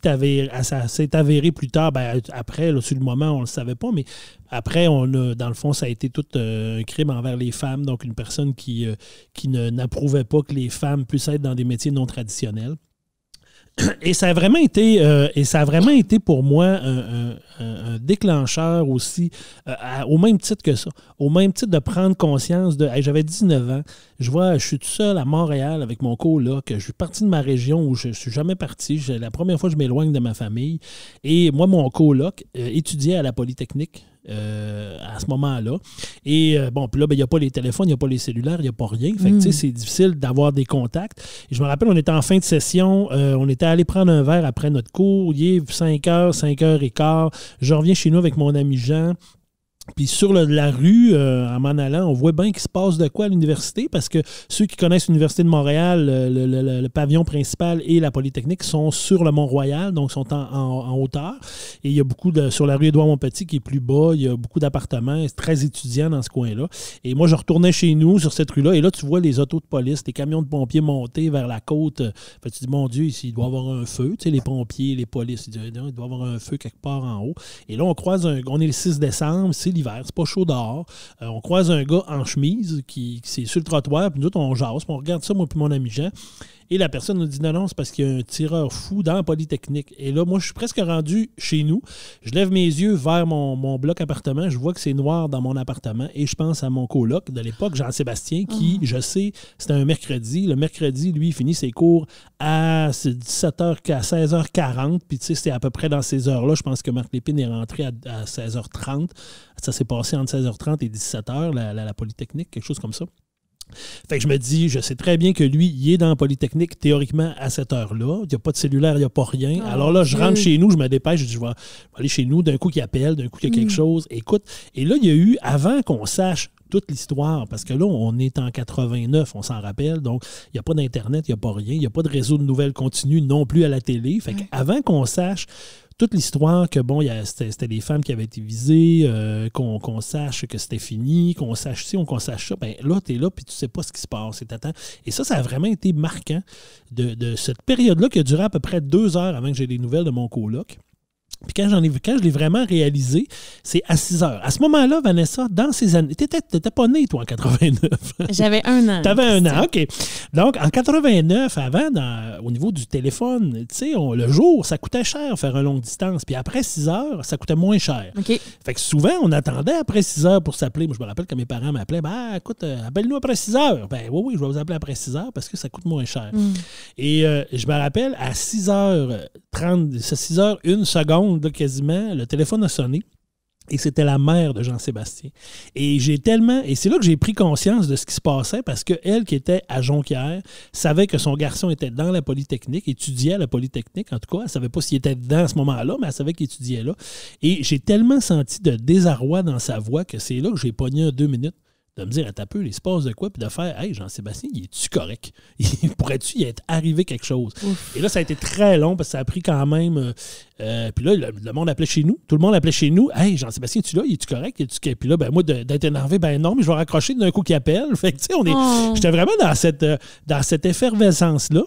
avéré plus tard, après, là, sur le moment, on ne le savait pas, mais après, dans le fond, ça a été tout un crime envers les femmes, donc une personne qui n'approuvait pas que les femmes puissent être dans des métiers non traditionnels. Et ça a vraiment été pour moi un déclencheur aussi, au même titre que ça. Au même titre de prendre conscience de... Hey, j'avais 19 ans, je suis tout seul à Montréal avec mon coloc, je suis parti de ma région où je ne suis jamais parti. C'est la première fois que je m'éloigne de ma famille. Et moi, mon coloc étudiait à la Polytechnique. À ce moment-là. Et puis là, il n'y a pas les téléphones, il n'y a pas les cellulaires, il n'y a pas rien. Fait que, c'est difficile d'avoir des contacts. Et je me rappelle, on était en fin de session, on était allé prendre un verre après notre cours. Il est 5h, 5h15. Je reviens chez nous avec mon ami Jean. Puis sur la rue, en m'en allant, on voit bien qu'il se passe de quoi à l'université, parce que ceux qui connaissent l'Université de Montréal, le pavillon principal et la Polytechnique sont sur le Mont-Royal, donc sont en hauteur. Et il y a beaucoup sur la rue Édouard-Montpetit qui est plus bas, il y a beaucoup d'appartements, c'est très étudiant dans ce coin-là. Et moi, je retournais chez nous sur cette rue-là, et là, tu vois les autos de police, les camions de pompiers montés vers la côte. Fait que tu dis, mon Dieu, ici, il doit y avoir un feu. Tu sais, les pompiers, les polices, il doit y avoir un feu quelque part en haut. Et là, on est le 6 décembre, c'est l'hiver, c'est pas chaud dehors. On croise un gars en chemise qui c'est sur le trottoir, puis nous autres, on jase, puis on regarde ça, moi puis mon ami Jean. Et la personne nous dit non, c'est parce qu'il y a un tireur fou dans la Polytechnique. Et là, moi, je suis presque rendu chez nous. Je lève mes yeux vers mon bloc appartement. Je vois que c'est noir dans mon appartement. Et je pense à mon coloc de l'époque, Jean-Sébastien, qui, je sais, c'était un mercredi. Le mercredi, lui, il finit ses cours à 17h, à 16h40. Puis, tu sais, c'était à peu près dans ces heures-là. Je pense que Marc Lépine est rentré à 16h30. Ça s'est passé entre 16h30 et 17h, la Polytechnique, quelque chose comme ça. Fait que je me dis, je sais très bien que lui, il est dans la Polytechnique théoriquement à cette heure-là. Il n'y a pas de cellulaire, il n'y a pas rien. Alors là, je rentre chez nous, je me dépêche, je dis, je vais aller chez nous, d'un coup qu'il appelle, d'un coup qu'il y a quelque chose. Écoute, et là, il y a eu, avant qu'on sache toute l'histoire, parce que là, on est en 89, on s'en rappelle, donc il n'y a pas d'Internet, il n'y a pas rien, il n'y a pas de réseau de nouvelles continues non plus à la télé. Fait qu'avant qu'on sache toute l'histoire que, bon, c'était des femmes qui avaient été visées, qu'on sache que c'était fini, qu'on sache ci, qu'on sache ça, bien là, t'es là, puis tu sais pas ce qui se passe. Et ça a vraiment été marquant de cette période-là qui a duré à peu près 2 heures avant que j'ai des nouvelles de mon coloc. Puis quand je l'ai vraiment réalisé, c'est à 6 heures. À ce moment-là, Vanessa, dans ces années... T'étais pas née, toi, en 89. J'avais 1 an. T'avais 1 an, OK. Donc, en 89, avant, au niveau du téléphone, tu sais, le jour, ça coûtait cher faire une longue distance. Puis après 6 heures, ça coûtait moins cher. OK. Fait que souvent, on attendait après 6 heures pour s'appeler. Moi, je me rappelle que mes parents m'appelaient. Écoute, appelle-nous après 6 heures. Ben oui, je vais vous appeler après 6 heures parce que ça coûte moins cher. Et je me rappelle, à 6h30, c'est 6h01 seconde, là, quasiment, le téléphone a sonné. Et c'était la mère de Jean-Sébastien. Et c'est là que j'ai pris conscience de ce qui se passait, parce qu'elle, qui était à Jonquière, savait que son garçon était dans la Polytechnique, étudiait à la Polytechnique, en tout cas. Elle ne savait pas s'il était dedans à ce moment-là, mais elle savait qu'il étudiait là. Et j'ai tellement senti de désarroi dans sa voix que c'est là que j'ai pogné 2 minutes de me dire, attends un peu, il se passe de quoi, puis de faire, hey, Jean-Sébastien, il est-tu correct? Pourrais-tu y être arrivé quelque chose? Ouf. Et là, ça a été très long, parce que ça a pris quand même. Puis là, le monde appelait chez nous. Tout le monde appelait chez nous. Hey, Jean-Sébastien, es-tu là? Il est-tu correct? Puis là, ben moi, d'être énervé, ben non, mais je vais raccrocher d'un coup qu'il appelle. Fait que, tu sais, j'étais vraiment dans cette effervescence-là.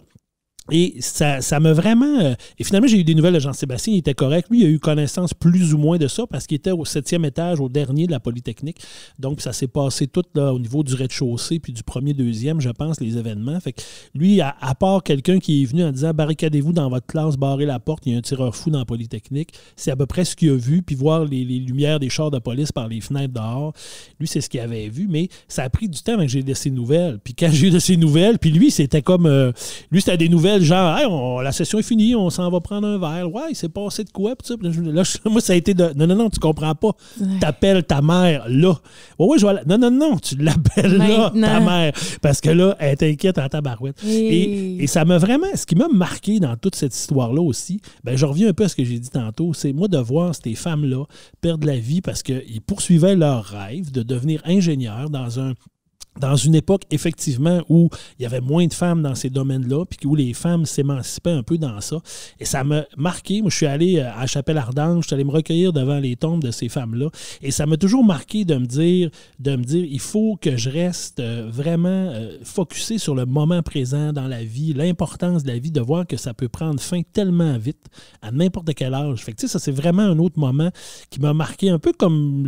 Et ça m'a vraiment... et finalement, j'ai eu des nouvelles de Jean-Sébastien. Il était correct. Lui, il a eu connaissance plus ou moins de ça parce qu'il était au 7e étage, au dernier de la Polytechnique. Donc, ça s'est passé tout là, au niveau du rez-de-chaussée puis du premier, deuxième, je pense, les événements. Fait que lui, à part quelqu'un qui est venu en disant « Barricadez-vous dans votre classe, barrez la porte, il y a un tireur fou dans la Polytechnique », c'est à peu près ce qu'il a vu, puis voir les lumières des chars de police par les fenêtres dehors. Lui, c'est ce qu'il avait vu, mais ça a pris du temps avant que j'ai eu de ses nouvelles. Puis quand j'ai eu de ses nouvelles, puis lui, c'était comme... lui, c'était des nouvelles genre, hey, la session est finie, on s'en va prendre un verre. Ouais, il s'est passé de quoi? Puis là, moi, ça a été de. Non, tu comprends pas. T'appelles ta mère là. Ouais, je vais. Non, tu l'appelles là, ta mère. Parce que là, elle t'inquiète en tabarouette. Et ça m'a vraiment. Ce qui m'a marqué dans toute cette histoire-là aussi, ben je reviens un peu à ce que j'ai dit tantôt, c'est moi de voir ces femmes-là perdre la vie parce qu'ils poursuivaient leur rêve de devenir ingénieurs dans une époque, effectivement, où il y avait moins de femmes dans ces domaines-là, puis où les femmes s'émancipaient un peu dans ça. Et ça m'a marqué. Moi, je suis allé à Chapelle-Ardente, je suis allé me recueillir devant les tombes de ces femmes-là. Et ça m'a toujours marqué de me dire, il faut que je reste vraiment focusé sur le moment présent dans la vie, l'importance de la vie, de voir que ça peut prendre fin tellement vite, à n'importe quel âge. Fait que, tu sais, ça, c'est vraiment un autre moment qui m'a marqué, un peu comme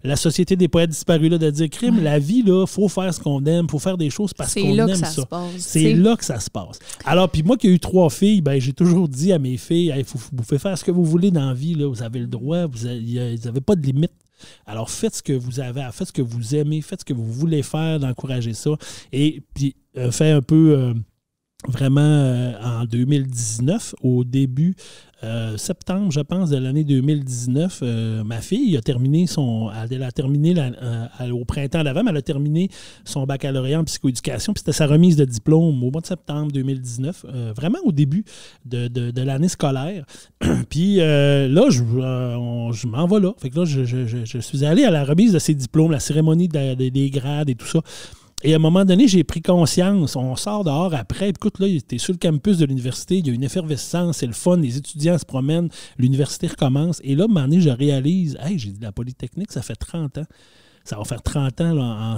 la Société des poètes disparus, là, de dire, crime, la vie, là, faut faire ce qu'on aime, il faut faire des choses parce qu'on aime ça. C'est là que ça se passe. Alors, puis moi qui ai eu 3 filles, ben j'ai toujours dit à mes filles, hey, vous pouvez faire ce que vous voulez dans la vie, là, vous avez le droit, vous n'avez pas de limite. Alors, faites ce que vous avez à faire, faites ce que vous aimez, faites ce que vous voulez faire, d'encourager ça. Et puis, fait un peu... vraiment en 2019, au début septembre, je pense, de l'année 2019, ma fille a terminé au printemps d'avant, mais elle a terminé son baccalauréat en psychoéducation, puis c'était sa remise de diplôme au mois de septembre 2019, vraiment au début de l'année scolaire. Puis là, je m'en vais là. Fait que là, je suis allé à la remise de ses diplômes, la cérémonie des grades et tout ça. Et à un moment donné, j'ai pris conscience. On sort dehors après. Écoute, là, t'es sur le campus de l'université. Il y a une effervescence, c'est le fun. Les étudiants se promènent. L'université recommence. Et là, à un moment donné, je réalise, hey, j'ai dit, la Polytechnique, ça fait 30 ans. Ça va faire 30 ans là,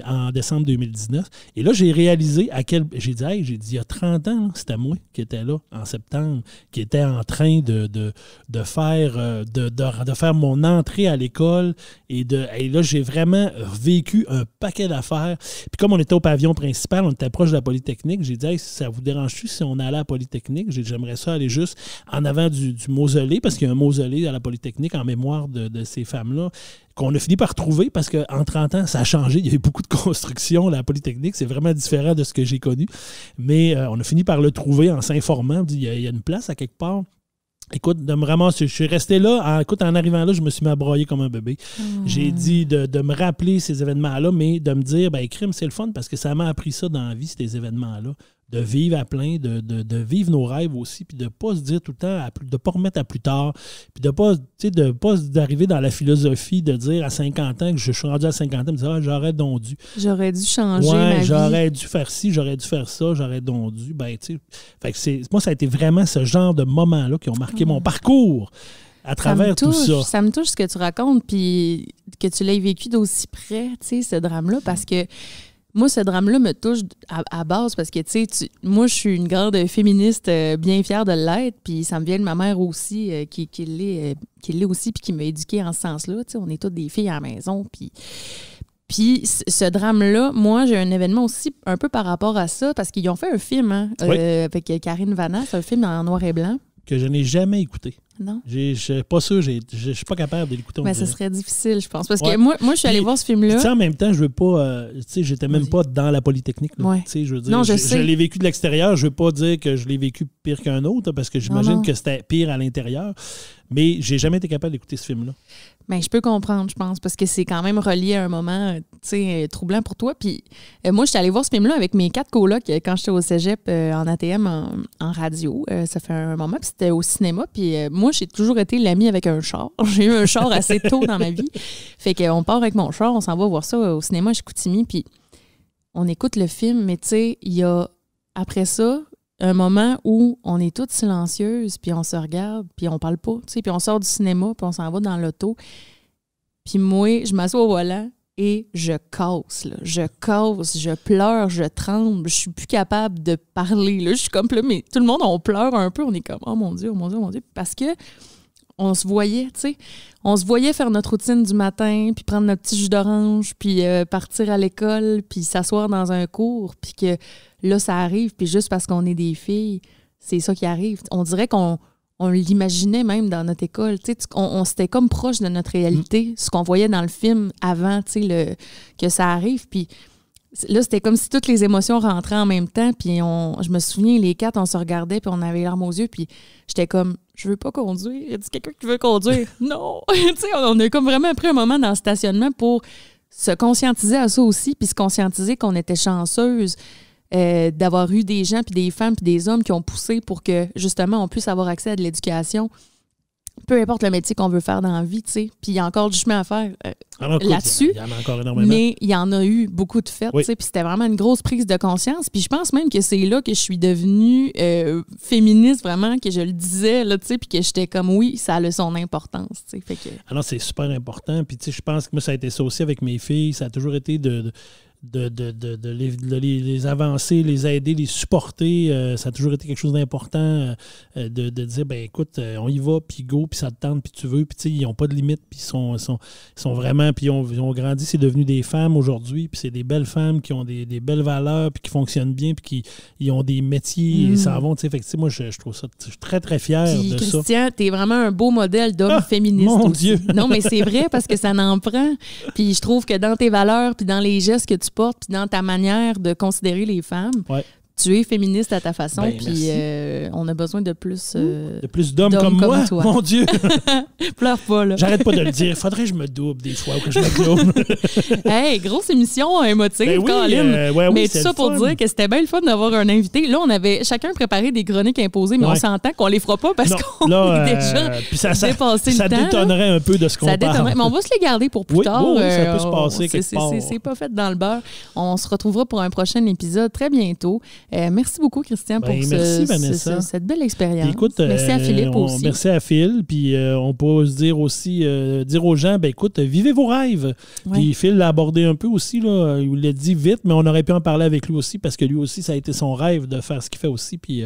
en décembre 2019. Et là, j'ai réalisé j'ai dit, il y a 30 ans, c'était moi qui étais là en septembre, qui était en train de faire mon entrée à l'école. Et là, j'ai vraiment vécu un paquet d'affaires. Puis comme on était au pavillon principal, on était proche de la Polytechnique, j'ai dit, hey, ça vous dérange-tu si on allait à la Polytechnique? J'aimerais ça aller juste en avant du mausolée, parce qu'il y a un mausolée à la Polytechnique en mémoire de ces femmes-là, qu'on a fini par trouver parce qu'en 30 ans, ça a changé. Il y a eu beaucoup de construction à la Polytechnique. C'est vraiment différent de ce que j'ai connu. Mais on a fini par le trouver en s'informant. Il y a une place à quelque part. Écoute, de me ramasser, je suis resté là. En arrivant là, je me suis mis à broyer comme un bébé. J'ai dit de me rappeler ces événements-là, mais de me dire, crime, c'est le fun parce que ça m'a appris ça dans la vie, ces événements-là. De vivre à plein, de vivre nos rêves aussi, puis de ne pas se dire tout le temps, de ne pas remettre à plus tard, puis de ne pas d'arriver dans la philosophie de dire à 50 ans, que je suis rendu à 50 ans, de me dire, j'aurais donc dû. J'aurais dû changer ma vie. J'aurais dû faire ci, j'aurais dû faire ça, j'aurais donc dû. Fait que moi, ça a été vraiment ce genre de moments-là qui ont marqué mon parcours à travers tout ça. Ça me touche ce que tu racontes, puis que tu l'aies vécu d'aussi près, ce drame-là, parce que moi, ce drame-là me touche à base parce que, moi, je suis une grande féministe bien fière de l'être, puis ça me vient de ma mère aussi, qui l'est aussi, puis qui m'a éduquée en ce sens-là. On est toutes des filles à la maison, Puis ce drame-là, moi, j'ai un événement aussi un peu par rapport à ça, parce qu'ils ont fait un film avec Karine Vanasse, un film en noir et blanc. Que je n'ai jamais écouté. Non. Je suis pas sûr, je suis pas capable de l'écouter. Mais ça serait difficile, je pense. Parce que moi, je suis allée voir ce film-là. En même temps, je veux pas. J'étais même pas dans la Polytechnique. Je veux dire, non, je l'ai vécu de l'extérieur. Je veux pas dire que je l'ai vécu pire qu'un autre, parce que j'imagine que c'était pire à l'intérieur. Mais j'ai jamais été capable d'écouter ce film-là. Bien, je peux comprendre, je pense, parce que c'est quand même relié à un moment troublant pour toi. Puis moi, j'étais allée voir ce film-là avec mes 4 colocs quand j'étais au cégep en ATM en radio. Ça fait un moment, puis c'était au cinéma. Puis moi, j'ai toujours été l'amie avec un char. J'ai eu un char assez tôt dans ma vie. Fait qu'on part avec mon char, on s'en va voir ça au cinéma à Chicoutimi, puis on écoute le film. Mais tu sais, il y a, après ça, un moment où on est toutes silencieuses, puis on se regarde, puis on parle pas, puis on sort du cinéma, puis on s'en va dans l'auto. Puis moi, je m'assois au volant et je casse, là. Je casse, je pleure, je tremble, je suis plus capable de parler, là. Je suis comme là, mais tout le monde, on pleure un peu, on est comme « Oh mon Dieu, oh mon Dieu, oh mon Dieu », parce que on se voyait, tu sais. On se voyait faire notre routine du matin, puis prendre notre petit jus d'orange, puis partir à l'école, puis s'asseoir dans un cours, puis que là, ça arrive, puis juste parce qu'on est des filles, c'est ça qui arrive. On dirait qu'on l'imaginait même dans notre école. Tu sais, on s'était comme proche de notre réalité, ce qu'on voyait dans le film avant, tu sais, que ça arrive. Puis là, c'était comme si toutes les émotions rentraient en même temps, puis je me souviens, les 4, on se regardait, puis on avait les larmes aux yeux, puis j'étais comme, je veux pas conduire. Y a quelqu'un qui veut conduire? Non! Tu sais, on a comme vraiment pris un moment dans le stationnement pour se conscientiser à ça aussi, puis se conscientiser qu'on était chanceuse d'avoir eu des gens, puis des femmes, puis des hommes qui ont poussé pour que, justement, on puisse avoir accès à de l'éducation. Peu importe le métier qu'on veut faire dans la vie, tu sais. Puis il y a encore du chemin à faire là-dessus. Il y en a encore énormément. Mais il y en a eu beaucoup de fêtes, tu sais. Puis c'était vraiment une grosse prise de conscience. Puis je pense même que c'est là que je suis devenue féministe, vraiment, que je le disais, là, tu sais. Puis que j'étais comme, oui, ça a son importance, tu sais. Fait que... Alors, c'est super important. Puis tu sais, je pense que moi, ça a été ça aussi avec mes filles. Ça a toujours été de les avancer, les aider, les supporter. Ça a toujours été quelque chose d'important de dire, ben écoute, on y va, puis go, puis ça te tente, puis tu veux. Puis tu sais, ils n'ont pas de limite, puis ils sont vraiment, puis ils ont grandi, c'est devenu des femmes aujourd'hui, puis c'est des belles femmes qui ont des belles valeurs, puis qui fonctionnent bien, puis qui ont des métiers, et s'en vont. Tu sais, fait que moi, je trouve ça, je suis très, très fier puis, de Christian, ça. Christian, t'es vraiment un beau modèle d'homme féministe mon aussi. Dieu! Non, mais c'est vrai, parce que ça n'en prend. Puis je trouve que dans tes valeurs, puis dans les gestes que tu portes, puis dans ta manière de considérer les femmes, Tu es féministe à ta façon, Ben, puis on a besoin de plus... d'hommes comme moi, toi. mon Dieu! Pleure pas, là. J'arrête pas de le dire. Faudrait que je me double des fois ou que je me clone. Hey, grosse émission émotive, Ben oui, Colin. ouais, mais c'est tout ça le pour fun. dire que c'était bien le fun d'avoir un invité. Là, on avait chacun préparé des chroniques imposées, mais on s'entend qu'on les fera pas parce Non, qu'on là, est déjà puis ça dépassé le ça temps. détonnerait un peu de ce qu'on Ça parle. détonnerait, mais on va se les garder pour plus tard. Oui, ça peut se passer quelque part. C'est pas fait dans le beurre. On se retrouvera pour un prochain épisode très bientôt. Merci beaucoup, Christian, pour merci, Vanessa. cette belle expérience. Puis écoute, merci à Philippe aussi. Merci à Phil. Puis on peut se dire aussi, dire aux gens, ben écoute, vivez vos rêves. Ouais. Puis Phil l'a abordé un peu aussi, là, il l'a dit vite, mais on aurait pu en parler avec lui aussi parce que lui aussi, ça a été son rêve de faire ce qu'il fait aussi. Puis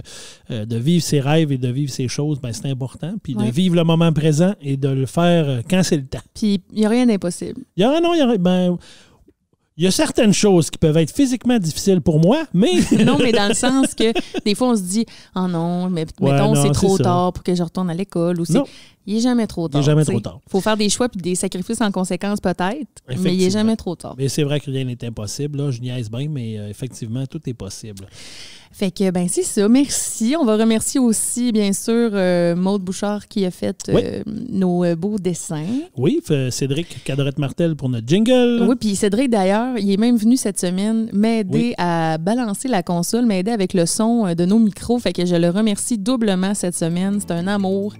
de vivre ses rêves et de vivre ses choses, ben, c'est important. Puis de vivre le moment présent et de le faire quand c'est le temps. Puis il n'y a rien d'impossible. Il y a certaines choses qui peuvent être physiquement difficiles pour moi, mais... Non, mais dans le sens que des fois, on se dit « Oh non, mais mettons, c'est trop tard pour que je retourne à l'école. » ou c'est... Il n'est jamais trop tard. Il n'est jamais trop tard. Il faut faire des choix puis des sacrifices en conséquence peut-être, mais il n'est jamais trop tard. Mais c'est vrai que rien n'est impossible. Là. Je niaise bien, mais effectivement, tout est possible. Fait que, ben c'est ça. Merci. On va remercier aussi, bien sûr, Maude Bouchard qui a fait nos beaux dessins. Oui, Cédric Cadorette-Martel pour notre jingle. Oui, puis Cédric, d'ailleurs, il est même venu cette semaine m'aider à balancer la console, m'aider avec le son de nos micros. Fait que je le remercie doublement cette semaine. C'est un amour.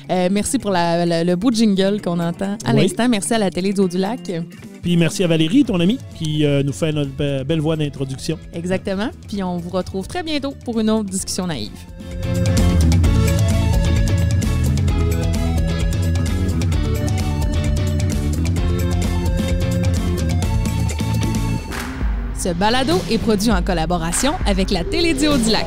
Merci pour le beau jingle qu'on entend à l'instant. Merci à la télé du Haut-du-Lac. Puis merci à Valérie, ton amie, qui nous fait notre belle voix d'introduction. Exactement. Puis on vous retrouve très bientôt pour une autre discussion naïve. Ce balado est produit en collaboration avec la télé du Haut-du-Lac.